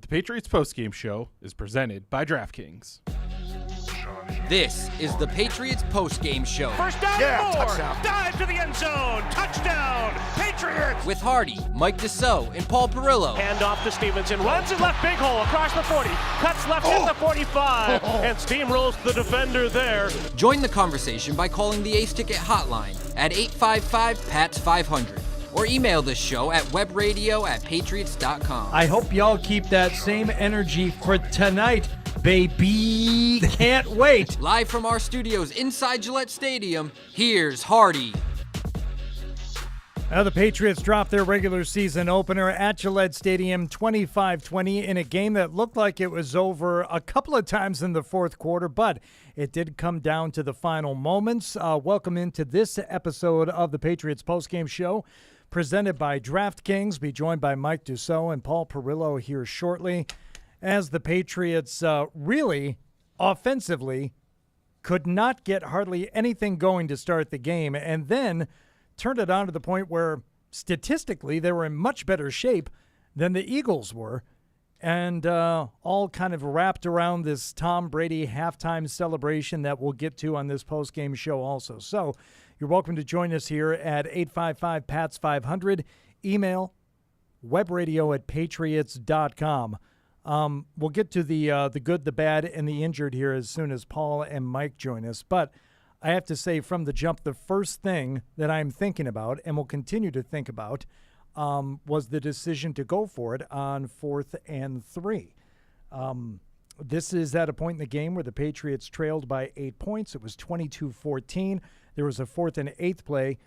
The Patriots Postgame Show is presented by DraftKings. This is the Patriots Postgame Show. First down and more. Touchdown. Dive to the end zone. Touchdown. Patriots. With Hardy, Mike Dussault, and Paul Perillo. Hand off to Stevenson. Runs it left, big hole across the 40. Cuts left at the 45. And steamrolls the defender there. Join the conversation by calling the Ace Ticket hotline at 855-PATS-500. Or email this show at webradio@patriots.com. I hope y'all keep that same energy for tonight, baby. Can't wait. Live from our studios inside Gillette Stadium, here's Hardy. The Patriots dropped their regular season opener at Gillette Stadium 25-20 in a game that looked like it was over a couple of times in the fourth quarter, but it did come down to the final moments. Welcome into this episode of the Patriots Postgame Show, presented by DraftKings. Be joined by Mike Dussault and Paul Perillo here shortly, as the Patriots really, offensively, could not get hardly anything going to start the game, and then turned it on to the point where, statistically, they were in much better shape than the Eagles were, and all kind of wrapped around this Tom Brady halftime celebration that we'll get to on this postgame show also. So you're welcome to join us here at 855-PATS-500. Email webradio@patriots.com. We'll get to the good, the bad, and the injured here as soon as Paul and Mike join us. But I have to say from the jump, the first thing that I'm thinking about and will continue to think about was the decision to go for it on 4th and 3. This is at a point in the game where the Patriots trailed by 8 points. It was 22-14. There was a 4th and 8 play,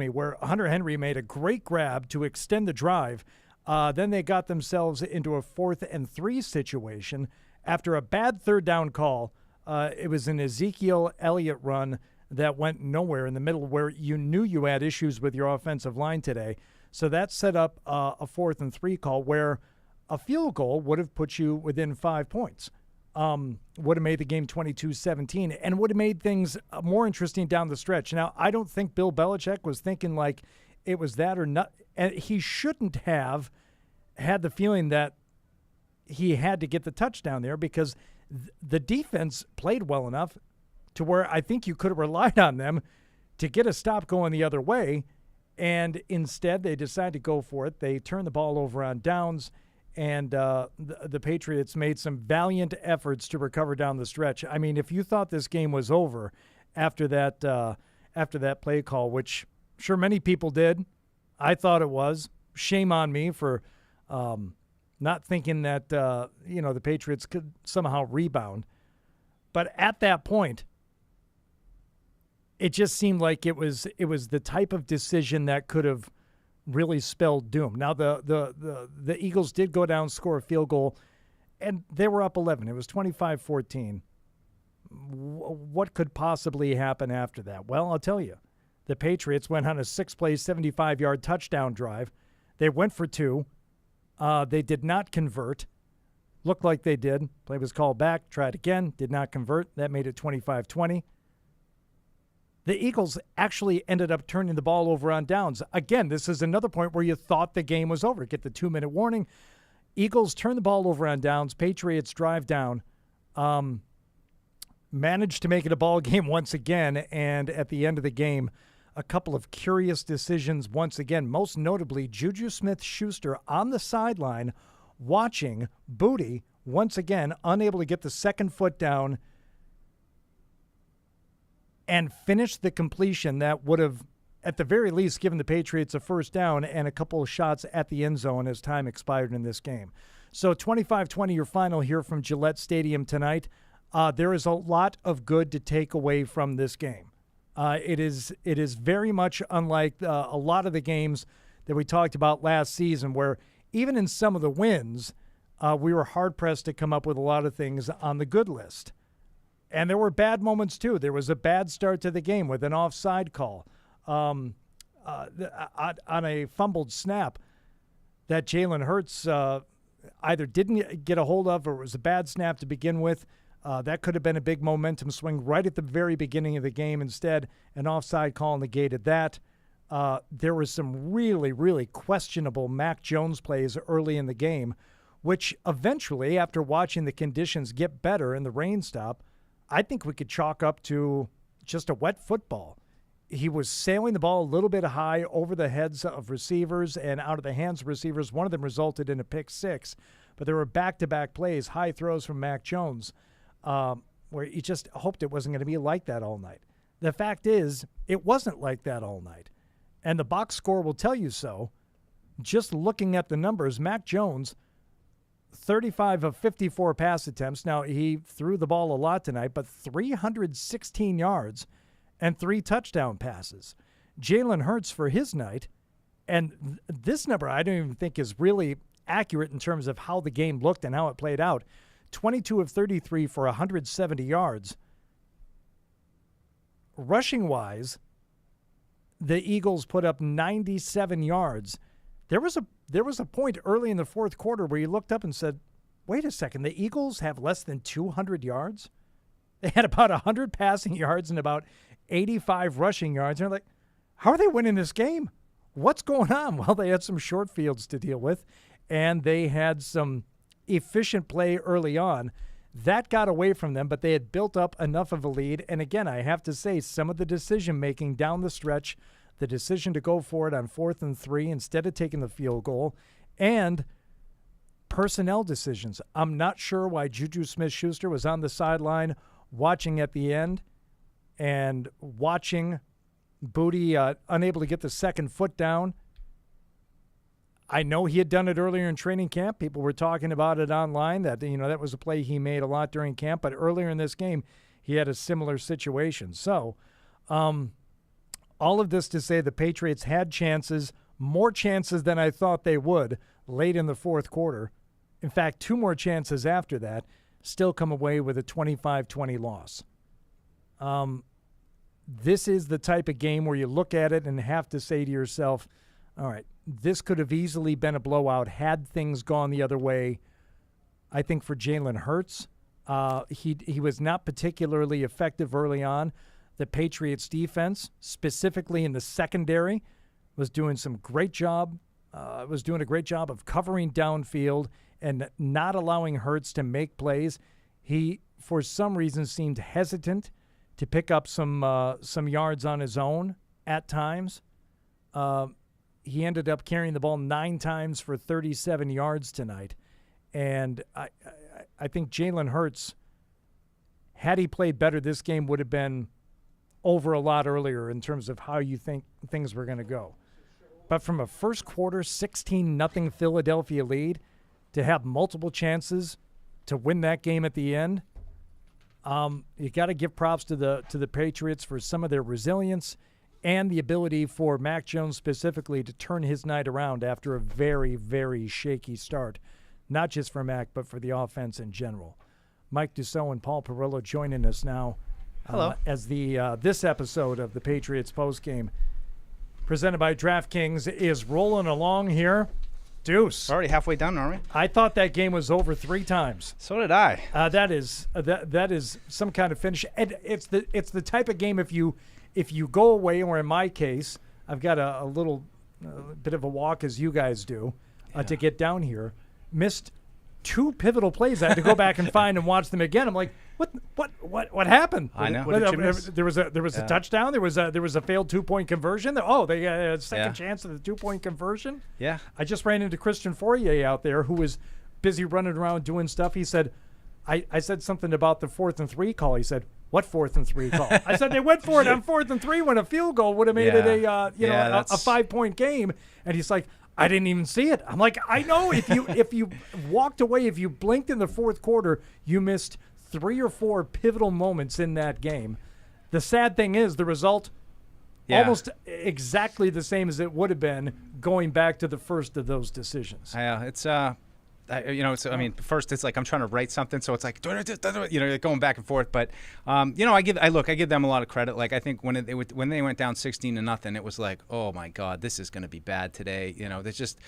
where Hunter Henry made a great grab to extend the drive. Then they got themselves into a 4th and 3 situation after a bad third down call. It was an Ezekiel Elliott run that went nowhere in the middle where you knew you had issues with your offensive line today. So that set up a 4th and 3 call where a field goal would have put you within 5 points. Would have made the game 22-17 and would have made things more interesting down the stretch. Now, I don't think Bill Belichick was thinking like it was that or not. And he shouldn't have had the feeling that he had to get the touchdown there because the defense played well enough to where I think you could have relied on them to get a stop going the other way. And instead, they decided to go for it. They turned the ball over on downs. And the Patriots made some valiant efforts to recover down the stretch. I mean, if you thought this game was over after that play call, which sure many people did, I thought it was. Shame on me for not thinking that the Patriots could somehow rebound. But at that point, it just seemed like it was the type of decision that could have really spelled doom. Now, the Eagles did go down, score a field goal, and they were up 11. It was 25-14. What could possibly happen after that? Well, I'll tell you. The Patriots went on a 6-play, 75-yard touchdown drive. They went for 2. They did not convert. Looked like they did. Play was called back. Tried again. Did not convert. That made it 25-20. The Eagles actually ended up turning the ball over on downs. Again, this is another point where you thought the game was over. Get the 2-minute warning. Eagles turn the ball over on downs. Patriots drive down. Managed to make it a ball game once again. And at the end of the game, a couple of curious decisions once again. Most notably, Juju Smith-Schuster on the sideline watching Booty once again, unable to get the second foot down and finish the completion that would have, at the very least, given the Patriots a first down and a couple of shots at the end zone as time expired in this game. So 25-20, your final here from Gillette Stadium tonight. There is a lot of good to take away from this game. It is very much unlike a lot of the games that we talked about last season, where even in some of the wins, we were hard-pressed to come up with a lot of things on the good list. And there were bad moments, too. There was a bad start to the game with an offside call on a fumbled snap that Jalen Hurts either didn't get a hold of or it was a bad snap to begin with. That could have been a big momentum swing right at the very beginning of the game. Instead, an offside call negated that. there was some really, really questionable Mac Jones plays early in the game, which eventually, after watching the conditions get better and the rain stop, I think we could chalk up to just a wet football. He was sailing the ball a little bit high over the heads of receivers and out of the hands of receivers. One of them resulted in a pick six, but there were back-to-back plays, high throws from Mac Jones, where you just hoped it wasn't going to be like that all night. The fact is, it wasn't like that all night, and the box score will tell you so. Just looking at the numbers, Mac Jones, 35 of 54 pass attempts. Now, he threw the ball a lot tonight, but 316 yards and 3 touchdown passes. Jalen Hurts for his night, and this number I don't even think is really accurate in terms of how the game looked and how it played out. 22 of 33 for 170 yards. Rushing-wise, the Eagles put up 97 yards. There was a point early in the fourth quarter where you looked up and said, wait a second, the Eagles have less than 200 yards? They had about 100 passing yards and about 85 rushing yards. And they're like, how are they winning this game? What's going on? Well, they had some short fields to deal with, and they had some efficient play early on. That got away from them, but they had built up enough of a lead. And again, I have to say, some of the decision-making down the stretch, the decision to go for it on 4th and 3 instead of taking the field goal, and personnel decisions. I'm not sure why Juju Smith-Schuster was on the sideline watching at the end and watching Booty unable to get the second foot down. I know he had done it earlier in training camp. People were talking about it online that, that was a play he made a lot during camp. But earlier in this game, he had a similar situation. So all of this to say the Patriots had chances, more chances than I thought they would late in the fourth quarter. In fact, 2 more chances after that, still come away with a 25-20 loss. This is the type of game where you look at it and have to say to yourself, all right, this could have easily been a blowout had things gone the other way. I think for Jalen Hurts, he was not particularly effective early on. The Patriots defense, specifically in the secondary, was doing a great job of covering downfield and not allowing Hurts to make plays. He, for some reason, seemed hesitant to pick up some yards on his own at times. He ended up carrying the ball 9 times for 37 yards tonight. And I think Jalen Hurts, had he played better, this game would have been over a lot earlier in terms of how you think things were going to go. But from a first quarter 16-0 Philadelphia lead to have multiple chances to win that game at the end, you got to give props to the Patriots for some of their resilience and the ability for Mac Jones specifically to turn his night around after a very, very shaky start, not just for Mac, but for the offense in general. Mike Dussault and Paul Perillo joining us now. Hello. As this episode of the Patriots Postgame, presented by DraftKings, is rolling along here. Deuce. We're already halfway done, aren't we? I thought that game was over 3 times. So did I. That is some kind of finish. And it's the type of game if you go away, or in my case, I've got a little bit of a walk as you guys do to get down here. Missed 2 pivotal plays. I had to go back and find and watch them again. I'm like, what happened? I know. What did you miss? There was a touchdown. There was a failed 2-point conversion. They got a second chance at the 2-point conversion. Yeah. I just ran into Christian Fourier out there who was busy running around doing stuff. He said, I said something about the 4th and 3 call. He said, what 4th and 3 call? I said they went for it on 4th and 3 when a field goal would have made it a 5-point game. And he's like, I didn't even see it. I'm like, I know if you walked away, if you blinked in the fourth quarter, you missed 3 or 4 pivotal moments in that game. The sad thing is the result almost exactly the same as it would have been going back to the first of those decisions. It's first it's like I'm trying to write something, so it's like going back and forth. But I give them a lot of credit. Like I think when they went down 16-0, it was like, oh my God, this is going to be bad today. There's just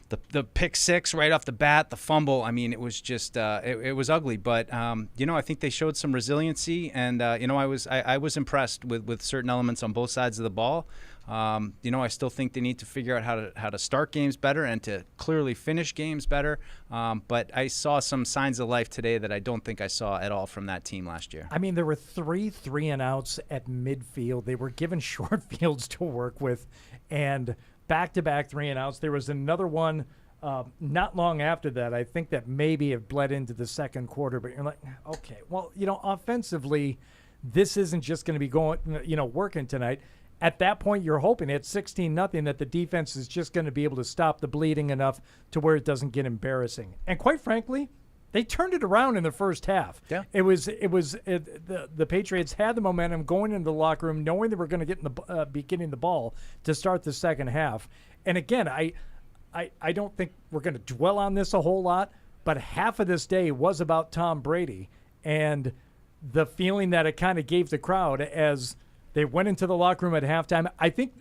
the pick 6 right off the bat, the fumble. I mean, it was just it was ugly. But I think they showed some resiliency, and I was impressed with certain elements on both sides of the ball. I still think they need to figure out how to start games better and to clearly finish games better. But I saw some signs of life today that I don't think I saw at all from that team last year. I mean, there were 3 and outs at midfield. They were given short fields to work with, and back-to-back 3 and outs. There was another one not long after that. I think that maybe it bled into the second quarter, but you're like, okay, well, offensively, this isn't just going to be going, working tonight. At that point, you're hoping at 16-0 that the defense is just going to be able to stop the bleeding enough to where it doesn't get embarrassing. And quite frankly, they turned it around in the first half. Yeah. The Patriots had the momentum going into the locker room, knowing they were going to be getting the ball to start the second half. And again, I don't think we're going to dwell on this a whole lot, but half of this day was about Tom Brady and the feeling that it kind of gave the crowd as they went into the locker room at halftime. I think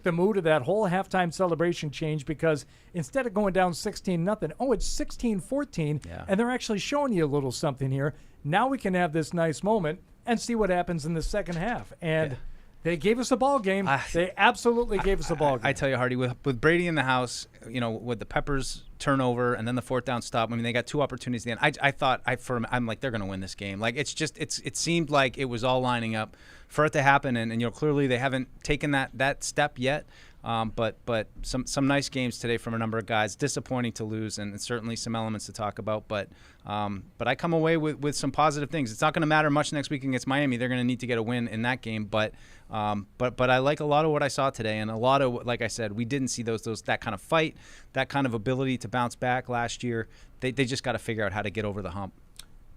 the mood of that whole halftime celebration changed because instead of going down 16-0, it's 16-14, and they're actually showing you a little something here. Now we can have this nice moment and see what happens in the second half. And they gave us a ball game. They absolutely gave us a ball game. I tell you, Hardy, with Brady in the house, with the Peppers turnover and then the 4th down stop. I mean, they got 2 opportunities at the end. I thought I'm like, they're going to win this game. Like, it seemed like it was all lining up for it to happen, and clearly they haven't taken that step yet. But some nice games today from a number of guys. Disappointing to lose, and certainly some elements to talk about. But I come away with some positive things. It's not going to matter much next week against Miami. They're going to need to get a win in that game. But I like a lot of what I saw today, and a lot of, like I said, we didn't see that kind of fight, that kind of ability to bounce back last year. They just got to figure out how to get over the hump.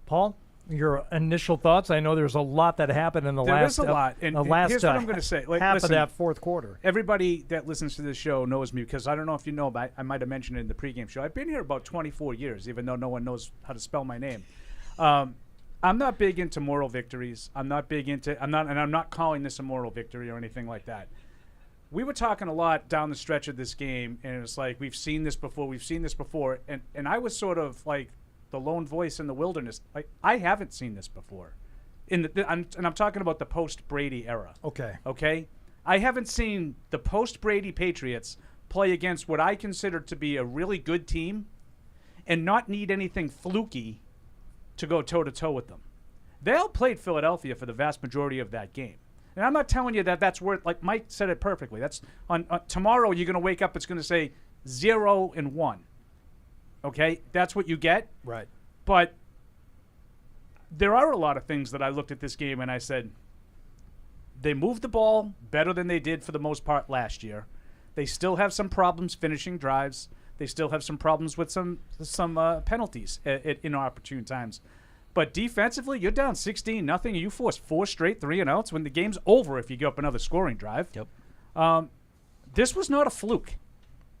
Paul, your initial thoughts? I know there's a lot that happened in the last. There is a lot. And here's what I'm going to say. Half of that fourth quarter. Everybody that listens to this show knows me because I don't know if you know, but I might have mentioned it in the pregame show. I've been here about 24 years, even though no one knows how to spell my name. I'm not big into moral victories. I'm not calling this a moral victory or anything like that. We were talking a lot down the stretch of this game, and it's like, we've seen this before. And I was sort of like the lone voice in the wilderness. Like, I haven't seen this before. I'm talking about the post-Brady era. Okay? I haven't seen the post-Brady Patriots play against what I consider to be a really good team and not need anything fluky to go toe-to-toe with them. They outplayed Philadelphia for the vast majority of that game. And I'm not telling you that that's worth, like Mike said it perfectly. That's on tomorrow you're going to wake up, it's going to say 0-1. Okay? That's what you get. Right. But there are a lot of things that I looked at this game and I said, they moved the ball better than they did for the most part last year. They still have some problems finishing drives. They still have some problems with some penalties at inopportune times. But defensively, you're down 16-0. You forced 4 straight 3-and-outs when the game's over if you give up another scoring drive. Yep. This was not a fluke.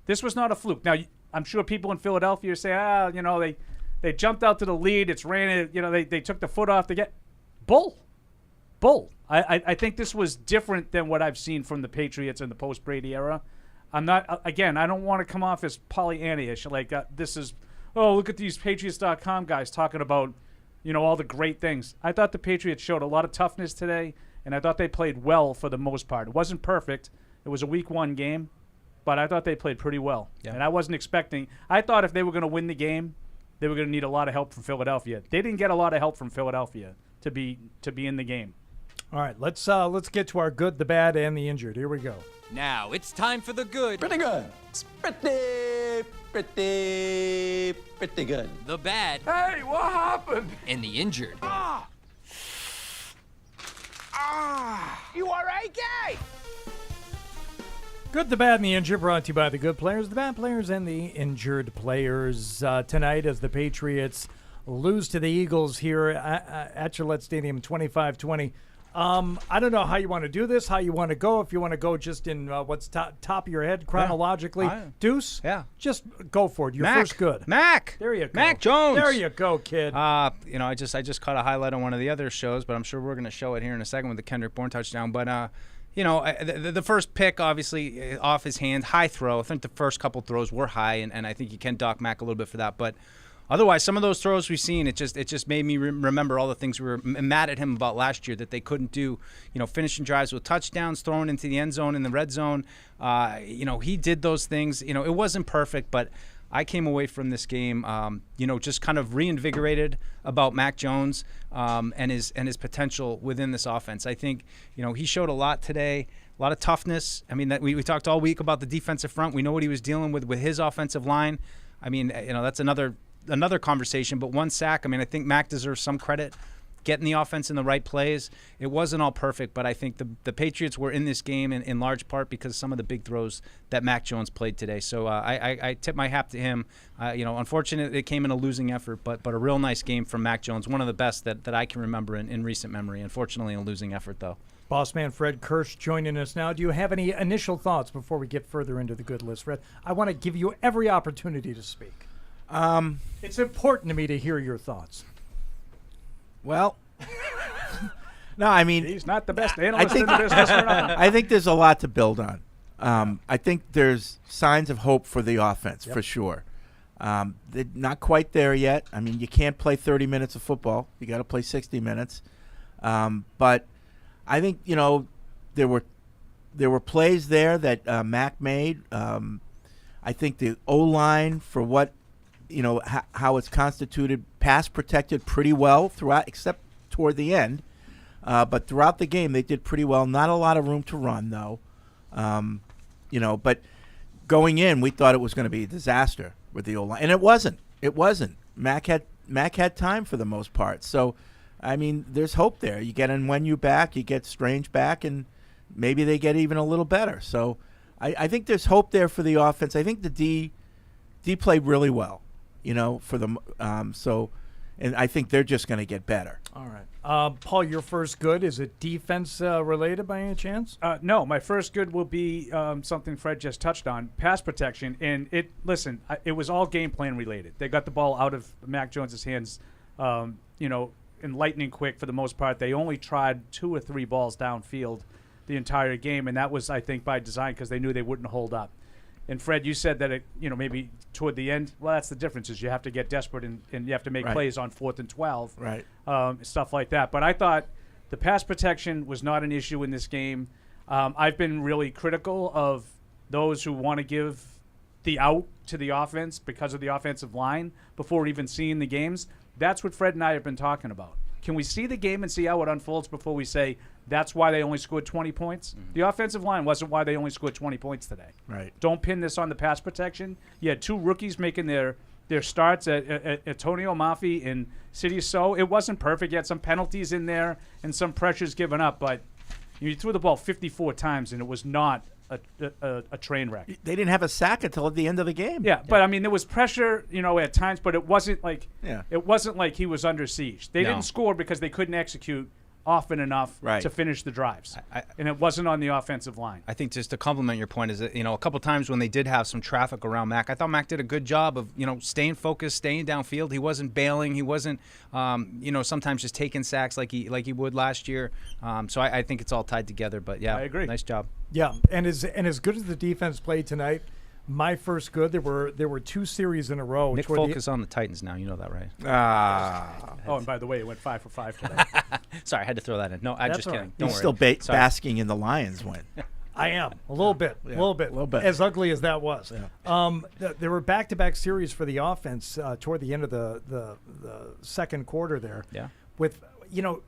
Now, I'm sure people in Philadelphia say, they jumped out to the lead. It's ran. They took the foot off. They get bull. I think this was different than what I've seen from the Patriots in the post-Brady era. I'm not, again, I don't want to come off as Pollyanna-ish. Like, this is, look at these Patriots.com guys talking about, all the great things. I thought the Patriots showed a lot of toughness today, and I thought they played well for the most part. It wasn't perfect. It was a Week 1 game, but I thought they played pretty well. Yeah. And I wasn't expecting, I thought if they were going to win the game, they were going to need a lot of help from Philadelphia. They didn't get a lot of help from Philadelphia to be in the game. All right, let's get to our good, the bad, and the injured. Here we go. Now it's time for the good. Pretty good. It's pretty good. The bad. Hey, what happened? And the injured. You all right, guy? Good, the bad, and the injured, brought to you by the good players, the bad players, and the injured players. Tonight, as the Patriots lose to the Eagles here at Gillette Stadium, 25-20. I don't know how you want to do this, how you want to go. If you want to go just in what's top of your head chronologically. Deuce? Yeah. Just go for it. Your first good. Mac. There you go. Mac Jones. There you go, kid. I just caught a highlight on one of the other shows, but I'm sure we're going to show it here in a second with the Kendrick Bourne touchdown. But, the first pick, obviously, off his hand, high throw. I think the first couple throws were high, and I think you can dock Mac a little bit for that. But Otherwise, some of those throws we've seen, it just made me remember all the things we were mad at him about last year that they couldn't do. Finishing drives with touchdowns, throwing into the end zone in the red zone. He did those things. It wasn't perfect, but I came away from this game, just kind of reinvigorated about Mac Jones and his potential within this offense. I think, he showed a lot today, a lot of toughness. I mean, we talked all week about the defensive front. We know what he was dealing with his offensive line. I mean, that's another conversation. But 1 sack. I mean, I think Mac deserves some credit. Getting the offense in the right plays. It wasn't all perfect, but I think the Patriots were in this game in large part because of some of the big throws that Mac Jones played today. So I tip my hat to him. Unfortunately, it came in a losing effort, but a real nice game from Mac Jones, one of the best that I can remember in recent memory. Unfortunately, a losing effort, though. Boss man Fred Kirsch joining us now. Do you have any initial thoughts before we get further into the good list, Fred? I want to give you every opportunity to speak. It's important to me to hear your thoughts. Well, no, I mean, he's not the best analyst in the business around. I think there's a lot to build on. I think there's signs of hope for the offense, for sure. They're not quite there yet. I mean, you can't play 30 minutes of football. You got to play 60 minutes. But I think, there were plays there that Mac made. I think the O-line, for what, how it's constituted, pass protected pretty well throughout, except toward the end. But throughout the game, they did pretty well. Not a lot of room to run, though. But going in, we thought it was going to be a disaster with the O-line, and it wasn't. It wasn't. Mac had time for the most part. So, I mean, there's hope there. You get Nwenyu back, you get Strange back, and maybe they get even a little better. So, I think there's hope there for the offense. I think the D played really well. For them. And I think they're just going to get better. All right. Paul, your first good, is it defense related by any chance? No, my first good will be something Fred just touched on, pass protection. And it was all game plan related. They got the ball out of Mac Jones's hands, in lightning quick for the most part. They only tried 2 or 3 balls downfield the entire game, and that was, I think, by design because they knew they wouldn't hold up. And Fred, you said that maybe toward the end. Well, that's the difference is you have to get desperate and you have to make plays on 4th and 12, right? Stuff like that. But I thought the pass protection was not an issue in this game. I've been really critical of those who want to give the out to the offense because of the offensive line before even seeing the games. That's what Fred and I have been talking about. Can we see the game and see how it unfolds before we say that's why they only scored 20 points? Mm-hmm. The offensive line wasn't why they only scored 20 points today. Right. Don't pin this on the pass protection. You had 2 rookies making their starts at Antonio Mafi and Dussault. It wasn't perfect. You had some penalties in there and some pressures given up, but you threw the ball 54 times, and it was not a train wreck. They didn't have a sack until at the end of the game. Yeah, but I mean, there was pressure, at times, but it wasn't like he was under siege. They didn't score because they couldn't execute often enough to finish the drives, and it wasn't on the offensive line. I think just to complement your point is that a couple times when they did have some traffic around Mac, I thought Mac did a good job of staying focused, staying downfield. He wasn't bailing. He wasn't sometimes just taking sacks like he would last year. So I think it's all tied together. But yeah, I agree. Nice job. Yeah, and as good as the defense played tonight. My first good. There were 2 series in a row. Nick Folk is on the Titans now. You know that, right? Oh, and by the way, it went 5 for 5 today. Sorry, I had to throw that in. No, I'm just kidding. Right. Don't He's worry. still basking in the Lions win. I am a little bit. As ugly as that was. Yeah. There were back-to-back series for the offense toward the end of the second quarter there. Yeah. With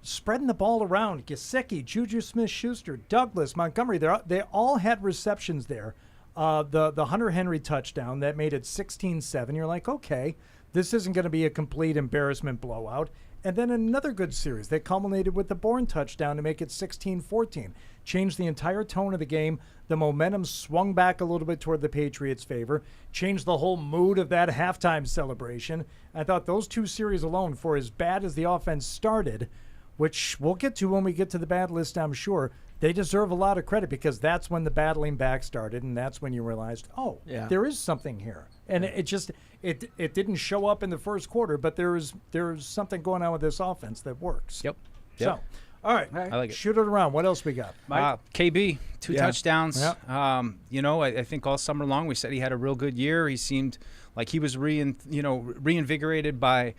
spreading the ball around, Gesicki, Juju Smith-Schuster, Douglas, Montgomery. They all had receptions there. The Hunter Henry touchdown that made it 16-7. You're like, okay, this isn't going to be a complete embarrassment blowout. And then another good series that culminated with the Bourne touchdown to make it 16-14. Changed the entire tone of the game. The momentum swung back a little bit toward the Patriots' favor. Changed the whole mood of that halftime celebration. I thought those 2 series alone, for as bad as the offense started, which we'll get to when we get to the bad list, I'm sure, they deserve a lot of credit because that's when the battling back started, and that's when you realized, there is something here. And it didn't show up in the first quarter, but there's something going on with this offense that works. Yep. So, all right. I like it. Shoot it around. What else we got? KB, 2 touchdowns. Yep. I think all summer long we said he had a real good year. He seemed Like he was reinvigorated by,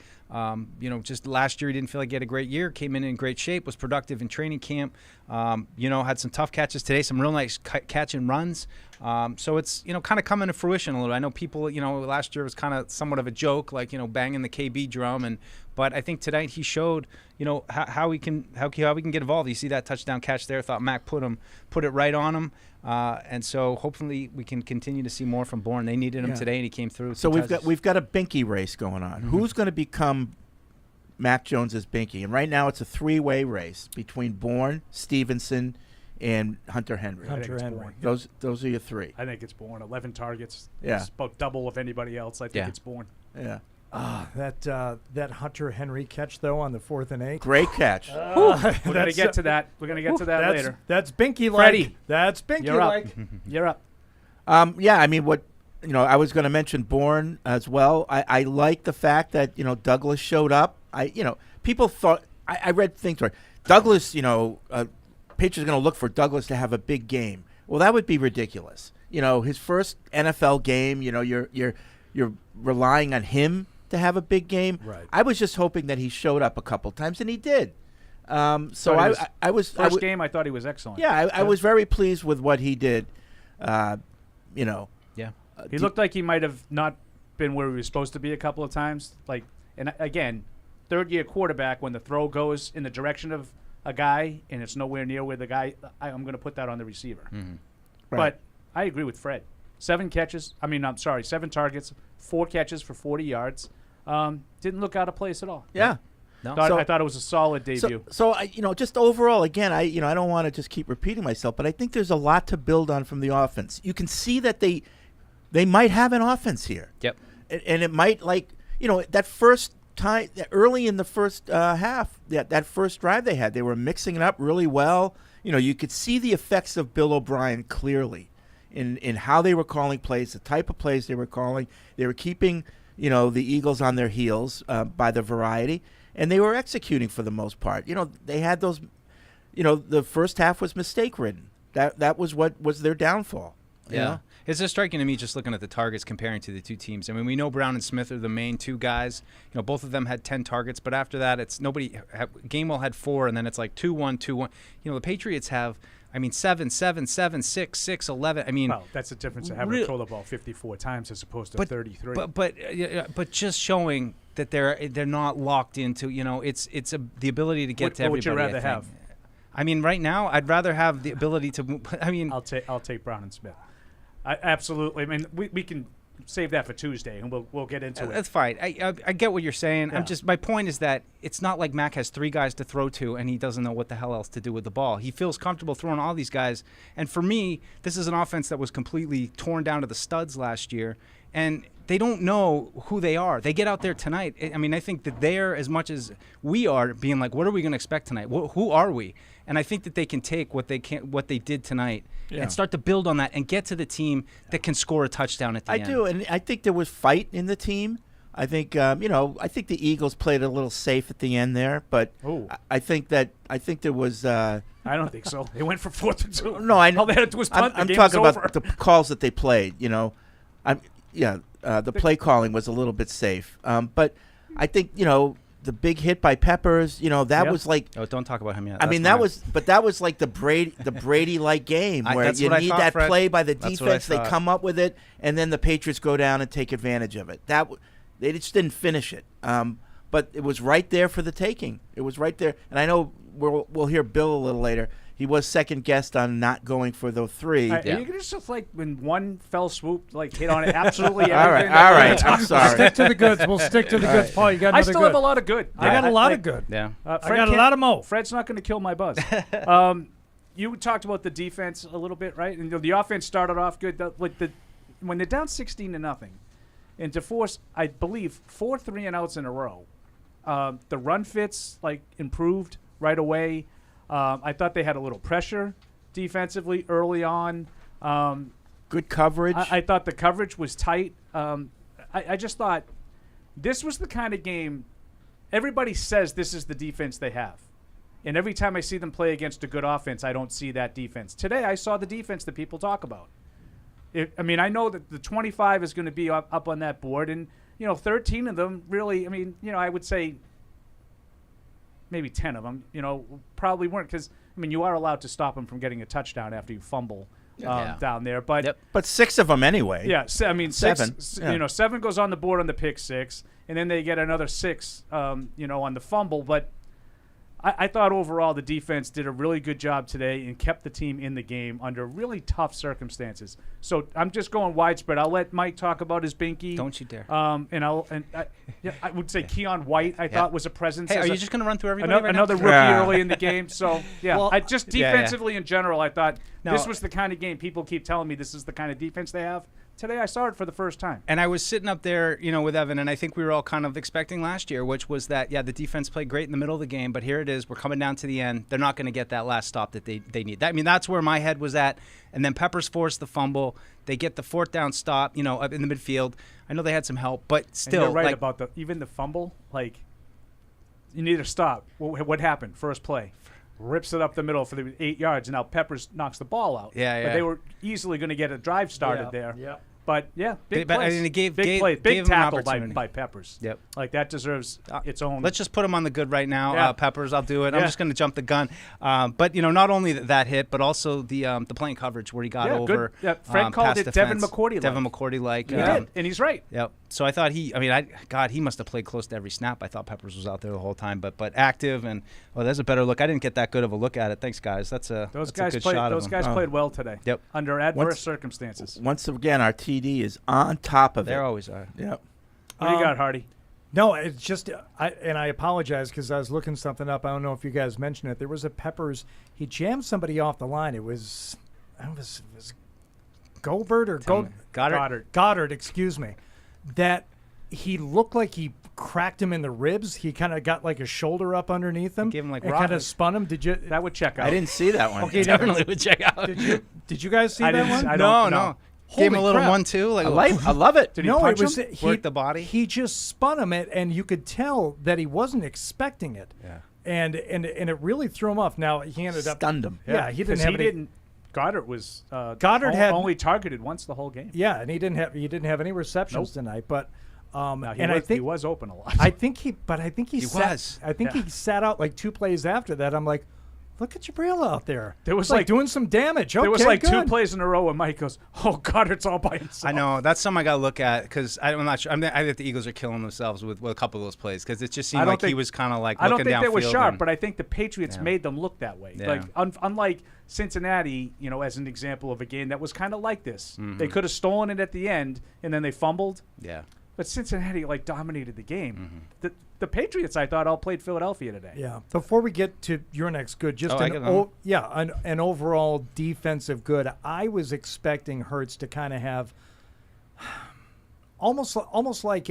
just last year he didn't feel like he had a great year. Came in great shape, was productive in training camp. Had some tough catches today, some real nice catch and runs. So it's kind of coming to fruition a little. I know people, last year was kind of somewhat of a joke, like banging the KB drum, but I think tonight he showed, how we can get involved. You see that touchdown catch there. Thought Mac put it right on him. And so hopefully we can continue to see more from Bourne. They needed him today, and he came through. So we've got a binky race going on. Mm-hmm. Who's going to become Mac Jones's binky? And right now it's a 3-way race between Bourne, Stevenson, and Hunter Henry. Hunter Henry. Those are your three. I think it's Bourne. 11 targets. Yeah. It's about double of anybody else. I think it's Bourne. Yeah. That Hunter Henry catch though on the 4th and 8. Great catch. We're gonna get to that. We're gonna get to that later. That's binky like. Freddie, that's binky you're up. like. You're up. I was going to mention Bourne as well. I like the fact that Douglas showed up. People thought I read things where Douglas, Patriots are going to look for Douglas to have a big game. Well, that would be ridiculous. His first NFL game. You're relying on him to have a big game. Right. I was just hoping that he showed up a couple times, and he did. First game, I thought he was excellent. Yeah, I was very pleased with what he did. Yeah. He looked like he might have not been where he was supposed to be a couple of times. And again, third-year quarterback, when the throw goes in the direction of a guy and it's nowhere near where the guy, I'm going to put that on the receiver. Mm-hmm. Right. But I agree with Fred. 7 targets, 4 catches for 40 yards. Didn't look out of place at all. Yeah. No. I thought it was a solid debut. So just overall, again, I don't want to just keep repeating myself, but I think there's a lot to build on from the offense. You can see that they might have an offense here. Yep. And it might, that first time, early in the first half, that first drive they had, they were mixing it up really well. You could see the effects of Bill O'Brien clearly in how they were calling plays, the type of plays they were calling. They were keeping, the Eagles on their heels by the variety, and they were executing for the most part. They had those, the first half was mistake-ridden. That was what was their downfall. Yeah. It's just striking to me just looking at the targets comparing to the two teams. I mean, we know Brown and Smith are the main two guys. Both of them had 10 targets, but after that, it's nobody. Gainwell had 4, and then it's like 2-1, 2-1. The Patriots have, 7, 7, 7, 6, 6, 11. Well, that's the difference of having to throw the ball 54 times as opposed to 33. But just showing that they're not locked into. It's the ability to get to everybody. What would you rather have? Right now, I'd rather have the ability to. I'll take Brown and Smith. Absolutely. We can save that for Tuesday, and we'll get into it. That's fine. I get what you're saying. Yeah. My point is that it's not like Mac has 3 guys to throw to, and he doesn't know what the hell else to do with the ball. He feels comfortable throwing all these guys. And for me, this is an offense that was completely torn down to the studs last year, and they don't know who they are. They get out there tonight. I think that they're, as much as we are, being like, what are we going to expect tonight? Who are we? And I think that they can take what they did tonight and start to build on that and get to the team that can score a touchdown at the end. I do, and I think there was fight in the team. I think I think the Eagles played a little safe at the end there, but I think there was. I don't think so. They went for 4th and 2. No, I know. All they had to do was punt. I'm talking about the calls that they played. The play calling was a little bit safe, but I think the big hit by Peppers, was like. Oh, don't talk about him yet. That was like the Brady-like game where you need that Fred. play by the defense. They come up with it, and then the Patriots go down and take advantage of it. They just didn't finish it, but it was right there for the taking. It was right there, and I know we'll hear Bill a little later. He was second guessed on not going for the 3. Are you just like when one fell swoop hit on it absolutely everything? All right. I'm sorry. Stick to the goods. We'll stick to the goods. Paul, you got another I still good. have a lot of good. I got a lot of good. Yeah. I got a lot of mo. Fred's not going to kill my buzz. You talked about the defense a little bit, right? And the offense started off good. When they're down 16-0, and to force, I believe, 4 3-and-outs in a row, the run fits improved right away. I thought they had a little pressure defensively early on. Good coverage. I thought the coverage was tight. I just thought this was the kind of game everybody says this is the defense they have. And every time I see them play against a good offense, I don't see that defense. Today I saw the defense that people talk about. I mean, I know that the 25 is going to be up on that board, and 13 of them really. I mean, I would say maybe 10 of them, probably weren't, because I mean, you are allowed to stop them from getting a touchdown after you fumble down there, but But 6 of them anyway. yeah, I mean, 7. 7 goes on the board on the pick 6, and then they get another 6, on the fumble. But I thought overall the defense did a really good job today and kept the team in the game under really tough circumstances. So I'm just going widespread. I'll let Mike talk about his binky. Don't you dare. I would say Keon White I thought was a presence. Hey, are as you a- just going to run through everybody right another now? rookie early in the game. So yeah, Well, I just yeah. defensively in general, I thought No. this was the kind of game people keep telling me this is the kind of defense they have. Today I saw it for the first time. And I was sitting up there, with Evan, and I think we were all kind of expecting last year, which was that, the defense played great in the middle of the game, but here it is. We're coming down to the end. They're not going to get that last stop that they need. That's where my head was at. And then Peppers forced the fumble. They get the 4th down stop, up in the midfield. I know they had some help, but still. And you're right about even the fumble. Like, you need to stop. What happened? First play. Rips it up the middle for the 8 yards, and now Peppers knocks the ball out. Yeah. But they were easily going to get a drive started there. Yeah. But yeah, big But, I plays. mean, it gave big play, gave big them an tackle opportunity. by Peppers. Yep. Like that deserves its own. Let's just put him on the good right now, Yeah. Peppers. I'll do it. I'm Yeah. just going to jump the gun. But not only that hit, but also the playing coverage where he got Yeah, good. over. Yeah, Fred called past it Devin defense. McCourty-like. Devin McCourty-like. He did, and he's right. Yep. So I thought he must have played close to every snap. I thought Peppers was out there the whole time, but active and there's a better look. I didn't get that good of a look at it. Thanks, guys. That's a good shot of him. Played well today. Yep. Under adverse circumstances. Once again, our TD is on top of They it. always are. Yep. What do you got, Hardy? No, it's just I apologize because I was looking something up. I don't know if you guys mentioned it. There was a Peppers. He jammed somebody off the line. It was Goldberg or Goddard. Excuse me. That he looked like he cracked him in the ribs. He kind of got like a shoulder up underneath him. Gave him like and kind Robert. of spun him. Did you? That would check out. I didn't see that one. Okay, Definitely would check out. Did you guys see I that didn't- one? I don't know. No. Gave him a Holy little crap. 1-2. Like I love it. Did he No, punch it was him? Work the body? He just spun him it, and you could tell that he wasn't expecting it. Yeah. And it really threw him off. Now he ended up. Stunned him. Yeah, he didn't 'Cause have any. Goddard was Goddard had- only targeted once the whole game. Yeah, and he didn't have any receptions tonight. But Now, I think he was open a lot. I think he sat, was. I think he sat out like 2 plays after that. I'm like, look at Perillo out there. There was It's like like- doing some damage. There was Okay, like 2 good. plays in a row where Mike goes, "Oh, Goddard's all by himself." I know. That's something I got to look at because I'm not sure. I think the Eagles are killing themselves with a couple of those plays because it just seemed like he was kind of like I don't looking think they were downfield sharp, and- but I think the Patriots made them look that way. Yeah. Like unlike Cincinnati, as an example of a game that was kind of like this. They could have stolen it at the end and then they fumbled. Yeah. But Cincinnati dominated the game. The Patriots, I thought, all played Philadelphia today. Yeah. Before we get to your next good, just I get that. an overall defensive good. I was expecting Hurts to kind of have almost like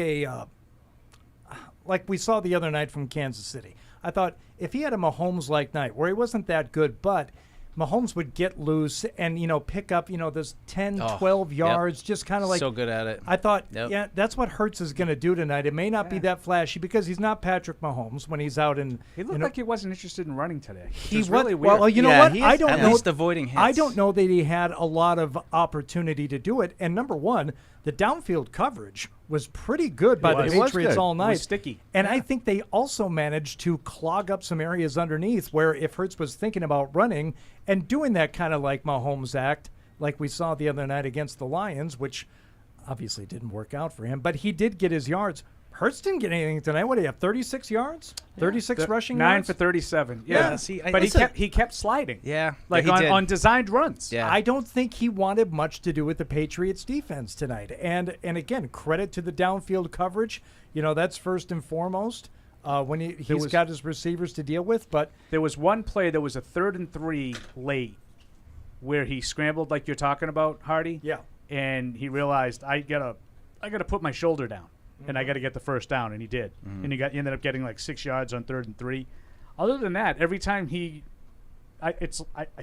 like we saw the other night from Kansas City. I thought if he had a Mahomes-like night where he wasn't that good, but Mahomes would get loose and, pick up, those 10, 12 yards, just kind of like. So good at it. I thought, Yep. yeah, that's what Hurts is going to do tonight. It may not be that flashy because he's not Patrick Mahomes when he's out in. He looked like he wasn't interested in running today. He was was really weird. Well, you know Yeah, what? he I is don't at know. least avoiding hits. I don't know that he had a lot of opportunity to do it. And number one, the downfield coverage was pretty good by was. the It was Patriots good. all It night. was sticky. And I think they also managed to clog up some areas underneath where if Hurts was thinking about running and doing that kind of like Mahomes act, like we saw the other night against the Lions, which obviously didn't work out for him, but he did get his yards. Hurts didn't get anything tonight. What do you have? 36 yards? 36 rushing 9 yards? for 37. Yeah, Yeah, see, but he kept sliding. Yeah. Like he did. on designed runs. Yeah. I don't think he wanted much to do with the Patriots defense tonight. And again, credit to the downfield coverage. That's first and foremost when he's got his receivers to deal with. But There was one play that was a 3rd and 3 late where he scrambled like you're talking about, Hardy. yeah, And he realized I gotta put my shoulder down and I got to get the first down, and he did. And he ended up getting like 6 yards on 3rd and 3. Other than that, every time I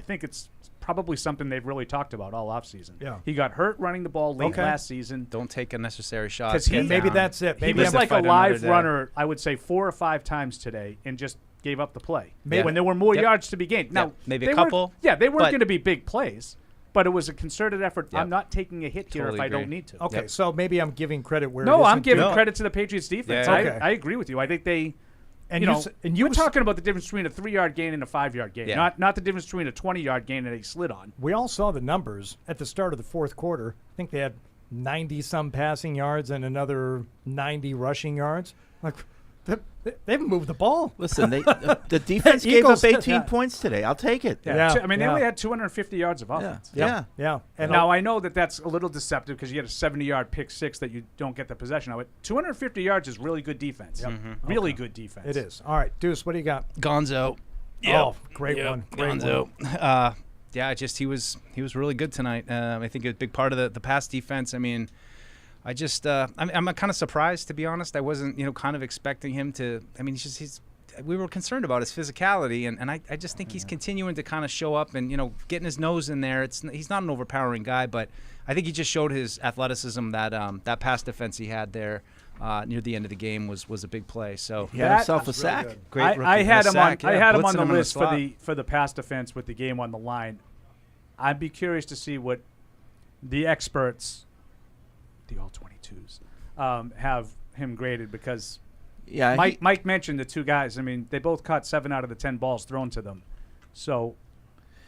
think it's probably something they've really talked about all offseason. Yeah. He got hurt running the ball late last season. Don't take unnecessary shots. 'Cause he- get maybe down. that's it. He Maybe was had to like a fight another live day. runner, I would say 4 or 5 times today, and just gave up the play Maybe. when there were more Yep. yards to be gained. Now, Maybe a they couple, they weren't but- going to be big plays, but it was a concerted effort. Yep. I'm not taking a hit here Totally if I agree. don't need to. Okay, so maybe I'm giving credit where No, it I'm isn't giving due. credit to the Patriots defense. Yeah. Okay. I agree with you. I think they, And you you know, s- and you we're s- talking about the difference between a 3-yard gain and a 5-yard gain, Yeah. not the difference between a 20-yard gain and a slid on. We all saw the numbers at the start of the fourth quarter. I think they had 90-some passing yards and another 90 rushing yards. Like, they've moved the ball. Listen, the defense gave Eagles- up 18 yeah. points today. I'll take it. Yeah. I mean, they yeah. only had 250 yards of offense. Yeah. Yeah. And Now, I know that that's a little deceptive because you had a 70-yard pick six that you don't get the possession of. But 250 yards is really good defense. Really good defense. it is. All right, Deuce, what do you got? Gonzo. Oh, great one. Great Gonzo. one. Yeah, just he was really good tonight. I think a big part of the pass defense. I mean, I'm kind of surprised, to be honest. I wasn't kind of expecting him to. I mean, we were concerned about his physicality, and I just think he's continuing to kind of show up and getting his nose in there. He's not an overpowering guy, but I think he just showed his athleticism. That pass defense he had there near the end of the game was a big play. So He had himself a sack. great. I had him on. sack, I had him on blitzing the in list slot. for the pass defense with the game on the line. I'd be curious to see what the experts, the all 22s, have him graded because Yeah, Mike mentioned the two guys. I mean, they both caught 7 out of the 10 balls thrown to them. So,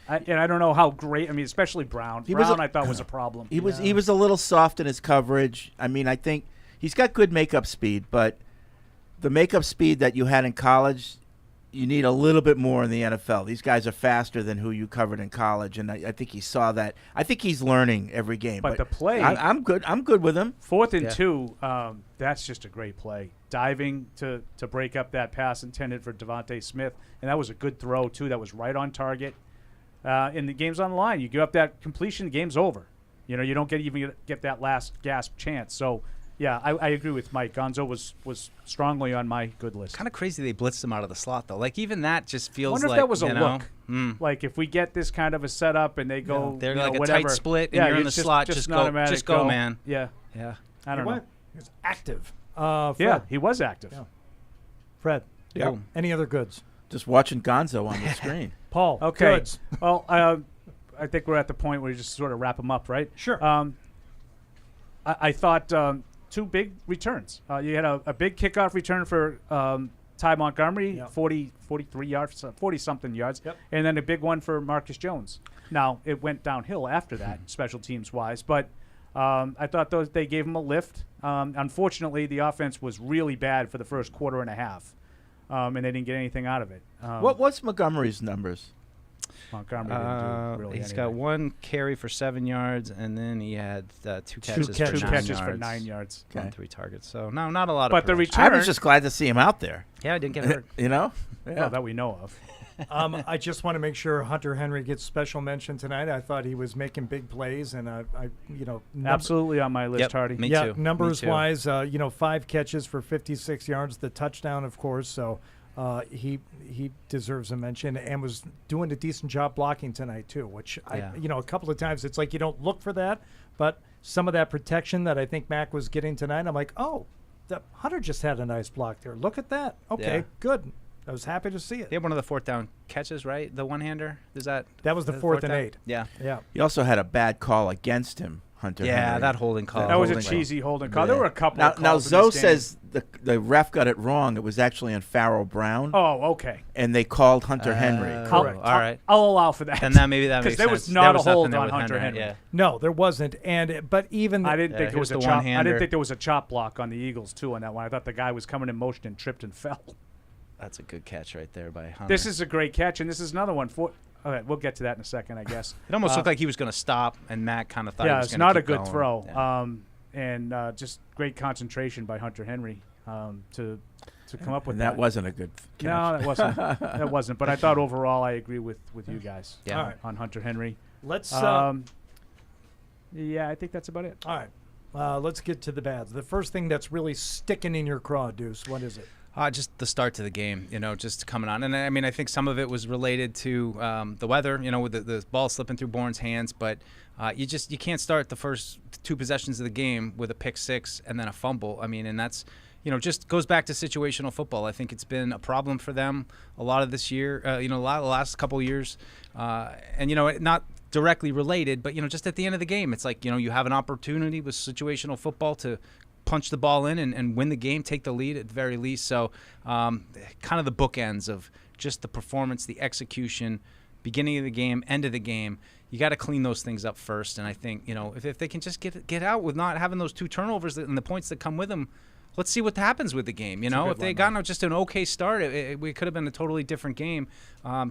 I don't know how great. I mean, especially Brown. Brown, I thought was a problem. he was a little soft in his coverage. I mean, I think he's got good makeup speed, but the makeup speed that you had in college, you need a little bit more in the NFL. These guys are faster than who you covered in college, and I think he saw that. I think he's learning every game. But the play, I'm good. I'm good with him. 4th and 2, that's just a great play. Diving to break up that pass intended for Devontae Smith, and that was a good throw too. That was right on target. And the game's on the line. You give up that completion, the game's over. You don't get that last gasp chance. So, yeah, I agree with Mike. Gonzo was strongly on my good list. Kind of crazy they blitzed him out of the slot though. Like even that just feels I wonder like if that was a look. Mm. Like if we get this kind of a setup and they go, They're you know, like a whatever. tight split, and yeah, you're in the it's slot. Just Just an go, automatic just go, man. Yeah, Yeah. I don't know. He was active. Yeah, Fred. he was active. Yeah. Fred. Yeah. Any other goods? Just watching Gonzo on the screen. Paul. Okay. Goods. Well, I think we're at the point where you just sort of wrap them up, right? Sure. I thought 2 big returns. You had a big kickoff return for Ty Montgomery, Yep. 43 yards, 40-something yards, Yep. and then a big one for Marcus Jones. Now, it went downhill after that, special teams-wise, but I thought they gave him a lift. Unfortunately, the offense was really bad for the first quarter and a half, and they didn't get anything out of it. What's Montgomery's numbers? Montgomery didn't do really He's anything. got 1 carry for 7 yards, and then he had 2 catches, catches. for 2 9 catches yards for 9 yards. Okay. on 3 targets. So no, not a lot But of the production. return, I was just glad to see him out there. Yeah, I didn't get hurt. You know? well, that we know of. I just want to make sure Hunter Henry gets special mention tonight. I thought he was making big plays, and Absolutely on my list, Yep, Hardy. me yeah, too. numbers Me too. wise, 5 catches for 56 yards, the touchdown, of course. So he deserves a mention, and was doing a decent job blocking tonight too. Which Yeah. a couple of times it's like you don't look for that, but some of that protection that I think Mac was getting tonight, I'm like, oh, the Hunter just had a nice block there. Look at that. Okay, Yeah. good. I was happy to see it. They had one of the 4th down catches, right? The one-hander. Is that? That was the 4th and 8. Yeah. Yeah. He also had a bad call against him, Hunter Yeah, Henry. that holding call. That was a holding cheesy holding call. Yeah. There were a couple Now, of calls Zoe in this game. says the ref got it wrong. It was actually on Farrell Brown, Oh, okay. and they called Hunter Henry. Correct. All right. I'll allow for that. Then that maybe that Because makes there sense. was not a nothing hold there on with Hunter Henry. Yeah. No, there wasn't. But even I didn't think there was here's a the chop. I one-hander. didn't think there was a chop block on the Eagles too on that one. I thought the guy was coming in motion and tripped and fell. That's a good catch right there by Hunter. This is a great catch, and this is another one for. All right, we'll get to that in a second, I guess. It almost looked like he was going to stop, and Matt kind of thought he Yeah, was it's going to not a keep good going. throw, Yeah. and just great concentration by Hunter Henry to come up with And that wasn't a good catch. No, that wasn't. That wasn't. But I thought overall, I agree with you guys. Yeah. All right. On Hunter Henry. let's Yeah, I think that's about it. all right. Let's get to the bads. The first thing that's really sticking in your craw, Deuce, what is it? Just the start to the game, just coming on. And I mean, I think some of it was related to the weather, with the ball slipping through Bourne's hands. But you can't start the first 2 possessions of the game with a pick 6 and then a fumble. I mean, and that's, just goes back to situational football. I think it's been a problem for them a lot of this year, a lot of the last couple of years. And, not directly related, but just at the end of the game, it's like you have an opportunity with situational football to punch the ball in and win the game, take the lead at the very least. So kind of the bookends of just the performance, the execution, beginning of the game, end of the game. You got to clean those things up first. And I think if they can just get out with not having those 2 turnovers and the points that come with them, let's see what happens with the game. If they got just an okay start, it could have been a totally different game.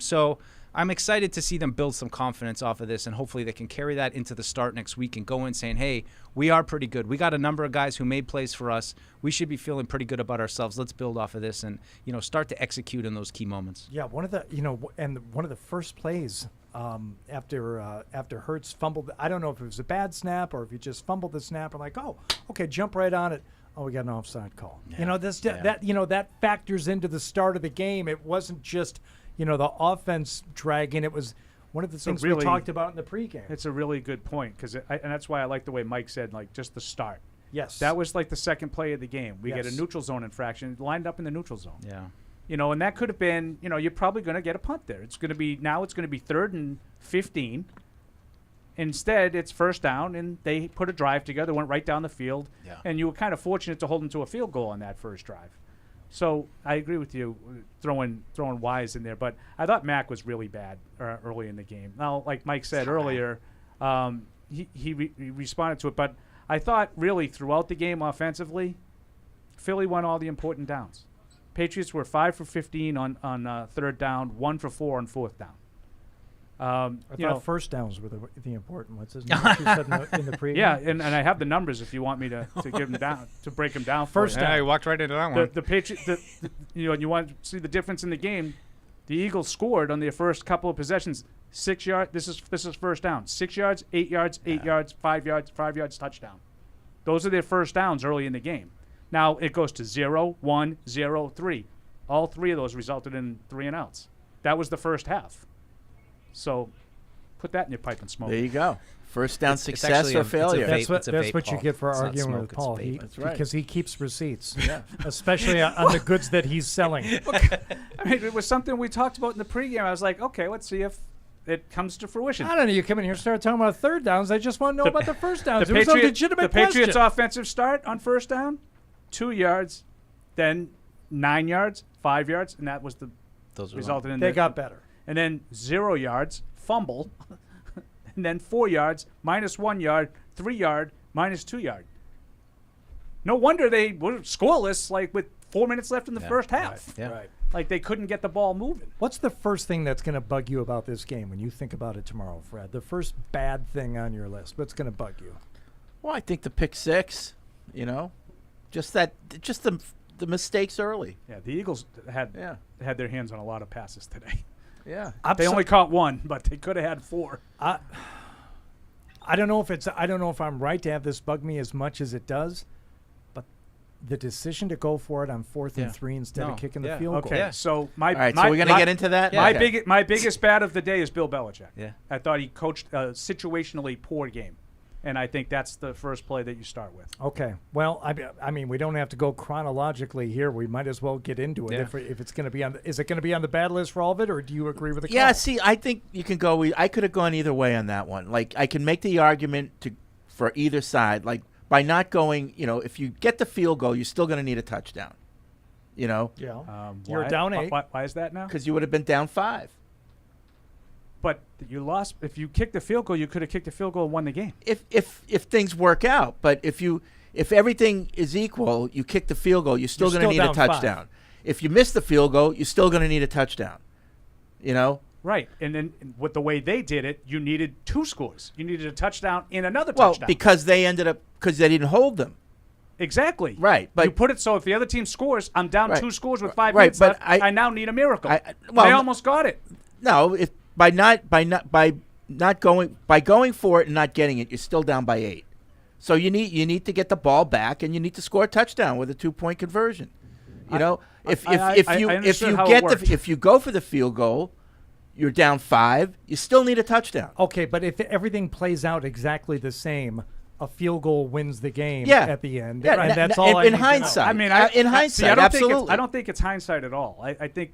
So I'm excited to see them build some confidence off of this, and hopefully they can carry that into the start next week and go in saying, hey, we are pretty good. We got a number of guys who made plays for us. We should be feeling pretty good about ourselves. Let's build off of this and, start to execute in those key moments. Yeah, one of the first plays after Hurts fumbled, I don't know if it was a bad snap or if he just fumbled the snap. I'm like, oh, okay, jump right on it. Oh, we got an offside call. Yeah. That factors into the start of the game. It wasn't just the offense dragging. It was one of the things we talked about in the pregame. It's a really good point and that's why I like the way Mike said, like, just the start. Yes. That was like the second play of the game. We get a neutral zone infraction lined up in the neutral zone. Yeah. And that could have been, you're probably going to get a punt there. It's going to be 3rd and 15. Instead, it's first down, and they put a drive together, went right down the field, and you were kind of fortunate to hold them to a field goal on that first drive. So I agree with you throwing Wise in there, but I thought Mack was really bad early in the game. Now, like Mike said earlier, he responded to it, but I thought really throughout the game offensively, Philly won all the important downs. Patriots were 5 for 15 on 3rd down, 1 for 4 on 4th down. I thought first downs were the important ones, isn't it? You said in the preview. Yeah, and I have the numbers if you want me to give them down, to break them down. First down. Yeah, you walked right into that one. The Patriots, you want to see the difference in the game. The Eagles scored on their first couple of possessions. 6 yards. This is first down. 6 yards, 8 yards, 8 yards, 5 yards, 5 yards, touchdown. Those are their first downs early in the game. Now it goes to 0, 1, 0, 3. All 3 of those resulted in 3 and outs. That was the first half. So put that in your pipe and smoke. There you go. First down success or failure. That's what you get for arguing with Paul. Because he keeps receipts, especially on the goods that he's selling. I mean, it was something we talked about in the pregame. I was like, okay, let's see if it comes to fruition. I don't know. You come in here and start talking about 3rd downs. I just want to know about the first downs. It was a legitimate question. The Patriots' offensive start on first down, 2 yards, then 9 yards, 5 yards, and that was those resulted in they got better. And then 0 yards, fumble, and then 4 yards, -1 yard, 3 yard, -2 yard. No wonder they were scoreless, like with 4 minutes left in the first half. Right. Yeah. Right. Like they couldn't get the ball moving. What's the first thing that's going to bug you about this game when you think about it tomorrow, Fred? The first bad thing on your list. What's going to bug you? Well, I think the pick 6. Just the mistakes early. Yeah, the Eagles had their hands on a lot of passes today. Yeah. They only caught 1, but they could have had 4. I don't know if I'm right to have this bug me as much as it does, but the decision to go for it on 4th and 3 instead of kicking the field goal. Okay, so All right, so we're going to get into that? My biggest bad of the day is Bill Belichick. Yeah. I thought he coached a situationally poor game. And I think that's the first play that you start with. Okay. Well, I mean, we don't have to go chronologically here. We might as well get into it. Yeah. If it's going to be is it going to be on the bad list for all of it, or do you agree with the call? Yeah, see, I think you can go. I could have gone either way on that one. Like, I can make the argument for either side. Like, by not going, if you get the field goal, you're still going to need a touchdown. Yeah. You're down 8. Why is that now? Because you would have been down 5. But you lost. If you kicked the field goal, you could have kicked the field goal and won the game. If things work out, but if everything is equal, you kick the field goal, you're still going to need a touchdown. 5. If you miss the field goal, you're still going to need a touchdown. Right, and then with the way they did it, you needed 2 scores. You needed a touchdown and another well, touchdown. because they didn't hold them. Exactly. Right, but you put it so if the other team scores, I'm down 2 scores with 5 right, minutes but left. I now need a miracle. Well, they almost got it. No, by going for it and not getting it, you're still down by 8. So you need to get the ball back, and you need to score a touchdown with a 2-point conversion. If you go for the field goal, you're down 5. You still need a touchdown. Okay, but if everything plays out exactly the same, a field goal wins the game at the end. Yeah, and that's all. In hindsight, I mean, in hindsight, absolutely. I don't think it's hindsight at all. I think.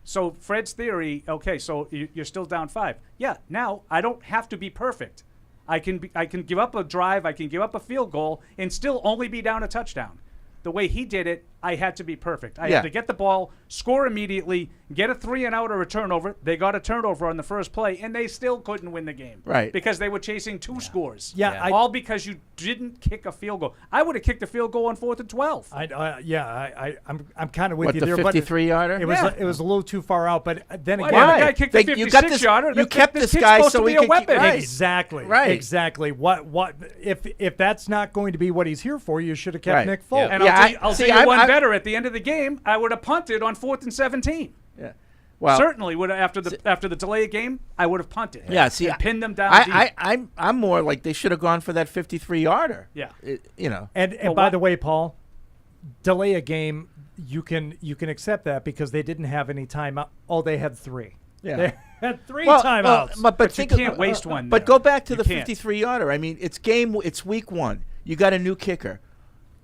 So Fred's theory, okay, so you're still down 5. Yeah, now I don't have to be perfect. I can give up a drive, I can give up a field goal, and still only be down a touchdown. The way he did it, I had to be perfect. I had to get the ball, score immediately, get a 3-and-out or a turnover. They got a turnover on the first play, and they still couldn't win the game. Right. Because they were chasing 2 scores. Yeah. All because you didn't kick a field goal. I would have kicked a field goal on 4th and 12. I'm kind of with you the there. 53-yarder? It was a little too far out, but then Why again, did the guy kick the 56-yarder? You kept this guy so he could keep right. Exactly. Right. Exactly. What if that's not going to be what he's here for, you should have kept Nick Folk. And I'll tell you one better. At the end of the game, I would have punted on 4th and 17. Yeah. Well, certainly would have, after the delay of game, I would have punted. Yeah, see, and pinned them down. I'm more like they should have gone for that 53-yarder. Yeah. And by the way, Paul, delay a game, you can accept that because they didn't have any timeout. Oh, they had 3. Yeah. They had 3 timeouts. But you can't waste one. But go back to the can't. 53-yarder. I mean, it's week 1. You got a new kicker.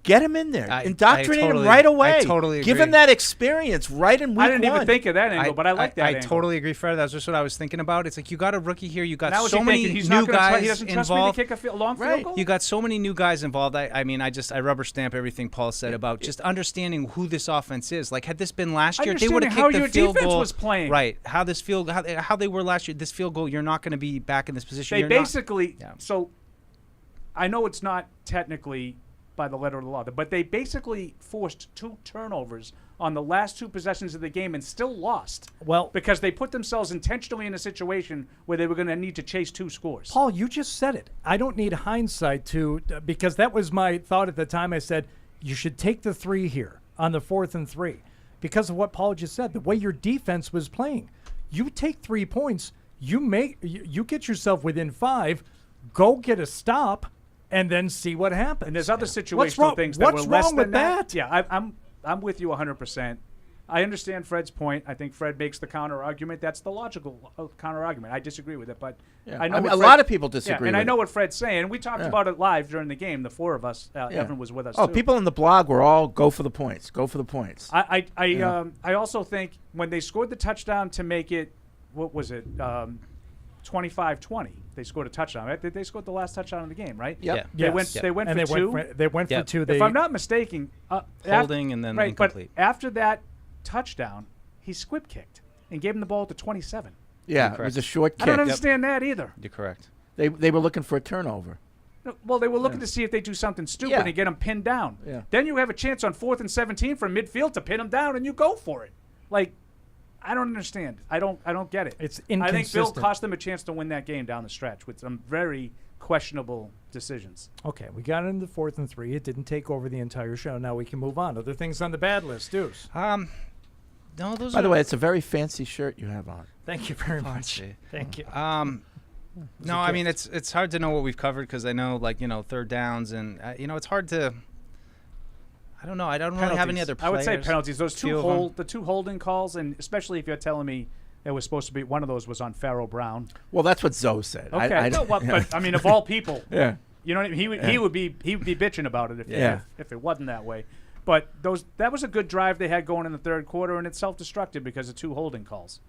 Get him in there. Indoctrinate him right away. I totally agree. Give him that experience right in week 1. I didn't even think of that angle, but I like that I angle. totally agree, Fred. That's just what I was thinking about. It's like you got a rookie here. You got now so many new guys he doesn't trust involved. Me to kick a long field goal? You got so many new guys involved. I rubber stamp everything Paul said about just understanding who this offense is. Like, had this been last year, they would have kicked the field goal. Was playing. Right. How they were last year. This field goal, you're not going to be back in this position. They basically. So, I know it's not technically by the letter of the law, but they basically forced 2 turnovers on the last 2 possessions of the game and still lost. Well, because they put themselves intentionally in a situation where they were going to need to chase 2 scores. Paul, you just said it. I don't need hindsight because that was my thought at the time. I said you should take the 3 here on the 4th and 3 because of what Paul just said. The way your defense was playing, you take 3 points, you get yourself within 5, go get a stop. And then see what happens. And there's other situational things that were less wrong than with that? Yeah, I'm with you 100%. I understand Fred's point. I think Fred makes the counter argument. That's the logical counter argument. I disagree with it, but I know a lot of people disagree. And with I know what Fred's saying. We talked about it live during the game. The 4 of us. Evan was with us. Oh, too. people in the blog were all go for the points. Go for the points. I also think when they scored the touchdown to make it, what was it? 25-20. They scored a touchdown. Right? They scored the last touchdown of the game, right? Yep. They went for 2. They went for 2. If I'm not mistaken, holding and then incomplete. But after that touchdown, he squib kicked and gave him the ball at the 27. Yeah, it was a short kick. I don't understand that either. You're correct. They were looking for a turnover. Well, they were looking to see if they do something stupid and get him pinned down. Yeah. Then you have a chance on 4th and 17 from midfield to pin him down, and you go for it. Like, I don't understand. I don't get it. It's inconsistent. I think Bill cost them a chance to win that game down the stretch with some very questionable decisions. Okay, we got into the 4th and 3. It didn't take over the entire show. Now we can move on. Other things on the bad list, Deuce. No, those. By the way, it's a very fancy shirt you have on. Thank you very much. Thank you. No, I mean it's hard to know what we've covered because I know third downs and it's hard to. I don't know. I don't really have any other players. I would say penalties. Those the 2 holding calls, and especially if you're telling me it was supposed to be one of those was on Pharaoh Brown. Well, that's what Zoe said. Okay, but I mean, of all people, yeah, you know what I mean. He would be bitching about it if it wasn't that way. But that was a good drive they had going in the 3rd quarter, and it's self-destructed because of 2 holding calls.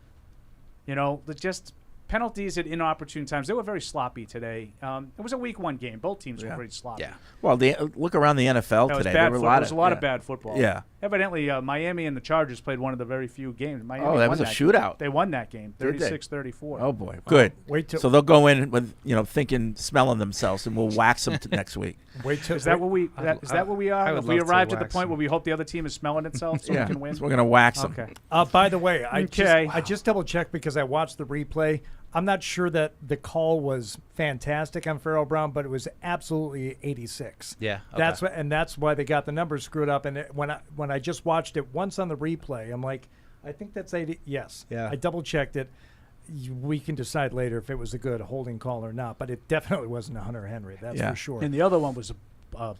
Just penalties at inopportune times. They were very sloppy today. It was a week 1 game. Both teams were pretty sloppy. Yeah. Well, look around the NFL today. There were There was a lot of bad football. Yeah. Evidently, Miami and the Chargers played one of the very few games. Miami that was a shootout. They won that game, 36-34. Oh boy, good. So they'll go in with smelling themselves, and we'll wax them next week. Is that what we are? Have we arrived at the point where we hope the other team is smelling itself so we can win? So we're gonna wax them. Okay. By the way, I just double checked because I watched the replay. I'm not sure that the call was fantastic on Pharaoh Brown, but it was absolutely 86. Yeah, okay. That's why they got the numbers screwed up. And when I just watched it once on the replay, I'm like, I think that's 80. Yes, yeah. I double checked it. We can decide later if it was a good holding call or not, but it definitely wasn't a Hunter Henry. That's for sure. And the other one was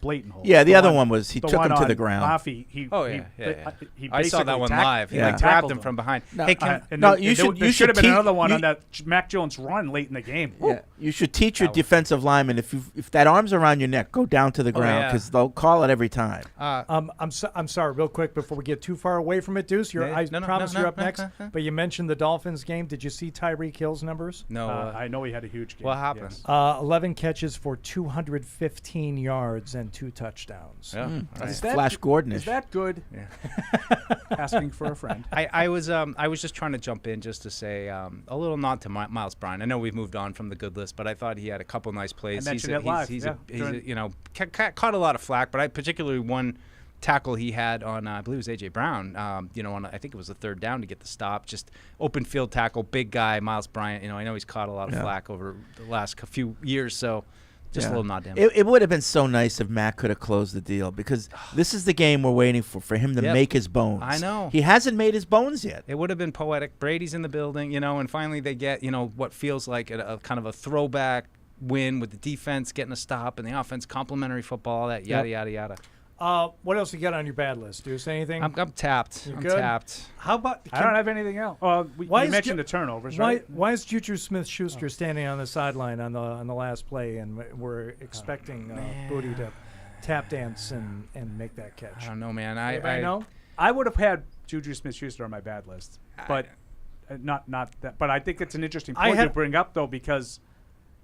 blatant hold. Yeah, the other one was he the took one him to on the ground. Mafi, he Oh, he, yeah. he I saw that basically one tack- live. He Yeah. grabbed tackled him from behind. No, Hey, can, and No, there- you there- should- there you should have should been teach- another one you- on that Mac Jones run late in the game. Yeah. You should teach your That was- defensive lineman if that arm's around your neck, go down to the ground yeah. because they'll call it every time. I'm sorry, real quick before we get too far away from it, Deuce. I promise you're up next. But you mentioned the Dolphins game. Did you see Tyreek Hill's numbers? no. I know he had a huge game. What happened? Yes. 11 catches for 215 yards and 2 touchdowns. Yeah. That's Is that- Flash Gordon. Is that good? Asking for a friend. I was just trying to jump in just to say a little nod to Miles Bryant. I know we've moved on from the good list, but I thought he had a couple nice plays. I mentioned it live. He's Yeah, you know, caught a lot of flack, but I particularly one tackle he had on I believe it was AJ Brown. You know, on I think it was the third down to get the stop. Just open field tackle, big guy, Miles Bryant. You know, I know he's caught a lot of flack over the last few years, so. Just a little nod to him. It would have been so nice if Matt could have closed the deal because this is the game we're waiting for him to make his bones. I know. He hasn't made his bones yet. It would have been poetic. Brady's in the building, you know, and finally they get, you know, what feels like a kind of a throwback win with the defense getting a stop and the offense complimentary football, all that yada, yada, yada. What else you got on your bad list, Deuce? Anything? I'm tapped. You're I'm good? Tapped. How about? I don't have anything else. You Why is mentioned Ju- the turnovers, Why, right? why is Juju Smith-Schuster standing on the sideline on the last play, and we're expecting Booty to tap dance and make that catch? I don't know, man. Anybody know? I would have had Juju Smith-Schuster on my bad list, but not that. But I think it's an interesting I point had- to bring up, though, because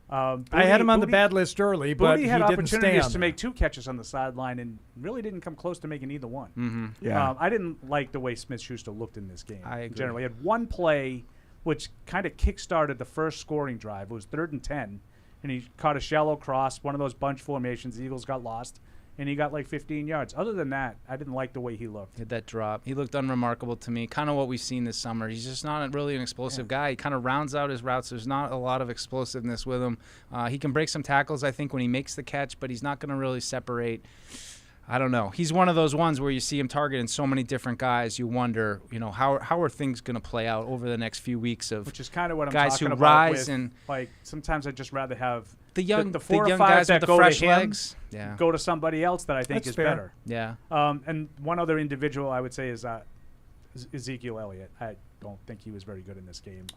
I had him on the Booty- bad list early, but Booty he had didn't stay opportunities on to there. make 2 catches on the sideline and really didn't come close to making either one. Mm-hmm. Yeah. I didn't like the way Smith-Schuster looked in this game. I agree. Generally, he had one play which kind of kick-started the first scoring drive. It was 3rd and 10, and he caught a shallow cross, one of those bunch formations. The Eagles got lost, and he got like 15 yards. Other than that, I didn't like the way he looked. Hit that drop. He looked unremarkable to me. Kind of what we've seen this summer. He's just not really an explosive guy. He kind of rounds out his routes. There's not a lot of explosiveness with him. He can break some tackles, I think, when he makes the catch, but he's not going to really separate. I don't know. He's one of those ones where you see him targeting so many different guys. You wonder, you know, how are things going to play out over the next few weeks of Which is kind of what I'm guys talking who about rise with, and like, sometimes I'd just rather have the young, the 4 or young 5 guys that with the go fresh to him, legs. Yeah. go to somebody else that I think That's is fair. better. Yeah. And one other individual I would say is Ezekiel Elliott. I don't think he was very good in this game.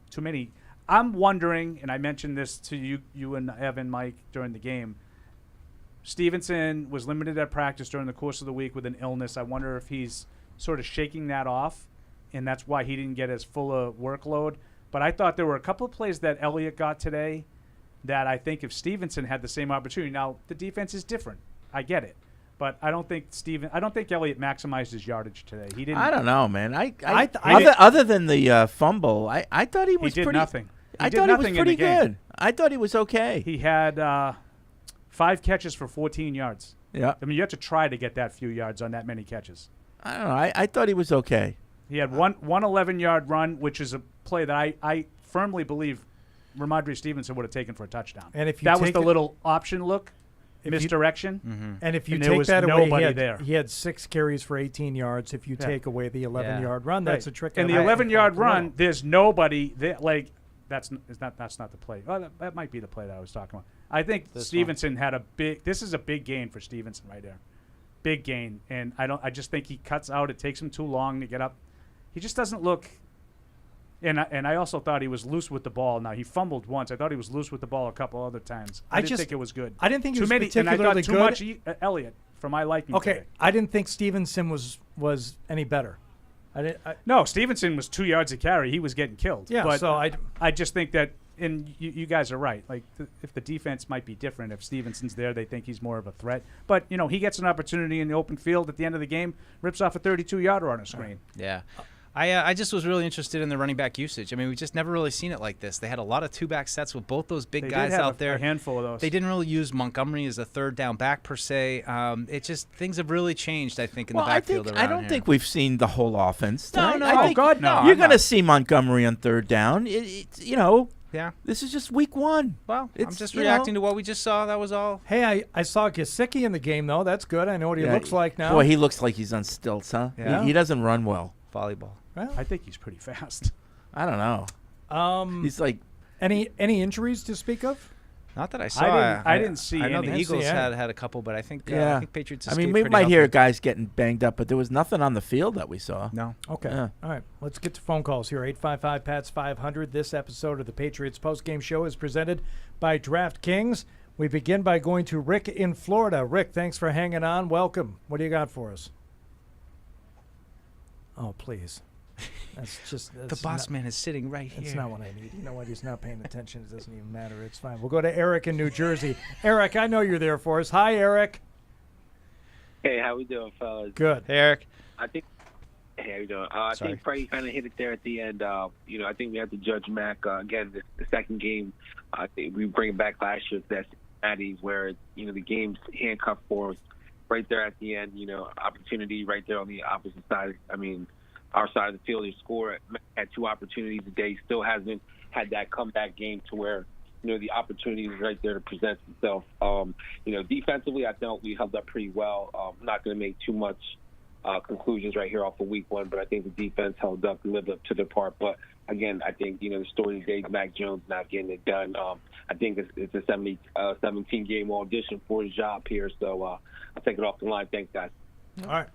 Too many. I'm wondering, and I mentioned this to you and Evan, Mike, during the game. Stevenson was limited at practice during the course of the week with an illness. I wonder if he's sort of shaking that off, and that's why he didn't get as full a workload. But I thought there were a couple of plays that Elliott got today that I think if Stevenson had the same opportunity. Now, the defense is different. I get it. But I don't think Elliott maximized his yardage today. He didn't. I don't know, man. didn't- Other than the fumble, I thought he was did pretty. nothing. He I did thought he was nothing in pretty the game. good. I thought he was okay. He had 5 catches for 14 yards. Yeah. I mean, you have to try to get that few yards on that many catches. I don't know. I thought he was okay. He had one 11-yard run, which is a play that I firmly believe Ramondre Stevenson would have taken for a touchdown. And if you that was take the it- little option look, If you- misdirection. And if you And there take was that away, nobody there. he had 6 carries for 18 yards. If you take away the 11-yard run, that's a trick. And the 11-yard run, there's nobody there. Like that's not the play. Oh, that might be the play that I was talking about. I think Stevenson had a big. This is a big gain for Stevenson right there, big gain. And I just think he cuts out. It takes him too long to get up. He just doesn't look. And I also thought he was loose with the ball. Now he fumbled once. I thought he was loose with the ball a couple other times. I didn't think it was good. I didn't think he too was many, particularly and I thought too good. much Elliott for my liking. Okay, today. I didn't think Stevenson was any better. No, Stevenson was 2 yards a carry. He was getting killed. Yeah, but so I just think that, and you guys are right. Like, if the defense might be different, if Stevenson's there, they think he's more of a threat. But, he gets an opportunity in the open field at the end of the game, rips off a 32-yarder on a screen. Yeah. I just was really interested in the running back usage. I mean, we just never really seen it like this. They had a lot of 2-back sets with both those big They guys did have out there. a handful of those. They didn't really use Montgomery as a third down back per se. It just things have really changed, I think, in the backfield around I don't here. think we've seen the whole offense. No, tonight. no. I think God, no. You're I'm going to not. see Montgomery on third down. Yeah. This is just week 1. Well, I'm It's, just you reacting know. to what we just saw. That was all. Hey, I saw Gesicki in the game though. That's good. I know what he looks like now. Boy, he looks like he's on stilts, huh? Yeah. He doesn't run well. Volleyball. Well, I think he's pretty fast. I don't know. He's like any injuries to speak of? Not that I saw. I didn't see I know any. the I didn't Eagles see any. had a couple, but I think Yeah. Patriots. I mean, escaped we pretty might hear healthy. guys getting banged up, but there was nothing on the field that we saw. No. Okay. Yeah. All right. Let's get to phone calls here. 855-PATS-500. This episode of the Patriots Postgame Show is presented by DraftKings. We begin by going to Rick in Florida. Rick, thanks for hanging on. Welcome. What do you got for us? Oh, please. The boss man is sitting right here. That's not what I need. You know what? He's not paying attention. It doesn't even matter. It's fine. We'll go to Eric in New Jersey. Eric, I know you're there for us. Hi, Eric. Hey, how we doing, fellas? Good. Hey, Eric. I think. Hey, how you doing? I think Brady kind of hit it there at the end. I think we have to judge Mac again. The second game, I think we bring it back last year. That's Cincinnati, where the game's handcuffed for us right there at the end. Opportunity right there on the opposite side. I mean, our side of the field, he scored, had 2 opportunities a day. Still hasn't had that comeback game to where the opportunity is right there to present itself. Defensively, I thought we held up pretty well. I'm not going to make too much conclusions right here off of week 1, but I think the defense held up and lived up to their part. But again, I think the story today is Mac Jones not getting it done. I think it's a 17-game audition for his job here. So I'll take it off the line. Thanks, guys. All right.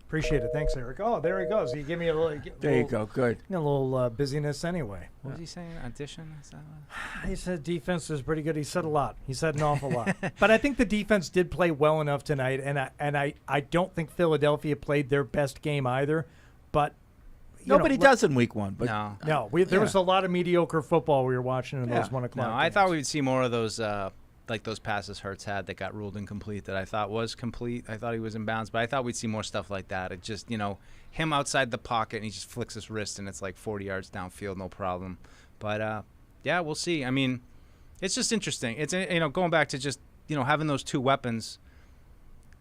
Appreciate it. Thanks, Eric. Oh, there he goes. He gave me a little. There you go. Good. A little busyness anyway. What was he saying? Audition? Is that what? He said defense is pretty good. He said a lot. He said an awful lot. But I think the defense did play well enough tonight, and I don't think Philadelphia played their best game either. But nobody does in week 1. But No. There was a lot of mediocre football we were watching in those 1 o'clock. No, I thought we would see more of those. Like those passes Hurts had that got ruled incomplete that I thought was complete. I thought he was in bounds, but I thought we'd see more stuff like that. It just, him outside the pocket and he just flicks his wrist and it's like 40 yards downfield, no problem. But, we'll see. I mean, it's just interesting. It's, going back to just, having those 2 weapons.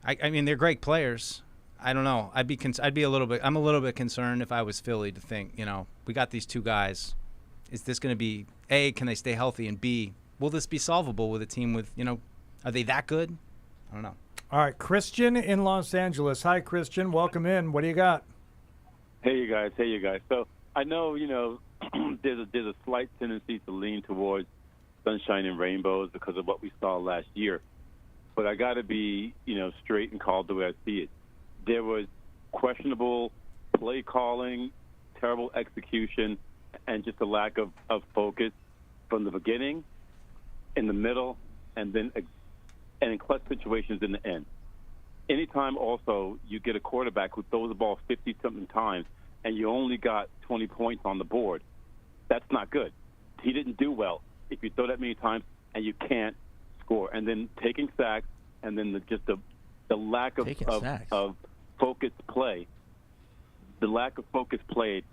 I mean, they're great players. I don't know. I'm a little bit concerned if I was Philly to think, we got these 2 guys. Is this going to be, A, can they stay healthy, and B, will this be solvable with a team with, are they that good? I don't know. All right, Christian in Los Angeles. Hi, Christian. Welcome in. What do you got? Hey, you guys. So I know, there's a slight tendency to lean towards sunshine and rainbows because of what we saw last year. But I got to be, straight and called the way I see it. There was questionable play calling, terrible execution, and just a lack of focus from the beginning, in the middle, and in clutch situations in the end. Anytime also you get a quarterback who throws the ball 50-something times and you only got 20 points on the board, that's not good. He didn't do well if you throw that many times and you can't score. And then taking sacks, and then the lack of focused play. The lack of focused play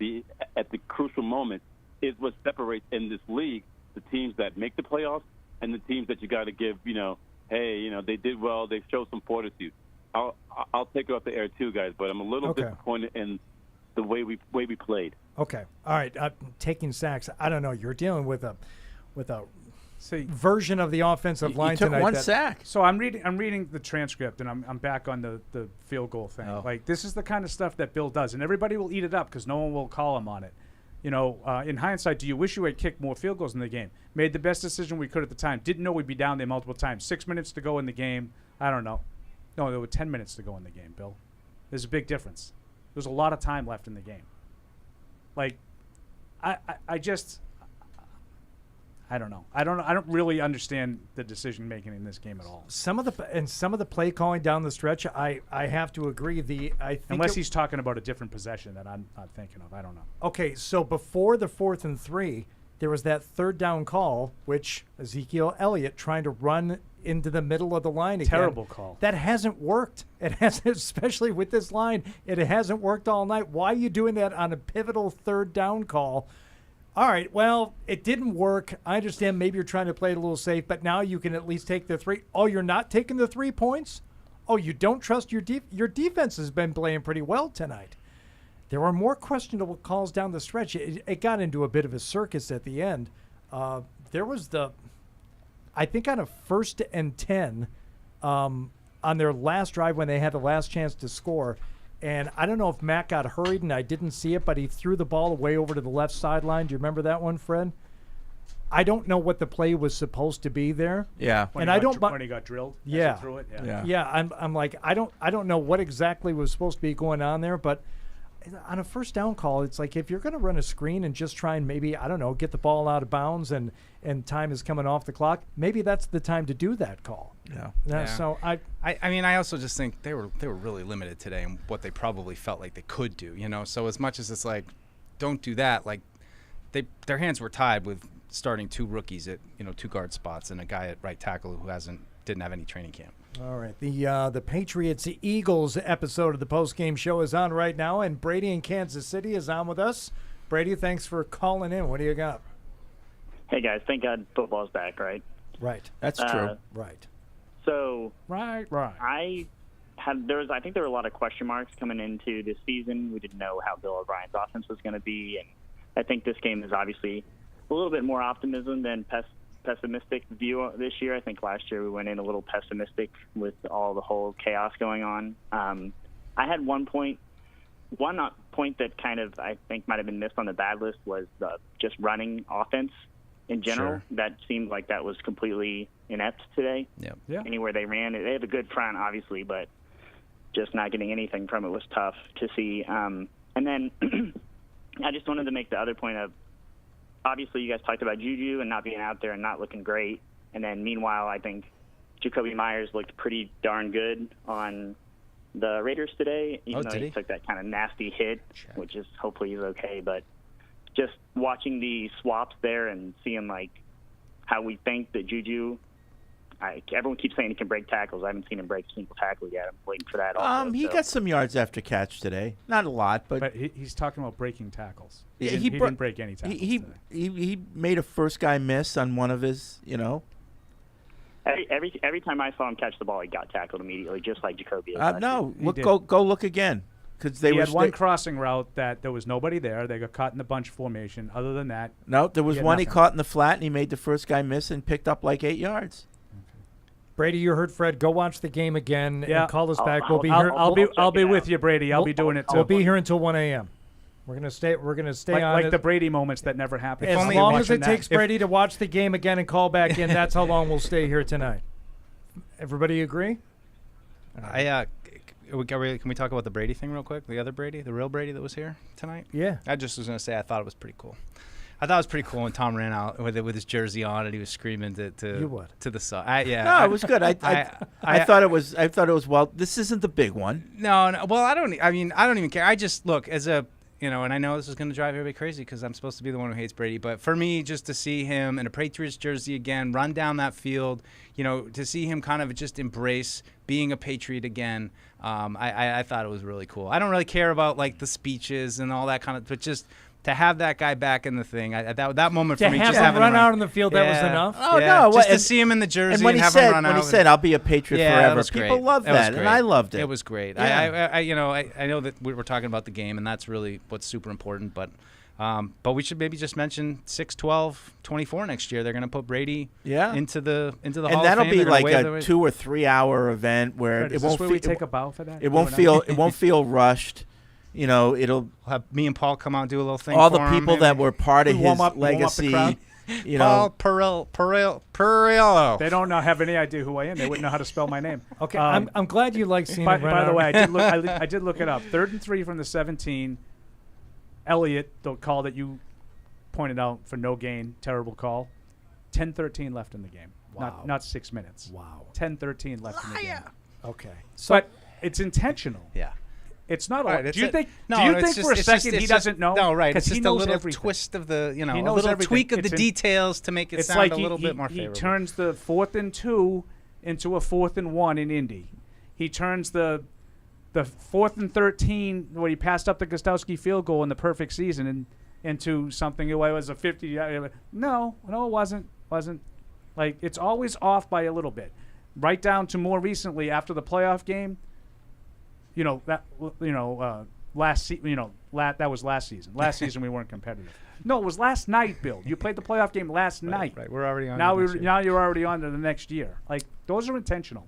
at the crucial moment is what separates in this league the teams that make the playoffs and the teams that you got to give, they did well, they showed some fortitude. I'll take it off the air too, guys, but I'm a little disappointed in the way we played. Okay, all right. Taking sacks, I don't know. You're dealing with a version of the offensive line took tonight. One sack. So I'm reading the transcript, and I'm back on the field goal thing. Like, this is the kind of stuff that Bill does, and everybody will eat it up because no one will call him on it. In hindsight, do you wish you had kicked more field goals in the game? Made the best decision we could at the time. Didn't know we'd be down there multiple times. 6 minutes to go in the game. I don't know. No, there were 10 minutes to go in the game, Bill. There's a big difference. There's a lot of time left in the game. Like, I don't know. I don't really understand the decision making in this game at all. Some of the play calling down the stretch, I have to agree. Unless he's talking about a different possession that I'm not thinking of. I don't know. Okay, so before the 4th and 3, there was that 3rd down call, which Ezekiel Elliott trying to run into the middle of the line again. Terrible call. That hasn't worked. It hasn't, especially with this line. It hasn't worked all night. Why are you doing that on a pivotal 3rd down call? All right, well, it didn't work. I understand maybe you're trying to play it a little safe, but now you can at least take the 3. Oh, you're not taking the 3 points? Oh, you don't trust your defense has been playing pretty well tonight. There were more questionable calls down the stretch. It got into a bit of a circus at the end. There was I think on a 1st and 10 on their last drive when they had the last chance to score. And I don't know if Matt got hurried and I didn't see it, but he threw the ball away over to the left sideline. Do you remember that one, Fred? I don't know what the play was supposed to be there. Yeah. When And he I got don't. when he got drilled. as he Yeah. threw it. Yeah. Yeah, I'm like I don't know what exactly was supposed to be going on there, but on a first down call, it's like if you're going to run a screen and just try and maybe I don't know get the ball out of bounds and time is coming off the clock, maybe that's the time to do that call. Yeah. Yeah. So I mean, I also just think they were really limited today in what they probably felt like they could do. So as much as it's like, don't do that. Like, their hands were tied with starting 2 rookies at 2 guard spots and a guy at right tackle who didn't have any training camp. All right, the Patriots Eagles episode of the postgame show is on right now, and Brady in Kansas City is on with us. Brady, thanks for calling in. What do you got? Hey guys, thank God football's back, right? Right. That's true. Right. So Right. I think there were a lot of question marks coming into this season. We didn't know how Bill O'Brien's offense was going to be, and I think this game is obviously a little bit more optimism than pessimistic view this year. I think last year we went in a little pessimistic with all the whole chaos going on. I had one point that kind of I think might have been missed on the bad list was just running offense in general. Sure. That seemed like that was completely inept today. Yep. Anywhere they ran, they have a good front, obviously, but just not getting anything from it was tough to see. And then I just wanted to make the other point of, obviously, you guys talked about Juju and not being out there and not looking great. And then, meanwhile, I think Jacoby Myers looked pretty darn good on the Raiders today, even though he took that kind of nasty hit, which is hopefully he's okay. But just watching the swaps there and seeing, like, how we think that Juju everyone keeps saying he can break tackles. I haven't seen him break a single tackle yet. I'm waiting for that also. He got some yards after catch today. Not a lot, but he's talking about breaking tackles. Yeah, He didn't break any tackles today. He made a first guy miss on one of his, Every time I saw him catch the ball, he got tackled immediately, just like Jacoby. No, go look again. Because He had one crossing route that there was nobody there. They got caught in the bunch formation. Other than that, no, there was one he caught in the flat, and he made the first guy miss and picked up like 8 yards. Brady, you heard Fred. Go watch the game again and call us back. We'll be I'll, here. I'll be with you, Brady. I'll be doing it too. We'll be here until 1 a.m. We're gonna stay on like it. the Brady moments that never happen. As long as it takes Brady to watch the game again and call back in, that's how long we'll stay here tonight. Everybody agree? Can we talk about the Brady thing real quick? The other Brady, the real Brady that was here tonight? Yeah. I just was going to say I thought it was pretty cool. I thought it was pretty cool when Tom ran out with his jersey on and he was screaming to the side. No, it was good. I thought it was. Well, this isn't the big one. No. Well, I don't even care. I just look as a. And I know this is going to drive everybody crazy because I'm supposed to be the one who hates Brady. But for me, just to see him in a Patriots jersey again, run down that field, to see him kind of just embrace being a Patriot again, I thought it was really cool. I don't really care about like the speeches and all that kind of, but just to have that guy back in the thing, that moment for me, just having him run out on the field, that was enough. Oh no, just to see him in the jersey and have him run out. When he said, "I'll be a Patriot forever," people loved that, and I loved it. It was great. Yeah. I know that we're talking about the game, and that's really what's super important. But we should maybe just mention 6, 12, 24 next year. They're going to put Brady into the Hall of Fame. And that'll be like a 2 or 3 hour event where it won't feel. Take a bow for that. It won't feel rushed. It'll have me and Paul come out and do a little thing. All for the people him, that were part of his Warm legacy. up the Paul Perillo. They don't have any idea who I am. They wouldn't know how to spell my name. Okay, I'm glad you like seeing him run By the out. way, I did look it up. 3rd and 3 from the 17. Elliott, the call that you pointed out for no gain, terrible call. 10:13 left in the game. Wow. Not 6 minutes. Wow. 10:13 left in the game. Okay. But it's intentional. Yeah. It's not. Right, do you think it's for a second he doesn't know? No, right. It's he just knows a little everything. twist of the, He a knows little everything. tweak of the It's details to make it sound like a little bit more favorable. He turns the 4th and 2 into a 4th and 1 in Indy. He turns the 4th and 13 where he passed up the Gostowski field goal in the perfect season into something that was a 50. No, it wasn't. Like, it's always off by a little bit. Right down to more recently after the playoff game. That was last season. Last season we weren't competitive. No, it was last night, Bill. You played the playoff game last night. Right. We're already on. Now you're already on to the next year. Like, those are intentional.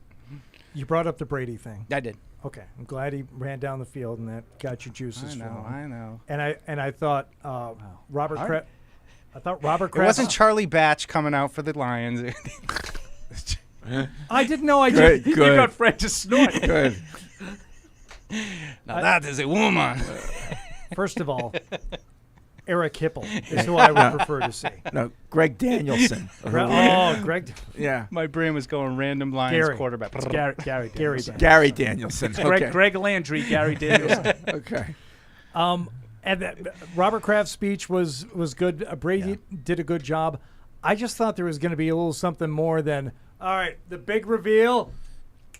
You brought up the Brady thing. I did. Okay, I'm glad he ran down the field and that got your juices flowing. I know. And I thought Robert I thought Robert It Kraft. wasn't Charlie Batch coming out for the Lions. I didn't know. I Good, did. You got Fred to snort. Good. Now that is a woman. First of all, Eric Hipple is who I would prefer to see. No, Greg Danielson. Greg. Yeah. My brain was going random Lions Gary. quarterback. It's Gary Danielson. Gary Danielson. Okay. Greg Landry, Gary Danielson. Okay. And Robert Kraft's speech was good. Brady did a good job. I just thought there was going to be a little something more than, all right, the big reveal,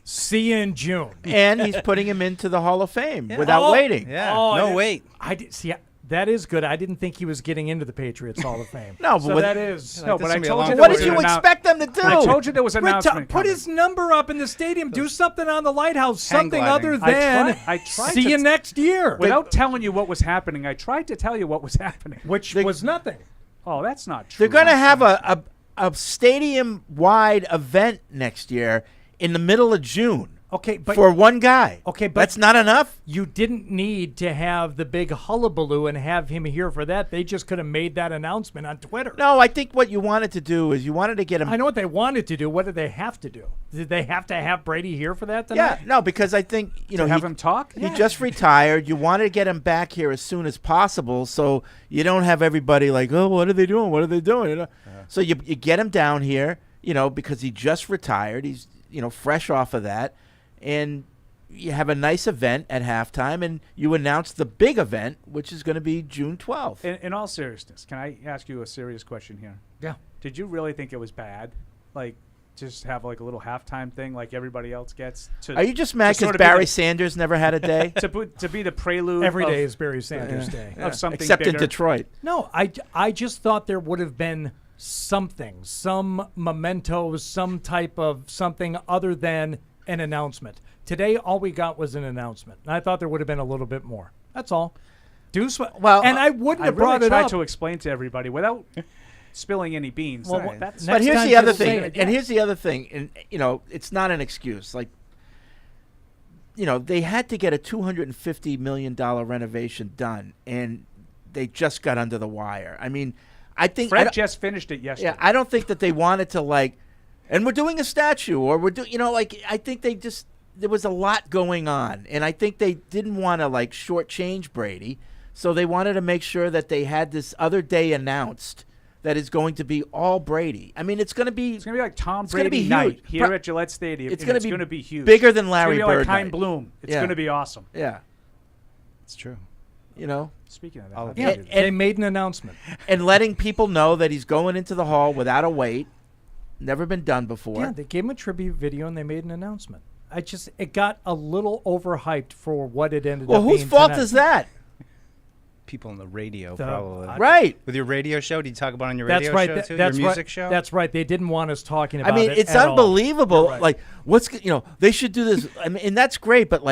see you in June. And he's putting him into the Hall of Fame without waiting. Yeah, Oh, wait. I did see. That is good. I didn't think he was getting into the Patriots Hall of Fame. No, but so that is. No, but I told you. What did you expect them to do? I told you there was an announcement. Put his number up in the stadium. Do something on the lighthouse. Hang Something gliding. other than I tried see to you next year. Without telling you what was happening, I tried to tell you what was happening. Which was nothing. Oh, that's not true. They're going to have a stadium-wide event next year in the middle of June. Okay, but for one guy. Okay, but that's not enough. You didn't need to have the big hullabaloo and have him here for that. They just could have made that announcement on Twitter. No, I think what you wanted to do is you wanted to get him. I know what they wanted to do. What did they have to do? Did they have to have Brady here for that tonight? Yeah, no, because I think have him talk. He just retired. You wanted to get him back here as soon as possible, so you don't have everybody like, oh, what are they doing? What are they doing? You know? So you get him down here, because he just retired. He's fresh off of that, and you have a nice event at halftime, and you announce the big event, which is going to be June 12th. In all seriousness, can I ask you a serious question here? Yeah. Did you really think it was bad? Like, just have like a little halftime thing like everybody else gets? Are you just mad because Barry Sanders never had a day? to be the prelude. Every day is Barry Sanders' day. Of something except bigger. in Detroit. No, I just thought there would have been something, some memento, some type of something other than an announcement. Today, all we got was an announcement. And I thought there would have been a little bit more. That's all. And I wouldn't have brought really it tried up. to explain to everybody without spilling any beans. Well, But here's the other thing, and here's the other thing, and it's not an excuse. Like, they had to get a $250 million renovation done, and they just got under the wire. I mean, I think Fred just finished it yesterday. Yeah, I don't think that they wanted to and we're doing a statue, or we're doing, I think there was a lot going on, and I think they didn't want to shortchange Brady, so they wanted to make sure that they had this other day announced that is going to be all Brady. I mean, it's going to be like Tom it's gonna Brady be night huge. here at Gillette Stadium. It's going going to be huge, bigger than Larry it's gonna be Bird like Hein night. Bloom. It's Yeah. going to be awesome. Yeah, It's true. Speaking of that, I'll how'd do you that. do that? They made an announcement. and letting people know that he's going into the hall without a wait. Never been done before. Yeah, they gave him a tribute video and they made an announcement. It got a little overhyped for what it ended up being. Well, whose fault tonight. is that? People on the radio, The- probably. Right. With your radio show, did you talk about it on your That's radio right. show That- too? that's your music right. show? That's right. They didn't want us talking about I mean, it. it's at all. unbelievable. You're right. They should do this. I mean, and that's great, but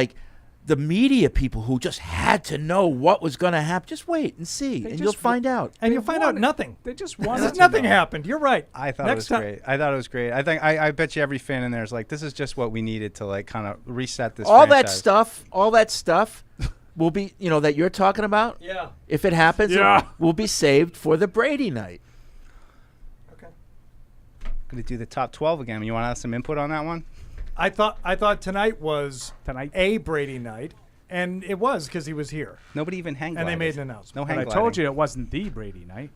the media people who just had to know what was going to happen, just wait and see, and you'll find out. And you'll find out nothing. They just wanted Nothing to know. happened. You're right. I thought Next it was time- great. I thought it was great. I think I bet you every fan in there is like, this is just what we needed to kind of reset this. All franchise. that stuff will be, that you're talking about. Yeah. If it happens, Yeah. will be saved for the Brady night. Going to do the top 12 again. You want to have some input on that one? I thought tonight was a Brady night, and it was because he was here. Nobody even hang And they glided. made an announcement. No But hang I told you it wasn't the Brady night.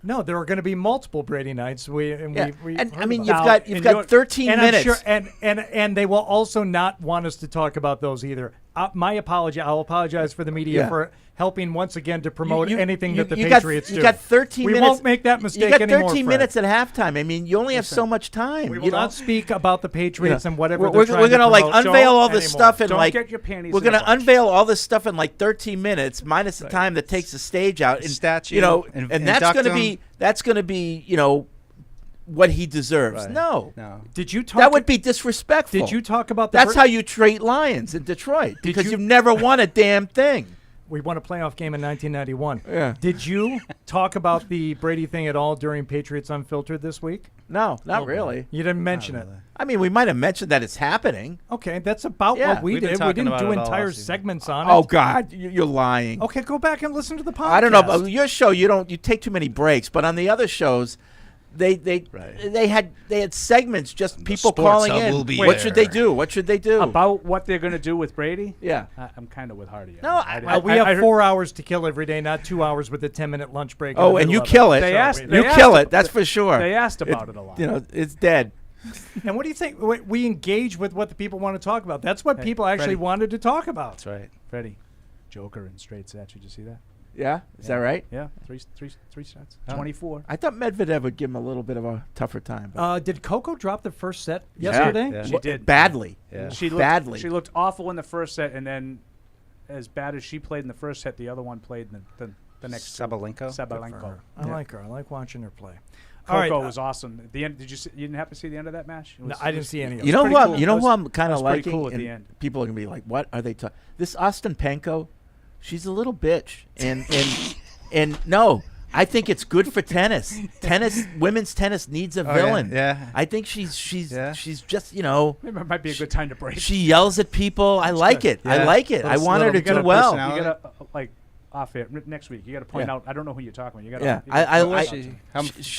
No, there were going to be multiple Brady nights. We And I heard mean, about you've got 13 and minutes. I'm sure, and they will also not want us to talk about those either. My apology. I'll apologize for the media Yeah. for helping once again to promote You- anything you- that the you got- Patriots do. You got 13 we minutes. won't make that mistake You got anymore, 13 Fred. minutes at halftime. I mean, you only have so much time. We will not speak about the Patriots and whatever We're they're trying going to to promote. unveil all this anymore. stuff in Don't get your panties we're in a going to bunch. unveil all this stuff in 13 minutes minus the time that takes the stage out. And, Statue, and and that's induct going to be what he deserves. Right. No. Did you talk? That would be disrespectful. Did you talk about the? That's how you treat Lions in Detroit because you- you've never won a damn thing. We won a playoff game in 1991. Yeah. Did you talk about the Brady thing at all during Patriots Unfiltered this week? No, not really. You didn't mention it. I mean, we might have mentioned that it's happening. Okay, that's about Yeah. what we We've been did. We talking didn't about do it all entire last season. segments on it. Oh God, you're lying. Okay, go back and listen to the podcast. I don't know. But your show, you take too many breaks. But on the other shows, they had segments, just people Sports calling Hub in. will be What there. should they do? What should they do? About what they're going to do with Brady? Yeah. I'm kind of with Hardy. No, we have 4 hours to kill every day, not 2 hours with a 10-minute lunch break. Oh, and you kill it. They asked- you they kill asked- it. That's for sure. They asked about it a lot. You know, it's dead. And what do you think? We engage with what the people want to talk about. That's what people actually Freddie. wanted to talk about. That's right. Freddie, Joker and straight sets. Did you see that? Yeah, is that right? Yeah, three sets. Oh. 24. I thought Medvedev would give him a little bit of a tougher time. But Did Coco drop the first set yesterday? Yeah. She did. badly. Yeah. She looked, badly. She looked awful in the first set, and then as bad as she played in the first set, the other one played in the next Sabalenko? Sabalenko. I like her. I like watching her play. Coco All right, was awesome. At the end, did you see, you didn't happen to see the end of that match? It No, was- I it didn't was- see any of it it. was You know pretty who cool. you know It who was- I'm kind it of was pretty liking, cool at and the end. people are gonna be like, "What are they talking?" This Ostapenko, she's a little bitch, and no, I think it's good for tennis. Women's tennis needs a villain. Yeah. I think she's just Maybe it might be a good time to break. she yells at people. I like it. I Yeah. like it. I Little- want her to little bit do of well. personality. You gotta like off air next week. You gotta point Yeah. out. I don't know who you're talking about. You gotta. Yeah,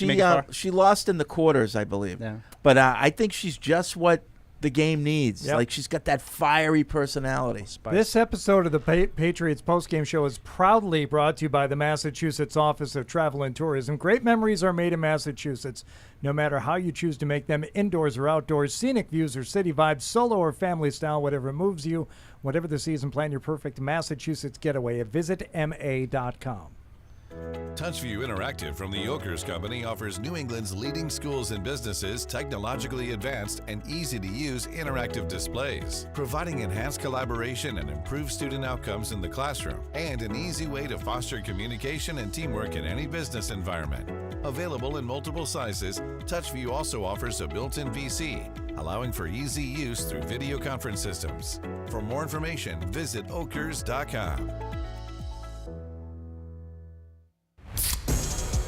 you gotta- she lost in the quarters, I believe. Yeah. But I think she's just what the game needs. Yep. Like she's got that fiery personality. This episode of the Patriots Postgame Show is proudly brought to you by the Massachusetts Office of Travel and Tourism. Great memories are made in Massachusetts, no matter how you choose to make them, indoors or outdoors, scenic views or city vibes, solo or family style, whatever moves you, whatever the season, plan your perfect Massachusetts getaway at visitma.com. TouchView Interactive from the Yokers Company offers New England's leading schools and businesses technologically advanced and easy-to-use interactive displays, providing enhanced collaboration and improved student outcomes in the classroom, and an easy way to foster communication and teamwork in any business environment. Available in multiple sizes, TouchView also offers a built-in PC, allowing for easy use through video conference systems. For more information, visit okers.com.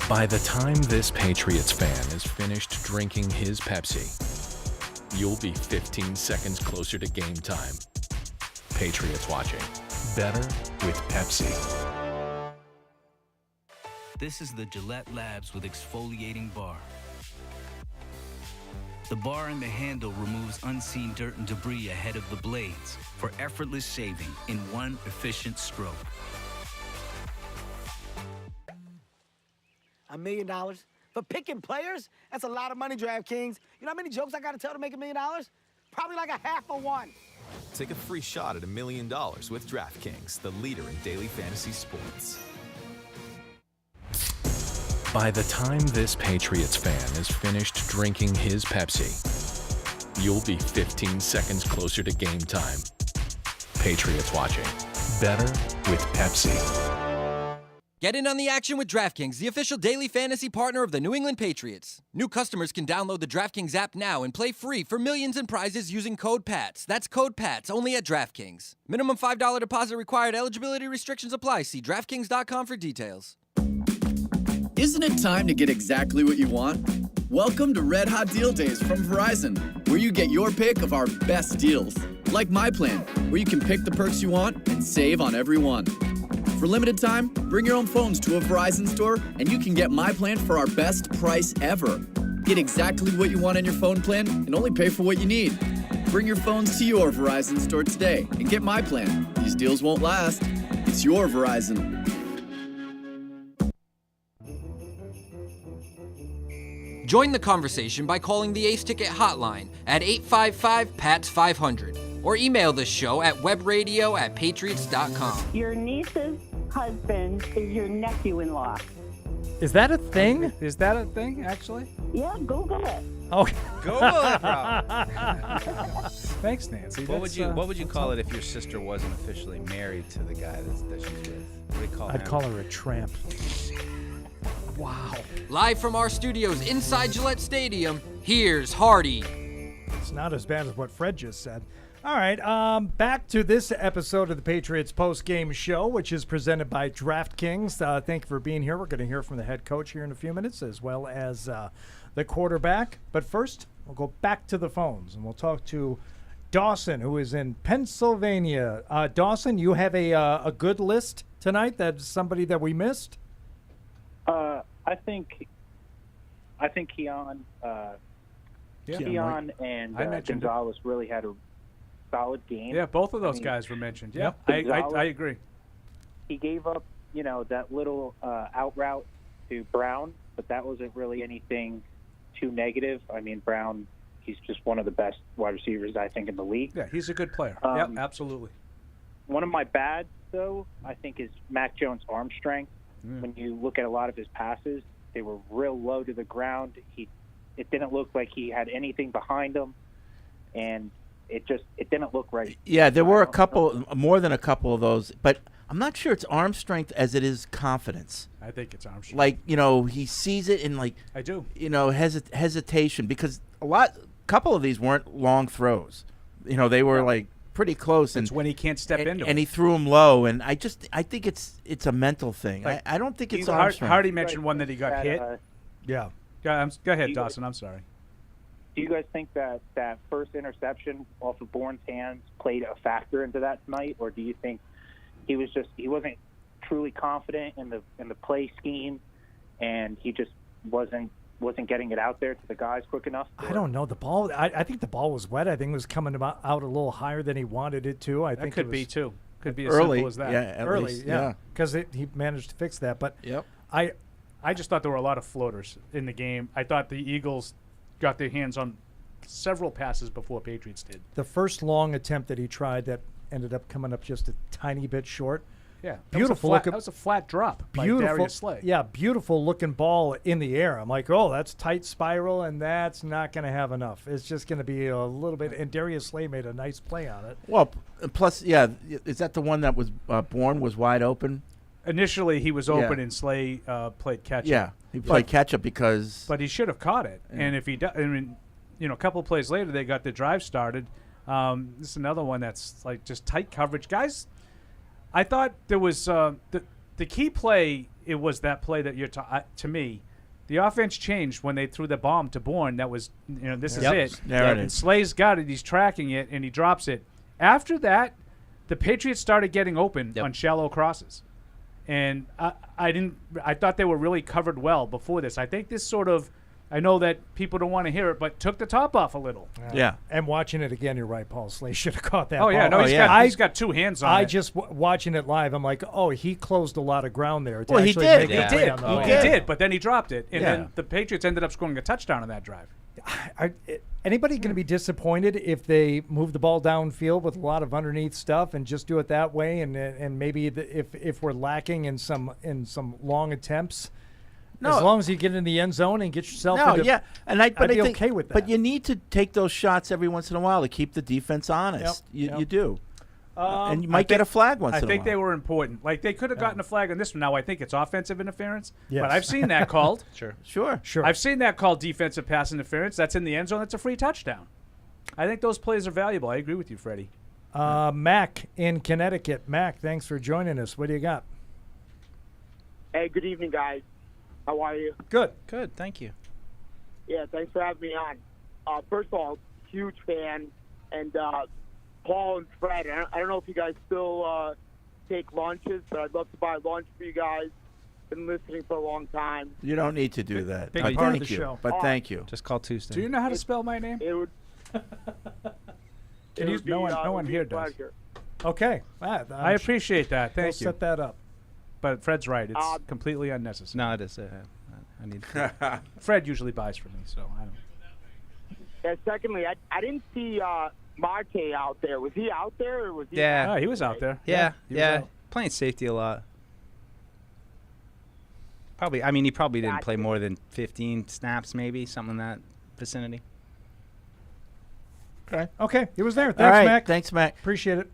By the time this Patriots fan is finished drinking his Pepsi, you'll be 15 seconds closer to game time. Patriots watching. Better with Pepsi. This is the Gillette Labs with exfoliating bar. The bar and the handle removes unseen dirt and debris ahead of the blades for effortless shaving in one efficient stroke. $1 million for picking players? That's a lot of money, DraftKings. You know how many jokes I got to tell to make $1 million? Probably like a half of one. Take a free shot at $1 million with DraftKings, the leader in daily fantasy sports. By the time this Patriots fan is finished drinking his Pepsi, you'll be 15 seconds closer to game time. Patriots watching. Better with Pepsi. Get in on the action with DraftKings, the official daily fantasy partner of the New England Patriots. New customers can download the DraftKings app now and play free for millions in prizes using code PATS. That's code PATS, only at DraftKings. Minimum $5 deposit required. Eligibility restrictions apply. See DraftKings.com for details. Isn't it time to get exactly what you want? Welcome to Red Hot Deal Days from Verizon, where you get your pick of our best deals. Like My Plan, where you can pick the perks you want and save on every one. For limited time, bring your own phones to a Verizon store and you can get My Plan for our best price ever. Get exactly what you want in your phone plan and only pay for what you need. Bring your phones to your Verizon store today and get My Plan. These deals won't last. It's your Verizon. Join the conversation by calling the Ace Ticket hotline at 855-PATS-500 or email the show at webradio@patriots.com. Your niece's husband is your nephew-in-law. Is that a thing? Is that a thing, actually? Yeah, Google it. Okay. Google it, bro. Thanks, Nancy. What would you call it if your sister wasn't officially married to the guy that she's with? What do you call I'd him? call her a tramp. Wow. Live from our studios inside Gillette Stadium, here's Hardy. It's not as bad as what Fred just said. All right, back to this episode of the Patriots Postgame Show, which is presented by DraftKings. Thank you for being here. We're going to hear from the head coach here in a few minutes, as well as the quarterback. But first, we'll go back to the phones, and we'll talk to Dawson, who is in Pennsylvania. Dawson, you have a good list tonight? That's somebody that we missed? I think Keon and Gonzalez really had a solid game. Yeah, both of those guys were mentioned. Yeah, Gonzalez, I agree. He gave up, that little out route to Brown, but that wasn't really anything too negative. I mean, Brown, he's just one of the best wide receivers, I think, in the league. Yeah, he's a good player. Yeah, absolutely. One of my bads, though, I think is Mac Jones' arm strength. When you look at a lot of his passes, they were real low to the ground. It didn't look like he had anything behind him, and it didn't look right. Yeah, there were more than a couple of those, but I'm not sure it's arm strength as it is confidence. I think it's arm strength. Like, he sees it in I do. Hesitation, because a couple of these weren't long throws. They were pretty close. It's when he can't step into it. And he threw him low, and I think it's a mental thing. I don't think it's arm strength. Hardy mentioned one that he got hit. Yeah. Go ahead, Dawson. I'm sorry. Do you guys think that first interception off of Bourne's hands played a factor into that tonight, or do you think he wasn't truly confident in the play scheme, and he just wasn't getting it out there to the guys quick enough? I don't know. The ball, I think the ball was wet. I think it was coming out a little higher than he wanted it to. I think could be too. Could be as early, simple as that. Yeah, early, least, yeah, because he managed to fix that. But yep. I just thought there were a lot of floaters in the game. I thought the Eagles got their hands on several passes before Patriots did. The first long attempt that he tried that ended up coming up just a tiny bit short. Yeah, beautiful. That was a flat drop by Darius Slay. Yeah, beautiful looking ball in the air. I'm like, oh, that's tight spiral, and that's not going to have enough. It's just going to be a little bit. And Darius Slay made a nice play on it. Well, plus, yeah, is that the one that was Bourne was wide open? Initially, he was open, and Slay played catch-up. Yeah, he played catch-up because. But he should have caught it. Yeah. And if he does, a couple of plays later, they got the drive started. This is another one that's just tight coverage, guys. I thought there was the key play. It was that play that you're to me. The offense changed when they threw the bomb to Bourne. That was this is it. There it and is. Slay's got it. He's tracking it and he drops it. After that, the Patriots started getting open on shallow crosses, and I thought they were really covered well before this. I think this sort of. I know that people don't want to hear it, but took the top off a little. Yeah. And watching it again, you're right, Paul. Slay should have caught that ball. Yeah, no, he's got two hands on it. Just watching it live, I'm like, oh, he closed a lot of ground there. Well, he did. He did, but then he dropped it. And then the Patriots ended up scoring a touchdown on that drive. Anybody going to be disappointed if they move the ball downfield with a lot of underneath stuff and just do it that way? And maybe if we're lacking in some long attempts, no, as long as you get in the end zone and get yourself into, and I'd be okay with that. But you need to take those shots every once in a while to keep the defense honest. You do. And you might get a flag once in a while. I think they were important. They could have gotten a flag on this one. Now, I think it's offensive interference, but I've seen that called. Sure. I've seen that called defensive pass interference. That's in the end zone. That's a free touchdown. I think those plays are valuable. I agree with you, Freddie. Mac in Connecticut. Mac, thanks for joining us. What do you got? Hey, good evening, guys. How are you? Good. Good, thank you. Yeah, thanks for having me on. First of all, huge fan. And Paul and Fred, I don't know if you guys still take lunches, but I'd love to buy lunch for you guys. Been listening for a long time. You don't need to do that. Big part of the show. But thank you. Just call Tuesday. Do you know how to spell my name? It would. No one here does. Okay. I appreciate that. Thank you. Set that up. But Fred's right. It's completely unnecessary. No, it is. I need. Fred usually buys for me, so I don't. Yeah. Secondly, I didn't see Marte out there. Was he out there, or was he? Yeah, he was out there. Yeah. Playing safety a lot. Probably. I mean, he probably didn't play more than 15 snaps, maybe something in that vicinity. Okay. He was there. Thanks, All right. Mac. Thanks, Mac. Appreciate it.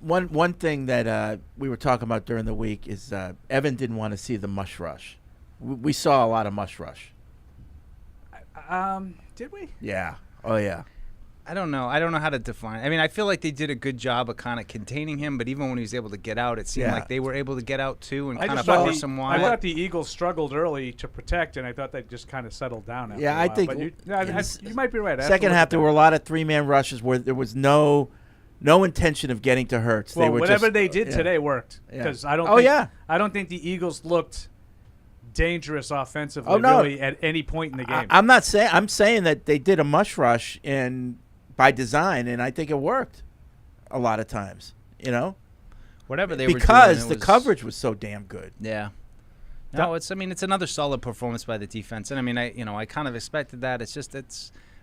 One thing that we were talking about during the week is Evan didn't want to see the mush rush. We saw a lot of mush rush. Did we? Yeah. Oh, yeah. I don't know. I don't know how to define. I mean, I feel like they did a good job of kind of containing him, but even when he was able to get out, it seemed like they were able to get out too and kind of force him wide. I thought the Eagles struggled early to protect, and I thought they just kind of settled down after a while. I think but you might be right. Second half, there were a lot of three-man rushes where there was no intention of getting to Hurts. Well, they were whatever just, they did today worked because I don't. I don't think the Eagles looked dangerous offensively really at any point in the game. I'm not saying. I'm saying that they did a mush rush by design, and I think it worked a lot of times. Whatever they were doing, because the coverage was so damn good. Yeah. No, it's another solid performance by the defense, and I mean, I kind of expected that.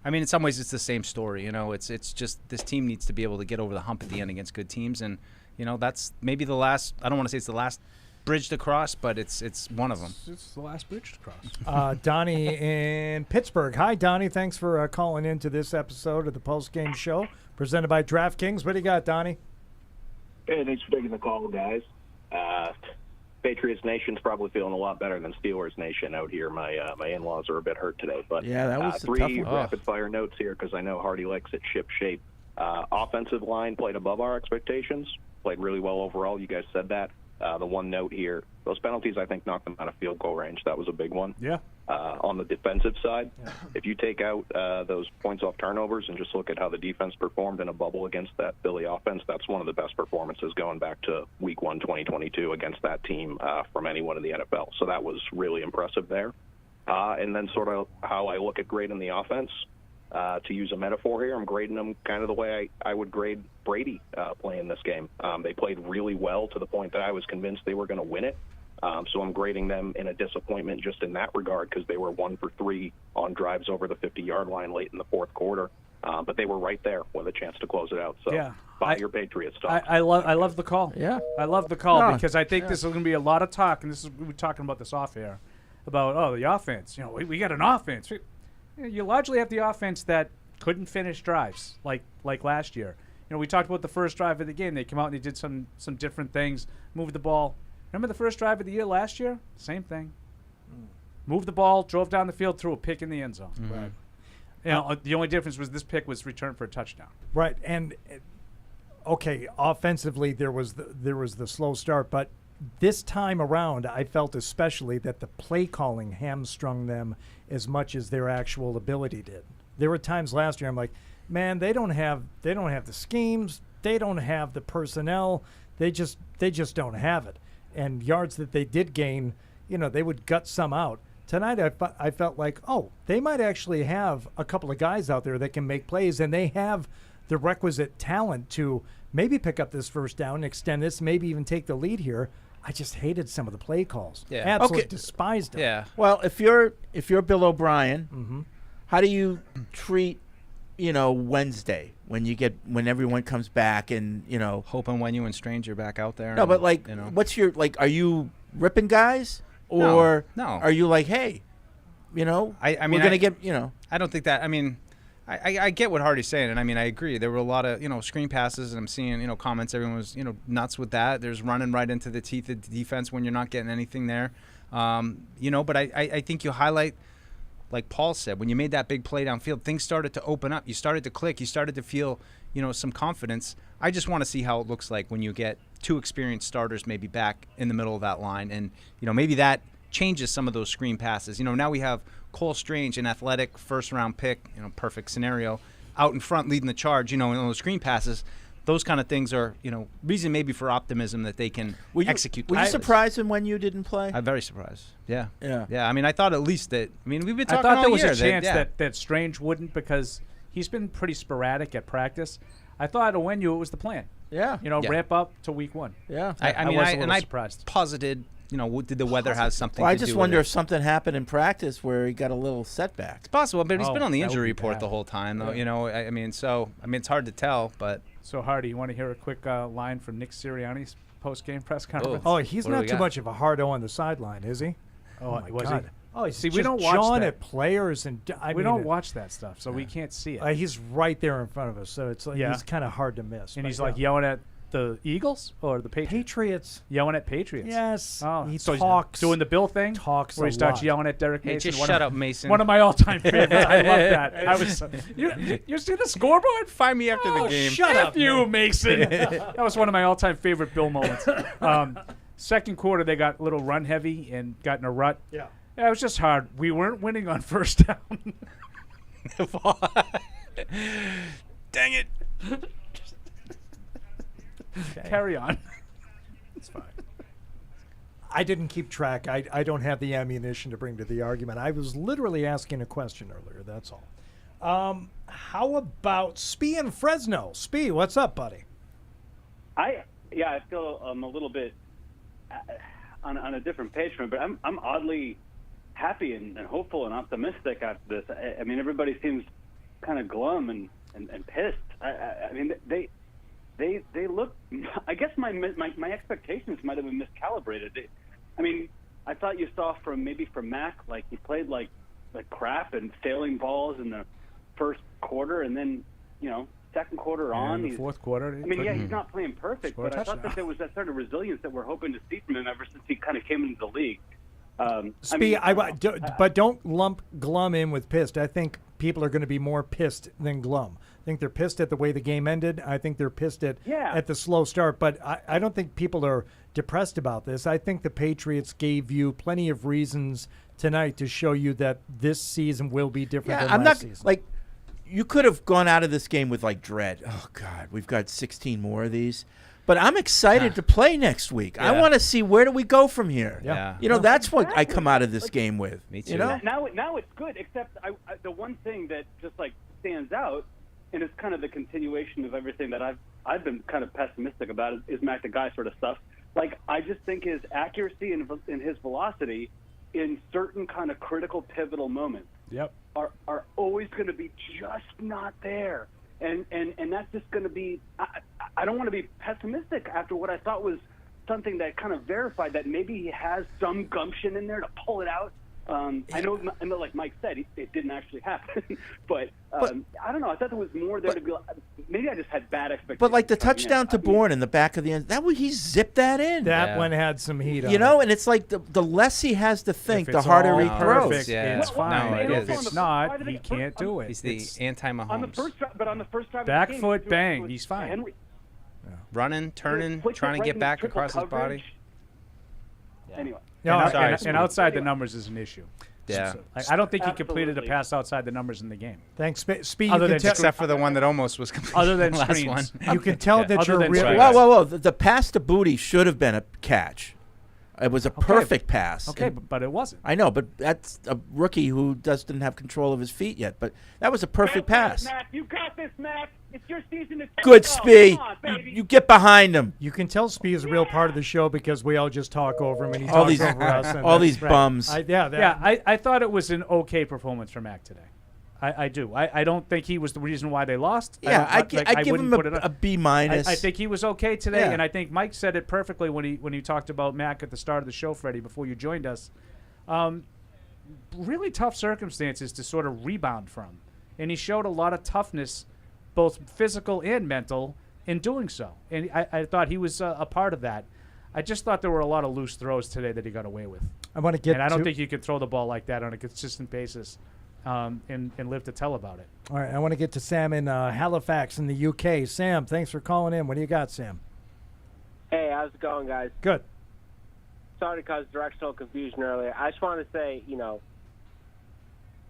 I mean, in some ways, it's the same story. It's just this team needs to be able to get over the hump at the end against good teams, and that's maybe the last. I don't want to say it's the last bridge to cross, but it's one of them. It's the last bridge to cross. Donnie in Pittsburgh. Hi, Donnie. Thanks for calling into this episode of the Postgame Show presented by DraftKings. What do you got, Donnie? Hey, thanks for taking the call, guys. Patriots Nation's probably feeling a lot better than Steelers Nation out here. My in-laws are a bit hurt today, but yeah, that was three rapid-fire notes here because I know Hardy likes it ship shape. Offensive line played above our expectations, played really well overall. You guys said that. The one note here, those penalties, I think, knocked them out of field goal range. That was a big one. Yeah. On the defensive side, if you take out those points off turnovers and just look at how the defense performed in a bubble against that Philly offense, that's one of the best performances going back to Week 1, 2022 against that team from anyone in the NFL. So that was really impressive there. And then sort of how I look at grading the offense, to use a metaphor here, I'm grading them kind of the way I would grade Brady playing this game. They played really well to the point that I was convinced they were going to win it. So I'm grading them in a disappointment just in that regard because they were 1 for 3 on drives over the 50-yard line late in the fourth quarter. But they were right there with a chance to close it out. So buy your Patriots stock. I love the call. Yeah. I love the call because I think this is going to be a lot of talk, and we were talking about this off air, about, the offense. We got an offense. You largely have the offense that couldn't finish drives like last year. We talked about the first drive of the game. They came out and they did some different things, moved the ball. Remember the first drive of the year last year? Same thing. Moved the ball, drove down the field, threw a pick in the end zone. Right. The only difference was this pick was returned for a touchdown. Right. And offensively there was the slow start, but this time around I felt especially that the play calling hamstrung them as much as their actual ability did. There were times last year I'm like, man, they don't have the schemes, they don't have the personnel, they just don't have it. And yards that they did gain, they would gut some out. Tonight I felt like, they might actually have a couple of guys out there that can make plays, and they have the requisite talent to maybe pick up this first down, extend this, maybe even take the lead here. I just hated some of the play calls. Yeah. Absolutely despised them. Yeah. Well, if you're Bill O'Brien, how do you treat Wednesday when everyone comes back and hoping when you and Strange are back out there? No, but what's your are you ripping guys or no. Are you like, hey, I mean, we're gonna get I don't think that. I mean, I get what Hardy's saying, and I mean I agree. There were a lot of screen passes, and I'm seeing comments. Everyone was nuts with that. There's running right into the teeth of the defense when you're not getting anything there. But I think you highlight, like Paul said, when you made that big play downfield, things started to open up. You started to click. You started to feel some confidence. I just want to see how it looks like when you get 2 experienced starters maybe back in the middle of that line, and maybe that changes some of those screen passes. Now we have Cole Strange, an athletic first-round pick, perfect scenario, out in front leading the charge. In those screen passes, those kind of things are, reason maybe for optimism that they can execute. Were you surprised when you didn't play? I'm very surprised. Yeah. Yeah. Yeah. I mean, I thought at least that. I mean, we've been talking I thought all there was year a chance that Strange wouldn't because he's been pretty sporadic at practice. I thought Owenu it was the plan. Yeah. Ramp up to Week 1. Yeah. I was a little surprised. Posited. Did the weather have something Well, to I do just with wonder it? if something happened in practice where he got a little setback. It's possible, but he's been on the that injury would be report bad. the whole time, though. Yeah. I mean, it's hard to tell, but. So, Hardy, you want to hear a quick line from Nick Sirianni's post-game press conference? Oh, he's not too much of a hard-o on the sideline, is he? Oh, my was God. he? Oh, see, we we don't watch jawing that. at players, and we don't watch that stuff, so we can't see it. He's right there in front of us, so it's like he's kind of hard to miss. And but he's like yelling at The Eagles or the Patriots? Patriots. Yelling at Patriots. Yes. Oh, He so he's talks. doing the Bill thing. Talks where a he starts lot. yelling at Derek Hey, Mason. just shut up, Mason. One of my all-time favorites. I love that. I was. You see the scoreboard? Find me after the Oh, game. Shut up, you Mason. That was one of my all-time favorite Bill moments. Second quarter, they got a little run heavy and got in a rut. Yeah. It was just hard. We weren't winning on first down. Dang it. Carry on. It's fine. I didn't keep track. I don't have the ammunition to bring to the argument. I was literally asking a question earlier. That's all. How about Spee in Fresno? Spee, what's up, buddy? I feel a little bit on a different page from it, but I'm oddly happy and hopeful and optimistic after this. I mean, everybody seems kind of glum and pissed. I mean, they look. I guess my expectations might have been miscalibrated. I mean, I thought you saw from Mac, like he played like crap and failing balls in the first quarter, and then second quarter on, the fourth quarter. I mean, he's not playing perfect, but I thought that there was that sort of resilience that we're hoping to see from him ever since he kind of came into the league. Spee, but don't lump glum in with pissed. I think people are going to be more pissed than glum. I think they're pissed at the way the game ended. I think they're pissed at the slow start. But I don't think people are depressed about this. I think the Patriots gave you plenty of reasons tonight to show you that this season will be different than last season. Like, you could have gone out of this game with like dread. Oh God, we've got 16 more of these. But I'm excited to play next week. I want to see where do we go from here. Yeah. That's what I come out of this game with. Me too. You know? Now it's good, except the one thing that just like stands out, and it's kind of the continuation of everything that I've been kind of pessimistic about is Mac the Guy sort of stuff. Like, I just think his accuracy and his velocity in certain kind of critical, pivotal moments are always going to be just not there. And that's just going to be I don't want to be pessimistic after what I thought was something that kind of verified that maybe he has some gumption in there to pull it out. I know, like Mike said, it didn't actually happen. but I don't know. I thought there was more there to be. Maybe I just had bad expectations. But like the touchdown to Bourne in the back of the end, he zipped that in. That one had some heat on it. And it's like the less he has to think, the harder he throws. It's fine. No, if it's not, he can't do it. He's the anti-Mahomes. On the first drive back of the game, foot bang, he's fine. Henry. Running, turning, trying to get back across his body. Anyway. And outside the numbers is an issue. Yeah. I don't think he completed a pass outside the numbers in the game. Thanks, Spee. Except for the one that almost was completed. Other than the last screens. one. You can tell that you're really. Whoa. The pass to Booty should have been a catch. It was a perfect pass. Okay, but it wasn't. I know, but that's a rookie who doesn't have control of his feet yet. But that was a perfect pass. Matt, you got this, Matt. It's your season to Good, Spee. You get behind him. You can tell Spee is a real part of the show because we all just talk over him and he All talks these- over us. And all that's these bums. I thought it was an okay performance from Mac today. I do. I don't think he was the reason why they lost. Yeah, I give him a B minus. I think he was okay today, Yeah. and I think Mike said it perfectly when he talked about Mac at the start of the show, Freddie, before you joined us. Really tough circumstances to sort of rebound from, and he showed a lot of toughness, both physical and mental, in doing so. And I thought he was a part of that. I just thought there were a lot of loose throws today that he got away with. I want to get. And I don't think you can throw the ball like that on a consistent basis. And live to tell about it. All right, I want to get to Sam in Halifax in the UK. Sam, thanks for calling in. What do you got, Sam? Hey, how's it going, guys? Good. Sorry to cause directional confusion earlier. I just want to say,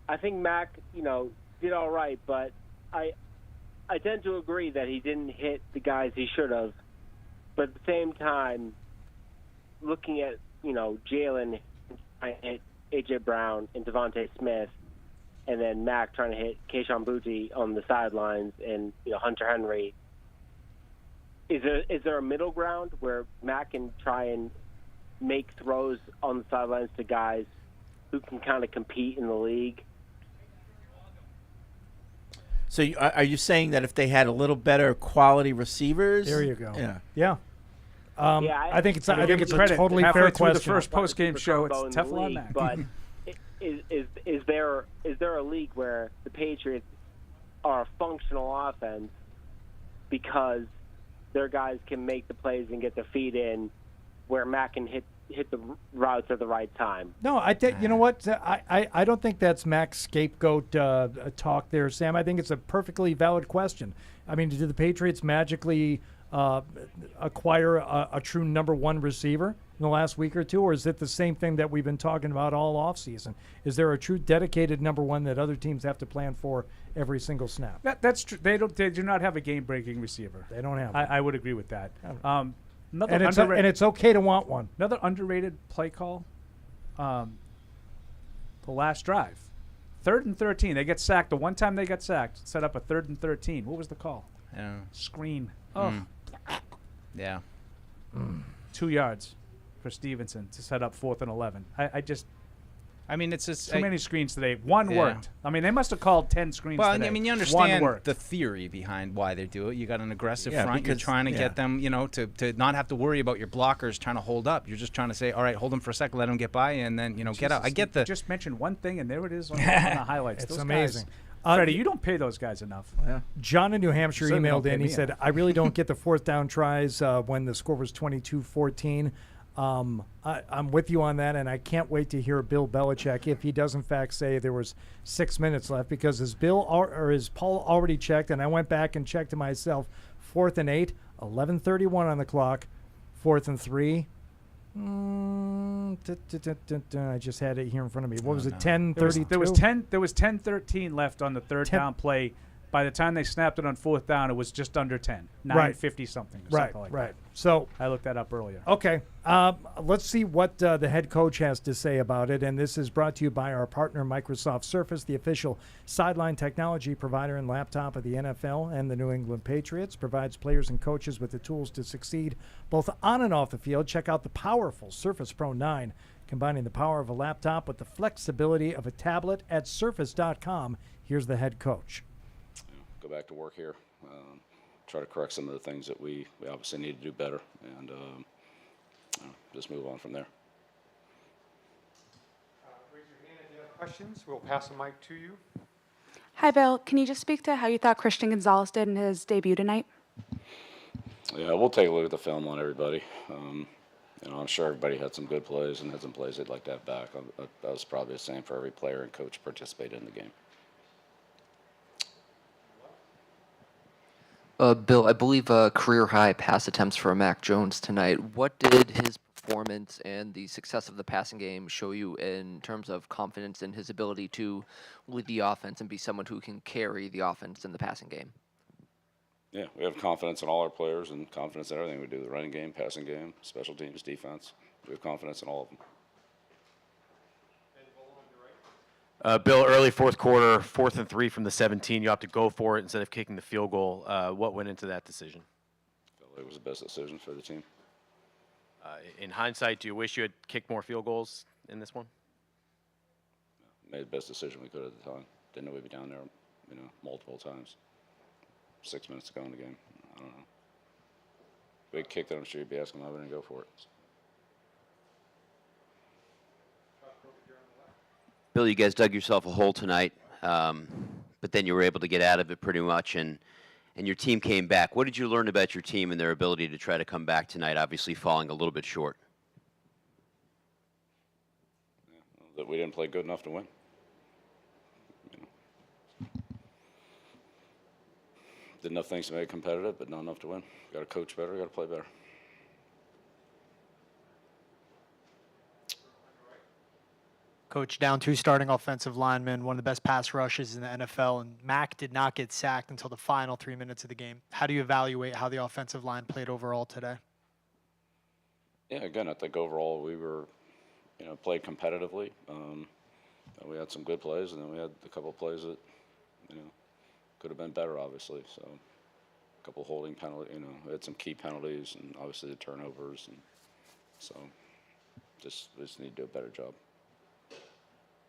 I think Mac, did all right, but I tend to agree that he didn't hit the guys he should have. But at the same time, looking at, Jalen trying to hit A.J. Brown and Devontae Smith, and then Mac trying to hit Kayshon Boutte on the sidelines and Hunter Henry. Is there a middle ground where Mac can try and make throws on the sidelines to guys who can kind of compete in the league? So are you saying that if they had a little better quality receivers? There you go. Yeah. I think it's a credit. totally Halfway fair through question. the first post-game show, it's Teflon Mac. But is there a league where the Patriots are a functional offense because their guys can make the plays and get their feet in, where Mac can hit the routes at the right time. No, I think you know what I don't think that's Mac's scapegoat talk there, Sam. I think it's a perfectly valid question. I mean, did the Patriots magically acquire a true number one receiver in the last week or two, or is it the same thing that we've been talking about all offseason? Is there a true dedicated number one that other teams have to plan for every single snap? That's true. They do not have a game-breaking receiver. They don't have one. I would agree with that. And it's okay to want one. Another underrated play call, the last drive. 3rd and 13. They get sacked. The one time they got sacked, set up a 3rd and 13. What was the call? Screen. Oh. Yeah. 2 yards for Stevenson to set up 4th and 11. I mean, it's just too many screens today. One worked. I mean, they must have called 10 screens today. I mean, you understand the theory behind why they do it. You got an aggressive front. You're trying to get them, to not have to worry about your blockers trying to hold up. You're just trying to say, all right, hold them for a second, let them get by, and then, get out. I get the. Just mentioned one thing, and there it is on the highlights. It's those amazing. Guys, Freddie, you don't pay those guys enough. Yeah. John in New Hampshire emailed in. He said, I really don't get the 4th down tries when the score was 22-14. I'm with you on that, and I can't wait to hear Bill Belichick if he does in fact say there was 6 minutes left, because as Paul already checked, and I went back and checked to myself, 4th and 8, 11:31 on the clock, 4th and 3. I just had it here in front of me. What was it? 10:32. There was 10:13 left on the third down play. By the time they snapped it on 4th down, it was just under 10, 9:50 something. Something like that. So I looked that up earlier. Okay, let's see what the head coach has to say about it. And this is brought to you by our partner, Microsoft Surface, the official sideline technology provider and laptop of the NFL and the New England Patriots. Provides players and coaches with the tools to succeed both on and off the field. Check out the powerful Surface Pro 9, combining the power of a laptop with the flexibility of a tablet at surface.com. Here's the head coach. Go back to work here, try to correct some of the things that we obviously need to do better, and just move on from there. Raise your hand if you have questions. We'll pass the mic to you. Hi, Bill. Can you just speak to how you thought Christian Gonzalez did in his debut tonight? Yeah, we'll take a look at the film on everybody. I'm sure everybody had some good plays and had some plays they'd like to have back. That was probably the same for every player and coach participated in the game. Bill, I believe career high pass attempts for Mac Jones tonight. What did his performance and the success of the passing game show you in terms of confidence in his ability to lead the offense and be someone who can carry the offense in the passing game? Yeah, we have confidence in all our players and confidence in everything we do, the running game, passing game, special teams, defense. We have confidence in all of them. Bill, early 4th quarter, 4th and 3 from the 17. You have to go for it instead of kicking the field goal. What went into that decision? I felt like it was the best decision for the team. In hindsight, do you wish you had kicked more field goals in this one? Made the best decision we could at the time. Didn't know we'd be down there, multiple times. 6 minutes to go in the game. I don't know. If we kicked it, I'm sure you'd be asking why we didn't go for it. Bill, you guys dug yourself a hole tonight, but then you were able to get out of it pretty much, and your team came back. What did you learn about your team and their ability to try to come back tonight, obviously falling a little bit short? That we didn't play good enough to win. Did enough things to make it competitive, but not enough to win. Got to coach better, got to play better. Coach, down 2 starting offensive linemen, one of the best pass rushes in the NFL, and Mac did not get sacked until the final 3 minutes of the game. How do you evaluate how the offensive line played overall today? Yeah, again, I think overall we were, played competitively. We had some good plays, and then we had a couple of plays that, could have been better, obviously. So, a couple of holding penalties, we had some key penalties, and obviously the turnovers, and so we just need to do a better job.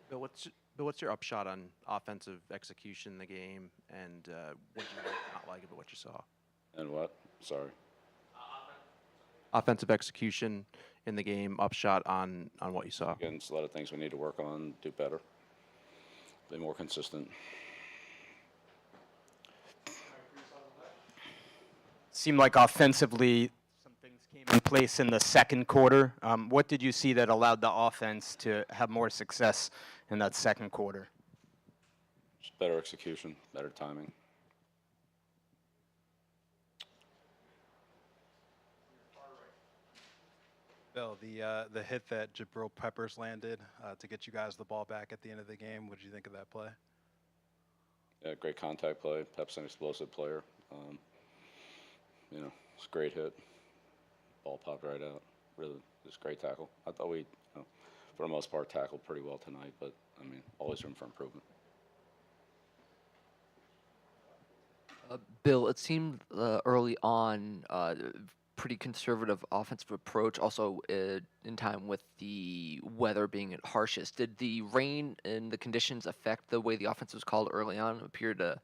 Bill, what's your upshot on offensive execution in the game, and what did you not like about what you saw? And what? Sorry. Offensive execution in the game, upshot on what you saw. Again, it's a lot of things we need to work on, do better, be more consistent. seemed like offensively some things came in place in the second quarter. What did you see that allowed the offense to have more success in that second quarter? Just better execution, better timing. Bill, the hit that Jabril Peppers landed to get you guys the ball back at the end of the game, what did you think of that play? Yeah, great contact play. Pep's an explosive player. It's a great hit. Ball popped right out. Really, just great tackle. I thought we, for the most part, tackled pretty well tonight, but, always room for improvement. Bill, it seemed early on pretty conservative offensive approach, also in time with the weather being at harshest. Did the rain and the conditions affect the way the offense was called early on? It appeared to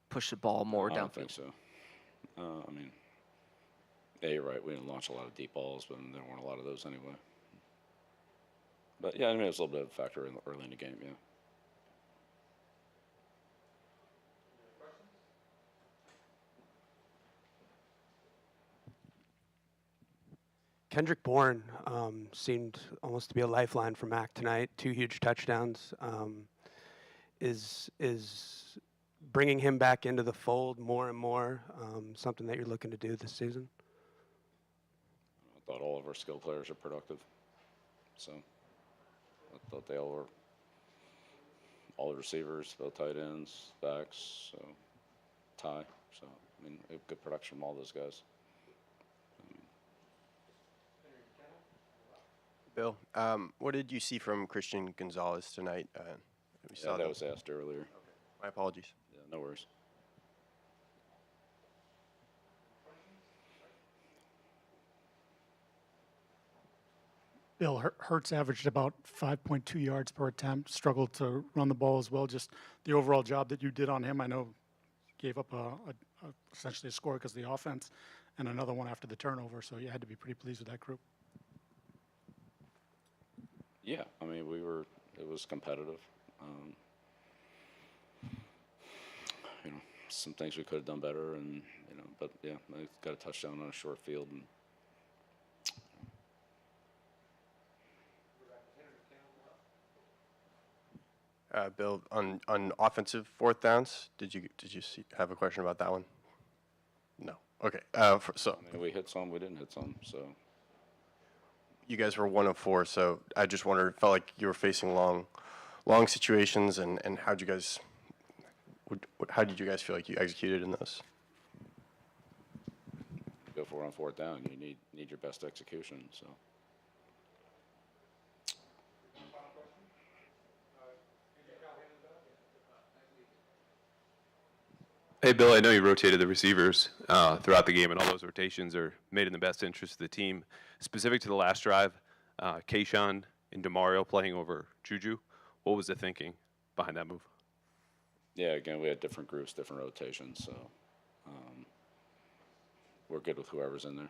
push the ball more downfield. I don't think so. Yeah, you're right. We didn't launch a lot of deep balls, but there weren't a lot of those anyway. But, yeah, it was a little bit of a factor early in the game, yeah. Kendrick Bourne seemed almost to be a lifeline for Mac tonight. 2 huge touchdowns. Is bringing him back into the fold more and more something that you're looking to do this season? I thought all of our skill players are productive. So I thought they all were, all the receivers, both tight ends, backs, so Ty. So, we have good production from all those guys. Bill, what did you see from Christian Gonzalez tonight? We saw that was asked earlier. Okay. My apologies. Yeah, no worries. Bill, Hurts averaged about 5.2 yards per attempt, struggled to run the ball as well. Just the overall job that you did on him. I know gave up essentially a score because of the offense and another one after the turnover, so you had to be pretty pleased with that group. Yeah, it was competitive. Some things we could have done better, and but yeah, I got a touchdown on a short field. And Bill, on offensive fourth downs, did you have a question about that one? No. Okay. We hit some, we didn't hit some, so. You guys were 1 of 4, so I just wondered, felt like you were facing long situations, and how did you guys feel like you executed in those? Go for it on fourth down. You need your best execution. So. Hey, Bill, I know you rotated the receivers throughout the game, and all those rotations are made in the best interest of the team. Specific to the last drive, Kayshawn and DeMario playing over Juju, what was the thinking behind that move? Yeah, again, we had different groups, different rotations, so we're good with whoever's in there.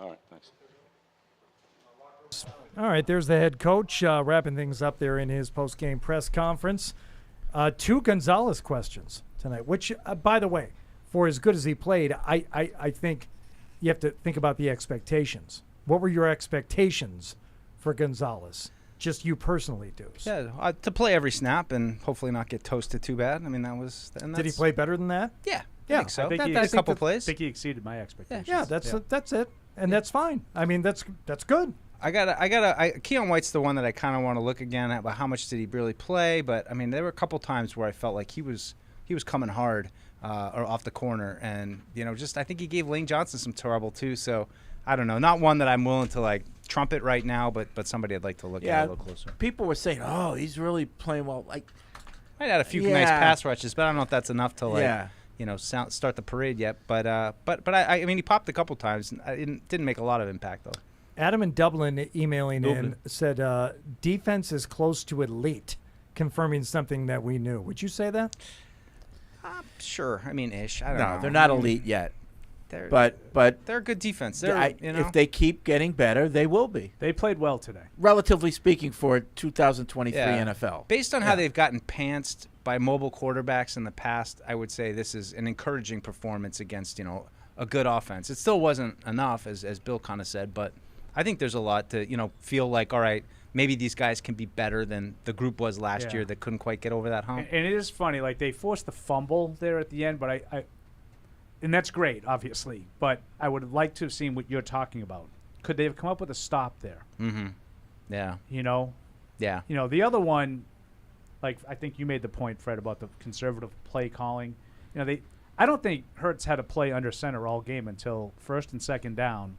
All right, thanks. All right, there's the head coach wrapping things up there in his post-game press conference. 2 Gonzalez questions tonight, which, by the way, for as good as he played, I think you have to think about the expectations. What were your expectations for Gonzalez? Just you personally, Deuce. Yeah, to play every snap and hopefully not get toasted too bad. That was. And did he play better than that? Yeah, I think so. I think a couple plays. I think he exceeded my expectations. Yeah, that's it, and that's fine. That's good. Keon White's the one that I kind of want to look again at, about how much did he really play. But there were a couple times where I felt like he was coming hard or off the corner, and I think he gave Lane Johnson some trouble too. So I don't know, not one that I'm willing to trumpet right now, but somebody I'd like to look at a little closer. People were saying, "Oh, he's really playing well." Might had a few nice pass rushes, but I don't know if that's enough to start the parade yet. But he popped a couple times. It didn't make a lot of impact though. Adam in Dublin emailing in said defense is close to elite, confirming something that we knew. Would you say that? Sure. Ish. I don't know. No, they're not elite yet. But they're a good defense. If they keep getting better, they will be. They played well today. Relatively speaking, for 2023 NFL. Based on how they've gotten pantsed by mobile quarterbacks in the past, I would say this is an encouraging performance against, a good offense. It still wasn't enough, as Bill kind of said, but I think there's a lot to, feel like, all right, maybe these guys can be better than the group was last year that couldn't quite get over that hump. And it is funny, like they forced the fumble there at the end, but and that's great, obviously, but I would have liked to have seen what you're talking about. Could they have come up with a stop there? Mm-hmm. Yeah. Yeah. The other one, like I think you made the point, Fred, about the conservative play calling. I don't think Hurts had to play under center all game until first and second down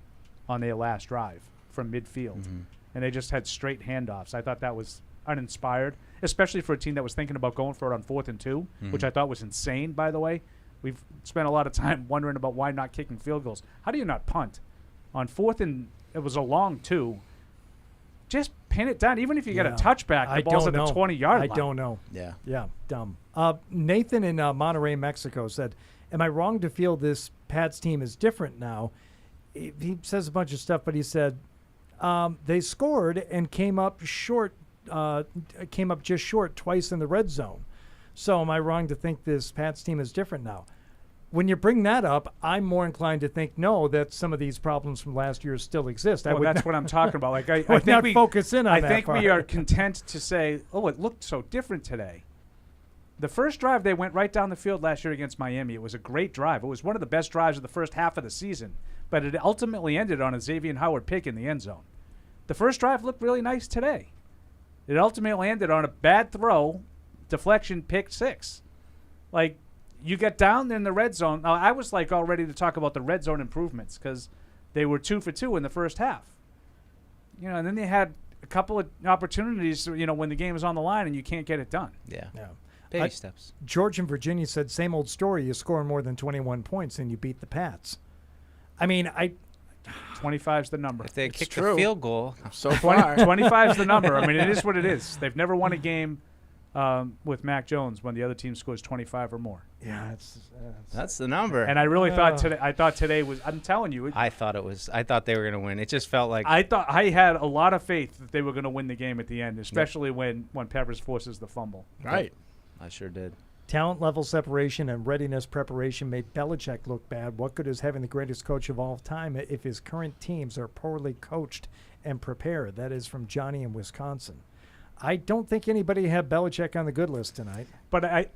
on their last drive from midfield. Mm-hmm. And they just had straight handoffs. I thought that was uninspired, especially for a team that was thinking about going for it on 4th and 2, which I thought was insane, by the way. We've spent a lot of time wondering about why not kicking field goals. How do you not punt? On 4th and it was a long 2. Just pin it down. Even if you get a touchback, the ball's at the 20-yard line. I don't know. Yeah. Yeah, dumb. Nathan in Monterrey, Mexico said, am I wrong to feel this Pats team is different now? He says a bunch of stuff, but he said they scored and came up just short twice in the red zone. So am I wrong to think this Pats team is different now? When you bring that up, I'm more inclined to think no, that some of these problems from last year still exist. Well, that's what I'm talking about. Like I would think not we focus in on I that think part. we are content to say, oh, it looked so different today. The first drive, they went right down the field last year against Miami. It was a great drive. It was one of the best drives of the first half of the season, but it ultimately ended on a Xavier Howard pick in the end zone. The first drive looked really nice today. It ultimately ended on a bad throw, deflection, pick 6. Like, you get down in the red zone. Now, I was like all ready to talk about the red zone improvements because they were 2 for 2 in the first half. And then they had a couple of opportunities, when the game is on the line and you can't get it done. Yeah. Yeah. Baby steps. George in Virginia said, same old story. You score more than 21 points and you beat the Pats. I mean, 25's the number. If they It's kick true. the field goal, so far. 25's the number. I mean, it is what it is. They've never won a game with Mac Jones when the other team scores 25 or more. Yeah, that's the number. And I really thought today was. I'm telling you. I thought they were going to win. It just felt like I had a lot of faith that they were going to win the game at the end, especially when Peppers forces the fumble. Right. I sure did. Talent level separation and readiness preparation made Belichick look bad. What good is having the greatest coach of all time if his current teams are poorly coached and prepared? That is from Johnny in Wisconsin. I don't think anybody had Belichick on the good list tonight. But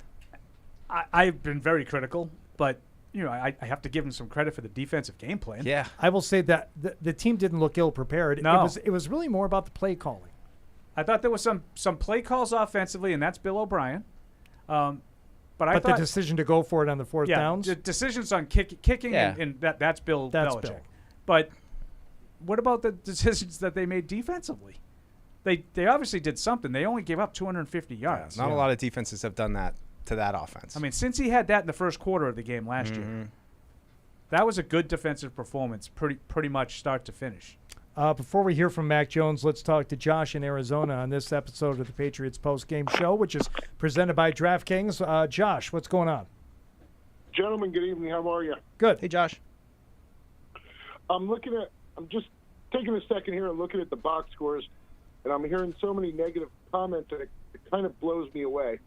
I've been very critical, but I have to give him some credit for the defensive game plan. Yeah. I will say that the team didn't look ill prepared. No. It was really more about the play calling. I thought there was some play calls offensively, and that's Bill O'Brien. But the decision to go for it on the fourth downs? The decisions on kicking, and that's Bill Belichick. Bill. But what about the decisions that they made defensively? They obviously did something. They only gave up 250 yards. Not a lot of defenses have done that to that offense. I mean, since he had that in the first quarter of the game last year, that was a good defensive performance, pretty much start to finish. Before we hear from Mac Jones, let's talk to Josh in Arizona on this episode of the Patriots Postgame Show, which is presented by DraftKings. Josh, what's going on? Gentlemen, good evening. How are you? Good. Hey, Josh. I'm just taking a second here and looking at the box scores, and I'm hearing so many negative comments that it kind of blows me away.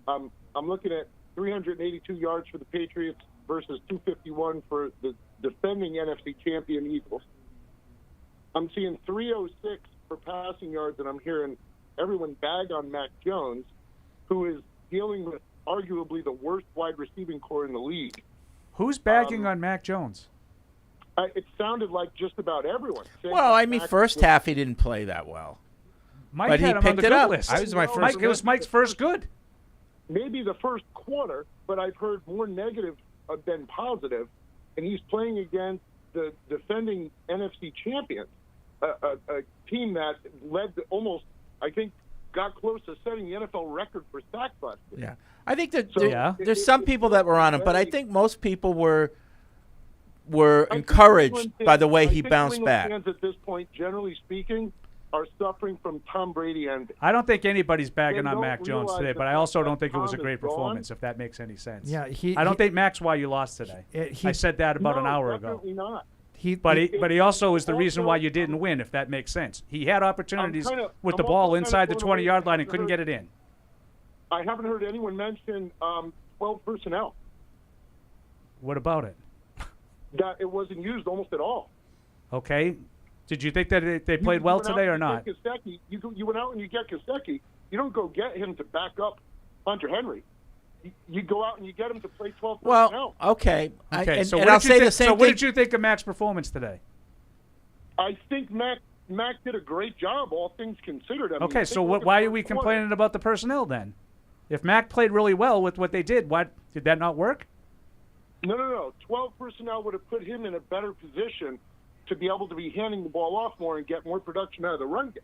I'm looking at 382 yards for the Patriots versus 251 for the defending NFC champion Eagles. I'm seeing 306 for passing yards, and I'm hearing everyone bag on Mac Jones, who is dealing with arguably the worst wide receiving core in the league. Who's bagging on Mac Jones? It sounded like just about everyone. Well, I mean, first half he didn't play that well. Mike but had he him on picked the it good up. list. It was Mike's first good. Maybe the first quarter, but I've heard more negative than positive, and he's playing against the defending NFC champion, a team that led almost, I think, got close to setting the NFL record for sack busting. Yeah, I think that So there's some people that were on him, but I think most people were encouraged by the way he bounced back. Fans at this point, generally speaking, are suffering from Tom Brady ending. I don't think anybody's bagging They on don't Mac Jones realize today, the but I also don't think it was a Tom great is gone. performance, if that makes any sense. Yeah, I don't think Mac's why you lost today. I said that about an hour ago. Definitely not. But he also is the reason why you didn't win, if that makes sense. He had opportunities with the ball inside the 20-yard line and couldn't get it in. I haven't heard anyone mention 12 personnel. What about it? That it wasn't used almost at all. Okay. Did you think that they played well today or not? You went out and you get Kostecki. You don't go get him to back up Hunter Henry. You go out and you get him to play 12 personnel. Well, okay. Okay. And I'll say the same so thing. what did you think of Mac's performance today? I think Mac did a great job, all things considered. I mean, Okay, so why are we complaining about the personnel then? If Mac played really well with what they did, did that not work? No. 12 personnel would have put him in a better position to be able to be handing the ball off more and get more production out of the run game.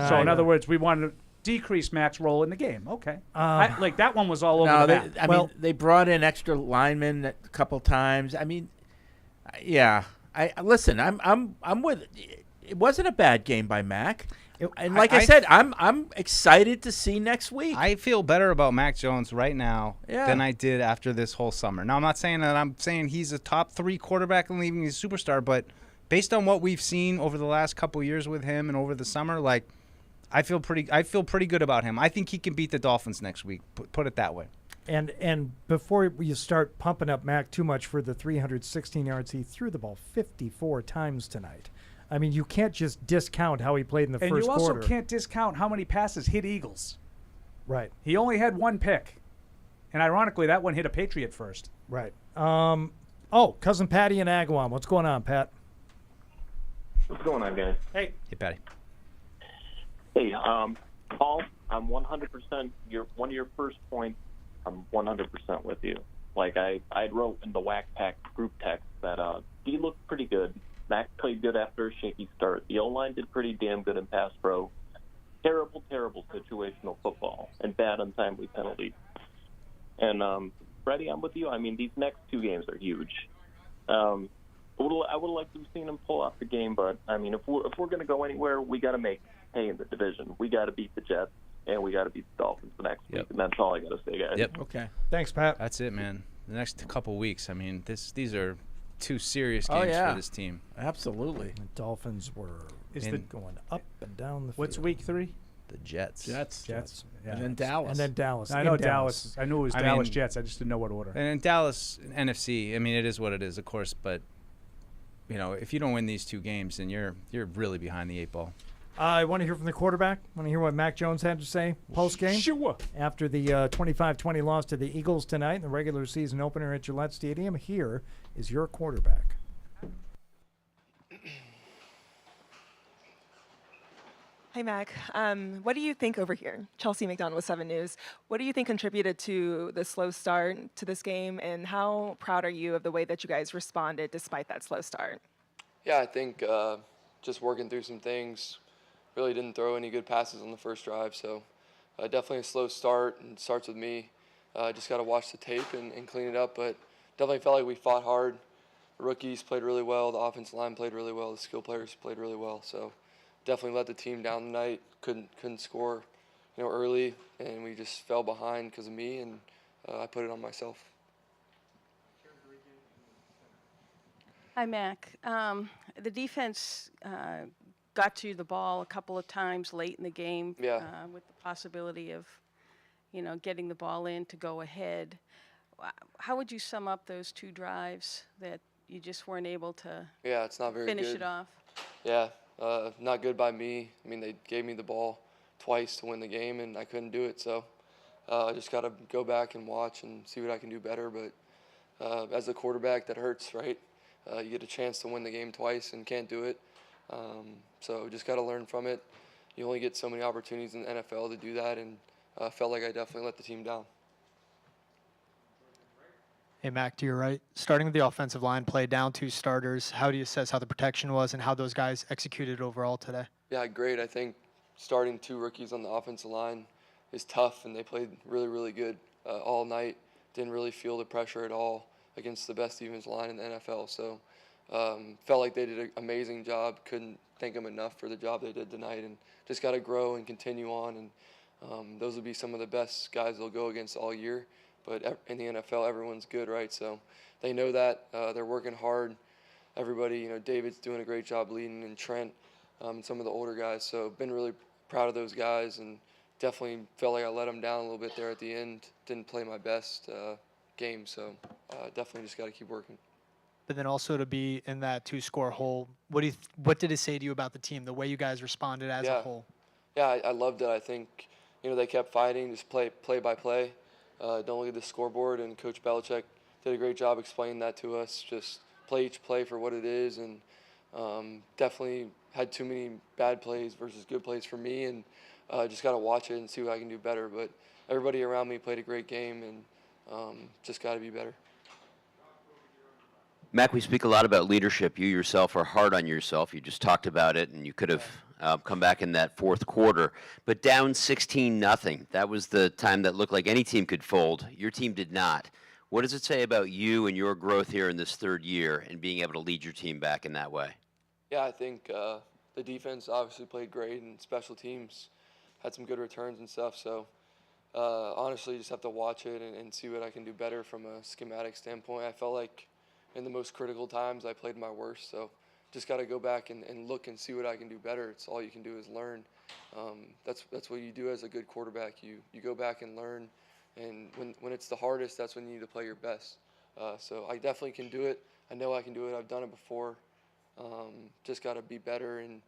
So in other words, we wanted to decrease Mac's role in the game. Okay. Like that one was all over the map. I mean, they brought in extra linemen a couple times. I mean, yeah. Listen. I'm with. It wasn't a bad game by Mac. And like I said, I'm excited to see next week. I feel better about Mac Jones right now Yeah. than I did after this whole summer. Now, I'm not saying that I'm saying he's a top 3 quarterback and leaving he's a superstar, but based on what we've seen over the last couple years with him and over the summer, like I feel pretty good about him. I think he can beat the Dolphins next week. Put it that way. And before you start pumping up Mac too much for the 316 yards, he threw the ball 54 times tonight. I mean, you can't just discount how he played in the first quarter. And you also can't discount how many passes hit Eagles. Right. He only had 1 pick. And ironically, that one hit a Patriot first. Right. Cousin Patty in Agawam. What's going on, Pat? What's going on, guys? Hey. Hey, Patty. Hey, Paul, I'm 100%. One of your first points, I'm 100% with you. Like I wrote in the Whack Pack group text that D looked pretty good. Mac played good after a shaky start. The O-line did pretty damn good in pass pro. Terrible situational football and bad untimely penalties. And Brady, I'm with you. I mean, these next 2 games are huge. I would have liked to have seen him pull off the game, but I mean, if we're going to go anywhere, we got to make hay in the division. We got to beat the Jets and we got to beat the Dolphins the next week, and that's all I got to say, guys. Yep. Okay. Thanks, Pat. That's it, man. The next couple weeks, I mean, these are 2 serious games for this team. Absolutely. The Dolphins were going up and down the field. What's week 3? The Jets. Jets. Yeah. And then Dallas. And then Dallas. I know Dallas. I knew it was Dallas Jets. I just didn't know what order. And in Dallas, NFC, I mean, it is what it is, of course. But, you know, if you don't win these 2 games, then you're really behind the 8 ball. I want to hear from the quarterback. Want to hear what Mac Jones had to say post-game? Sure. After the 25-20 loss to the Eagles tonight in the regular season opener at Gillette Stadium, here is your quarterback. Hi, Mac. What do you think over here? Chelsea McDonald with 7 News. What do you think contributed to the slow start to this game, and how proud are you of the way that you guys responded despite that slow start? Yeah, I think just working through some things. Really didn't throw any good passes on the first drive, so definitely a slow start, and it starts with me. Just got to watch the tape and clean it up, but definitely felt like we fought hard. The rookies played really well. The offensive line played really well. The skill players played really well. So definitely let the team down tonight. Couldn't score, early, and we just fell behind because of me, and I put it on myself. Hi, Mac. The defense got you the ball a couple of times late in the game with the possibility of, getting the ball in to go ahead. How would you sum up those 2 drives that you just weren't able to it's not very finish good. it off? Yeah, not good by me. I mean, they gave me the ball twice to win the game, and I couldn't do it. So I just got to go back and watch and see what I can do better. But as a quarterback, that hurts, right? You get a chance to win the game twice and can't do it. So just got to learn from it. You only get so many opportunities in the NFL to do that, and felt like I definitely let the team down. Hey, Mac, to your right. Starting with the offensive line play, down 2 starters. How do you assess how the protection was and how those guys executed overall today? Yeah, great. I think starting 2 rookies on the offensive line is tough, and they played really, really good all night. Didn't really feel the pressure at all against the best defensive line in the NFL. So felt like they did an amazing job. Couldn't thank them enough for the job they did tonight, and just got to grow and continue on. And those will be some of the best guys they'll go against all year. But in the NFL, everyone's good, right? So they know that. They're working hard. Everybody, David's doing a great job leading, and Trent, some of the older guys. So been really proud of those guys, and definitely felt like I let them down a little bit there at the end. Didn't play my best game, so definitely just got to keep working. But then also to be in that 2-score hole, what did it say to you about the team, the way you guys responded as a whole? Yeah, I loved it. I think, they kept fighting, just play by play. Don't look at the scoreboard, and Coach Belichick did a great job explaining that to us. Just play each play for what it is, and definitely had too many bad plays versus good plays for me, and just got to watch it and see what I can do better. But everybody around me played a great game, and just got to be better. Mac, we speak a lot about leadership. You yourself are hard on yourself. You just talked about it, and you could have come back in that fourth quarter. But down 16-0, that was the time that looked like any team could fold. Your team did not. What does it say about you and your growth here in this third year and being able to lead your team back in that way? Yeah, I think the defense obviously played great, and special teams had some good returns and stuff. So honestly, just have to watch it and see what I can do better from a schematic standpoint. I felt like in the most critical times I played my worst, so just got to go back and look and see what I can do better. It's all you can do is learn. That's what you do as a good quarterback. You go back and learn, and when it's the hardest, that's when you need to play your best. So I definitely can do it. I know I can do it. I've done it before. Just got to be better, and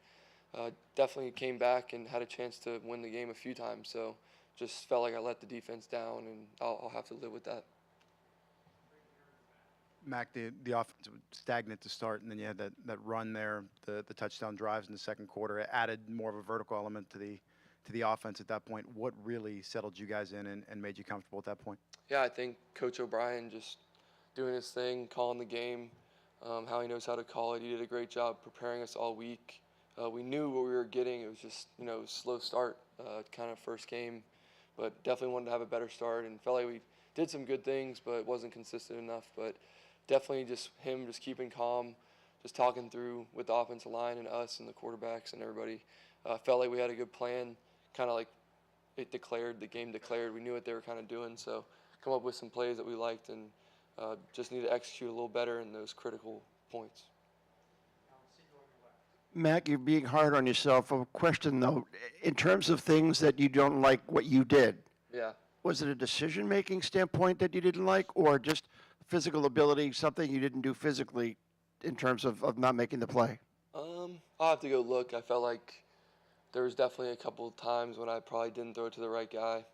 definitely came back and had a chance to win the game a few times. So just felt like I let the defense down, and I'll have to live with that. Mac, the offense was stagnant to start, and then you had that run there, the touchdown drives in the second quarter. It added more of a vertical element to the offense at that point. What really settled you guys in and made you comfortable at that point? Yeah, I think Coach O'Brien just doing his thing, calling the game, how he knows how to call it. He did a great job preparing us all week. We knew what we were getting. It was just, a slow start, kind of first game, but definitely wanted to have a better start, and felt like we did some good things, but it wasn't consistent enough. But definitely just him just keeping calm, just talking through with the offensive line and us and the quarterbacks and everybody. Felt like we had a good plan, kind of like the game declared. We knew what they were kind of doing, so come up with some plays that we liked, and just need to execute a little better in those critical points. Mac, you're being hard on yourself. A question, though, in terms of things that you don't like what you did. Yeah. Was it a decision-making standpoint that you didn't like, or just physical ability, something you didn't do physically in terms of not making the play? I'll have to go look. I felt like there was definitely a couple of times when I probably didn't throw it to the right guy.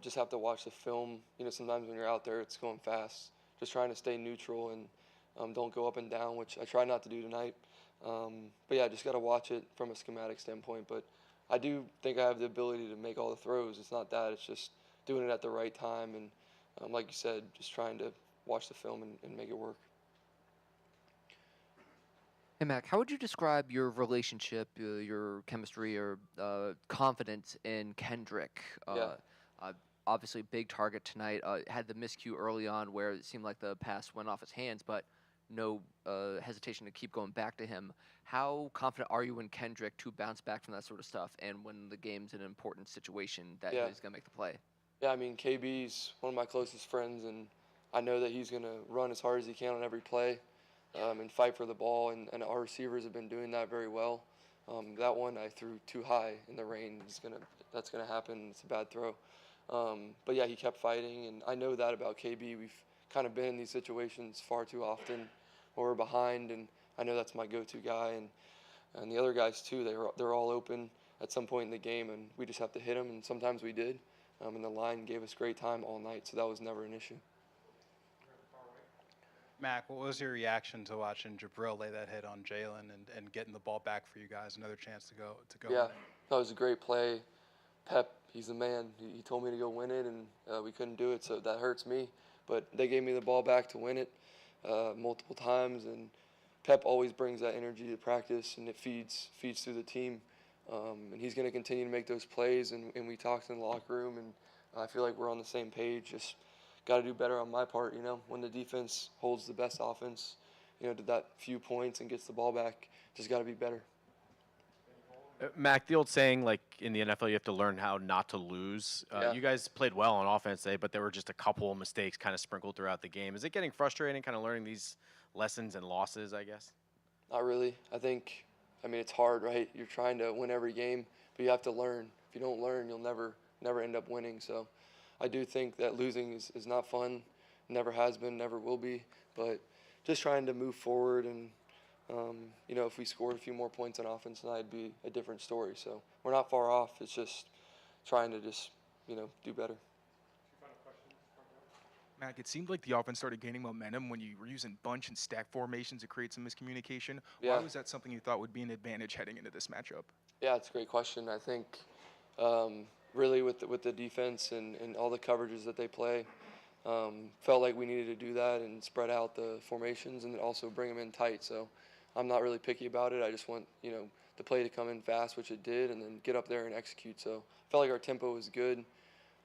Just have to watch the film. Sometimes when you're out there, it's going fast. Just trying to stay neutral and don't go up and down, which I try not to do tonight. But yeah, just got to watch it from a schematic standpoint. But I do think I have the ability to make all the throws. It's not that. It's just doing it at the right time. And like you said, just trying to watch the film and make it work. Hey, Mac, how would you describe your relationship, your chemistry, or confidence in Kendrick? Obviously, big target tonight. Had the miscue early on where it seemed like the pass went off his hands, but no hesitation to keep going back to him. How confident are you in Kendrick to bounce back from that sort of stuff and when the game's in an important situation that he's going to make the play? Yeah, I mean, KB's one of my closest friends, and I know that he's going to run as hard as he can on every play and fight for the ball, and our receivers have been doing that very well. That one I threw too high in the rain. That's going to happen. It's a bad throw. But, yeah, he kept fighting, and I know that about KB. We've kind of been in these situations far too often where we're behind, and I know that's my go-to guy. And the other guys, too, they're all open at some point in the game, and we just have to hit them, and sometimes we did. And the line gave us great time all night, so that was never an issue. Mac, what was your reaction to watching Jabril lay that hit on Jalen and getting the ball back for you guys? Another chance to go. Yeah, that was a great play. Pep, he's the man. He told me to go win it, and we couldn't do it, so that hurts me. But they gave me the ball back to win it multiple times, and Pep always brings that energy to practice, and it feeds through the team. And he's going to continue to make those plays, and we talked in the locker room, and I feel like we're on the same page. Just got to do better on my part, when the defense holds the best offense, to that few points and gets the ball back, just got to be better. Mac, the old saying, like in the NFL, you have to learn how not to lose. You guys played well on offense today, but there were just a couple of mistakes kind of sprinkled throughout the game. Is it getting frustrating kind of learning these lessons and losses, I guess? Not really. I mean, it's hard, right? You're trying to win every game, but you have to learn. if you don't learn, you'll never end up winning. So I do think that losing is not fun, never has been, never will be, but just trying to move forward and, you know, if we scored a few more points on offense tonight, it'd be a different story. So we're not far off. It's just trying to just, you know, do better. Mac, it seemed like the offense started gaining momentum when you were using bunch and stack formations to create some miscommunication. Yeah. Why was that something you thought would be an advantage heading into this matchup? Yeah, it's a great question. I think really with the defense and all the coverages that they play, felt like we needed to do that and spread out the formations and also bring them in tight. So I'm not really picky about it. I just want, you know, the play to come in fast, which it did, and then get up there and execute. So I felt like our tempo was good.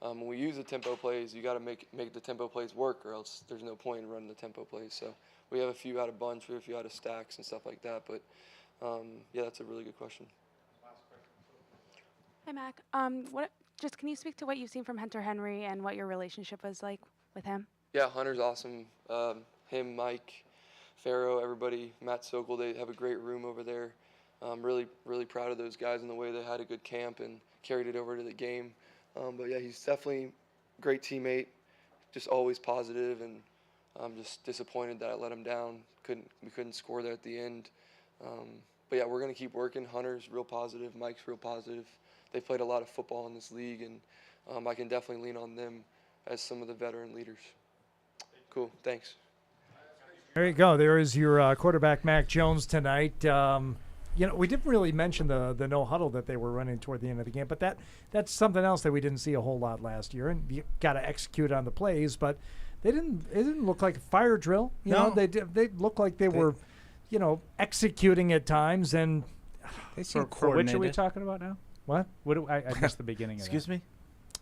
When we use the tempo plays, you got to make the tempo plays work, or else there's no point in running the tempo plays. So we have a few out of bunch, we have a few out of stacks and stuff like that. But yeah, that's a really good question. Hi, Mac. Can you speak to what you've seen from Hunter Henry and what your relationship was like with him? Yeah, Hunter's awesome. Him, Mike, Farrow, everybody, Matt Sokol, they have a great room over there. I'm really proud of those guys and the way they had a good camp and carried it over to the game. But yeah, he's definitely a great teammate, just always positive, and I'm just disappointed that I let him down. We couldn't score there at the end. But yeah, we're gonna keep working. Hunter's real positive, Mike's real positive. They played a lot of football in this league, and I can definitely lean on them as some of the veteran leaders. Cool, thanks. There you go. There is your quarterback, Mac Jones, tonight. You know, we didn't really mention the no huddle that they were running toward the end of the game, but that's something else that we didn't see a whole lot last year. And you got to execute on the plays, but it didn't look like a fire drill. You know, they looked like they were, you know, executing at times. And they seem for which are we talking about now? What? I missed the beginning of that. Excuse me?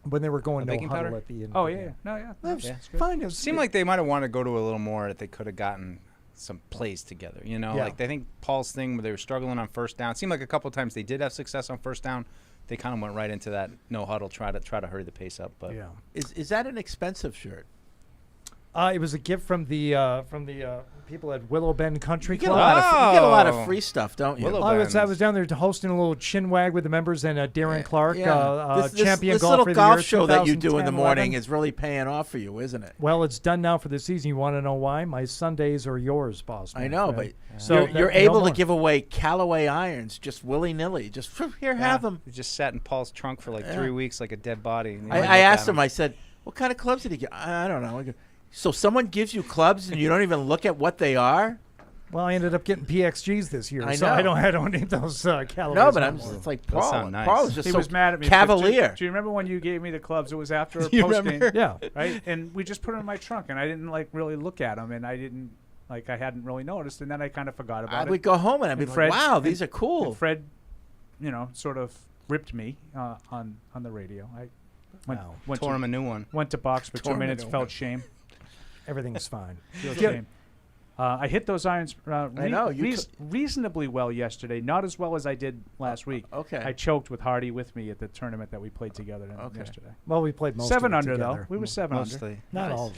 When they were going no baking huddle powder? at the end. Oh, of the yeah. game. No, yeah. That was Yeah. fine. It seemed like they might have wanted to go to a little more, that they could have gotten some plays together. You know, Yeah. like I think Paul's thing where they were struggling on first down. It seemed like a couple of times they did have success on first down. They kind of went right into that no huddle, try to hurry the pace up. But yeah. Is that an expensive shirt? It was a gift from the people at Willow Bend Country You get, Club. you get a lot of free stuff, don't you? I was down there hosting a little chin wag with the members and Darren Clark, this champion this golfer little of the golf year, show that you do in the 2010-11. morning is really paying off for you, isn't it? Well, it's done now for the season. You want to know why? My Sundays are yours, boss. I know, but so you're able to give away Callaway irons just willy-nilly. Just here, have them. You just sat in Paul's trunk for like 3 weeks like a dead body. And I asked him, I said, what kind of clubs did he get? I don't know. I go, so someone gives you clubs and you don't even look at what they are? Well, I ended up getting PXGs this year, I so know. I don't need those Callaways. No, but it's like Those Paul. sound nice. Paul was just He so was mad at me. cavalier. Do you remember when you gave me the clubs? It was after a You post game. remember? Yeah. Right? And we just put them in my trunk, and I didn't really look at them, and I hadn't really noticed, and then I kind of forgot about I it. would go home and I'd be like, wow, these are cool. And Fred, sort of ripped me on the radio. I Tore him a new one. Went to box for 2 minutes, felt shame. Everything's fine. Feel shame. I hit those irons reasonably well yesterday. Not as well as I did last week. Okay. I choked with Hardy with me at the tournament that we played together yesterday. Well, we played most 7 of it under together. though. We were 7 Mostly. under. Not Nice.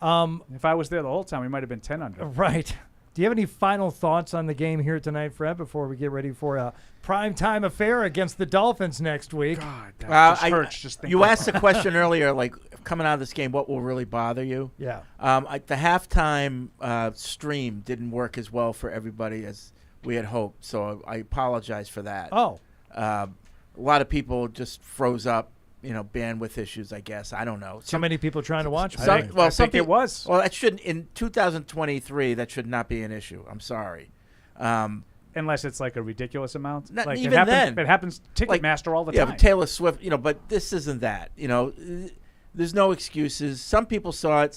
all. If I was there the whole time, we might have been 10 under. Right. Do you have any final thoughts on the game here tonight, Fred, before we get ready for a primetime affair against the Dolphins next week? God, that just hurts. Just thinking You asked about the question earlier, like coming out of this game, what will really bother you? Yeah. The halftime stream didn't work as well for everybody as we had hoped, so I apologize for that. Oh. A lot of people just froze up. Bandwidth issues, I guess. I don't know. So many people trying to watch. I think it was. Well, that shouldn't. In 2023, that should not be an issue. I'm sorry. Unless it's like a ridiculous amount. Not Like even it happens, then. It happens Ticketmaster all the Yeah, time. but Taylor Swift, but this isn't that. There's no excuses. Some people saw it,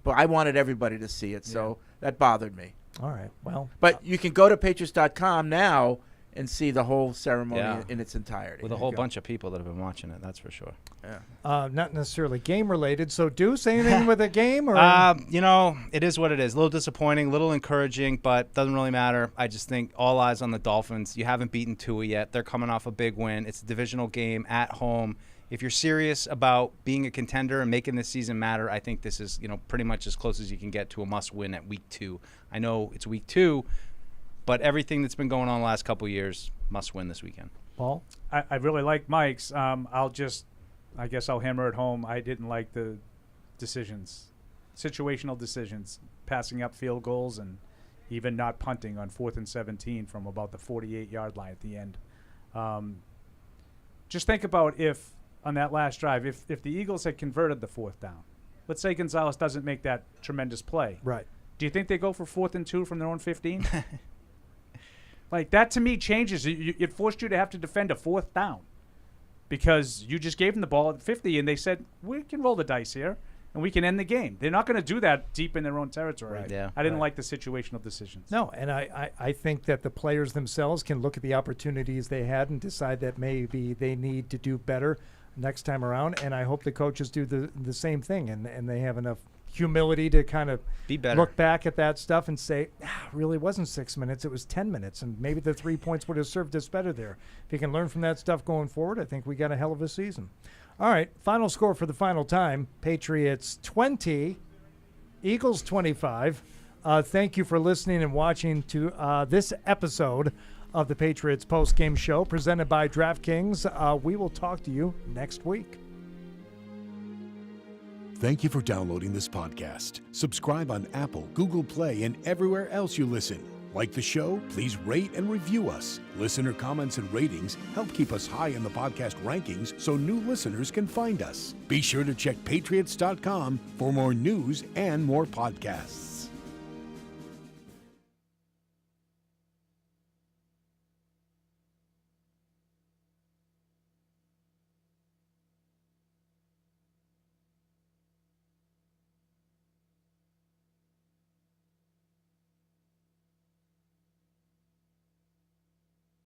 but I wanted everybody to see it, so that bothered me. All right. Well, but you can go to Patriots.com now and see the whole ceremony in its entirety. With a whole bunch of people that have been watching it, that's for sure. Yeah. Not necessarily game related. So, Deuce, anything with a game? Or it is what it is. A little disappointing, a little encouraging, but doesn't really matter. I just think all eyes on the Dolphins. You haven't beaten Tua yet. They're coming off a big win. It's a divisional game at home. If you're serious about being a contender and making this season matter, I think this is pretty much as close as you can get to a must-win at week 2. I know it's week 2. But everything that's been going on the last couple of years must win this weekend. Paul? I really like Mike's. I guess I'll hammer it home. I didn't like the decisions, situational decisions, passing up field goals and even not punting on 4th and 17 from about the 48-yard line at the end. Just think about if, on that last drive, if the Eagles had converted the 4th down. Let's say Gonzalez doesn't make that tremendous play. Right. Do you think they go for 4th and 2 from their own 15? Like, that to me changes. It forced you to have to defend a 4th down because you just gave them the ball at 50 and they said, we can roll the dice here and we can end the game. They're not going to do that deep in their own territory. Right. Yeah. I didn't like the situational decisions. No, and I think that the players themselves can look at the opportunities they had and decide that maybe they need to do better next time around, and I hope the coaches do the same thing, and they have enough humility to kind of be better. Look back at that stuff and say, it really wasn't 6 minutes, it was 10 minutes, and maybe the 3 points would have served us better there. If you can learn from that stuff going forward, I think we got a hell of a season. All right, final score for the final time, Patriots 20, Eagles 25. Thank you for listening and watching to this episode of the Patriots Postgame Show presented by DraftKings. We will talk to you next week. Thank you for downloading this podcast. Subscribe on Apple, Google Play, and everywhere else you listen. Like the show? Please rate and review us. Listener comments and ratings help keep us high in the podcast rankings so new listeners can find us. Be sure to check Patriots.com for more news and more podcasts.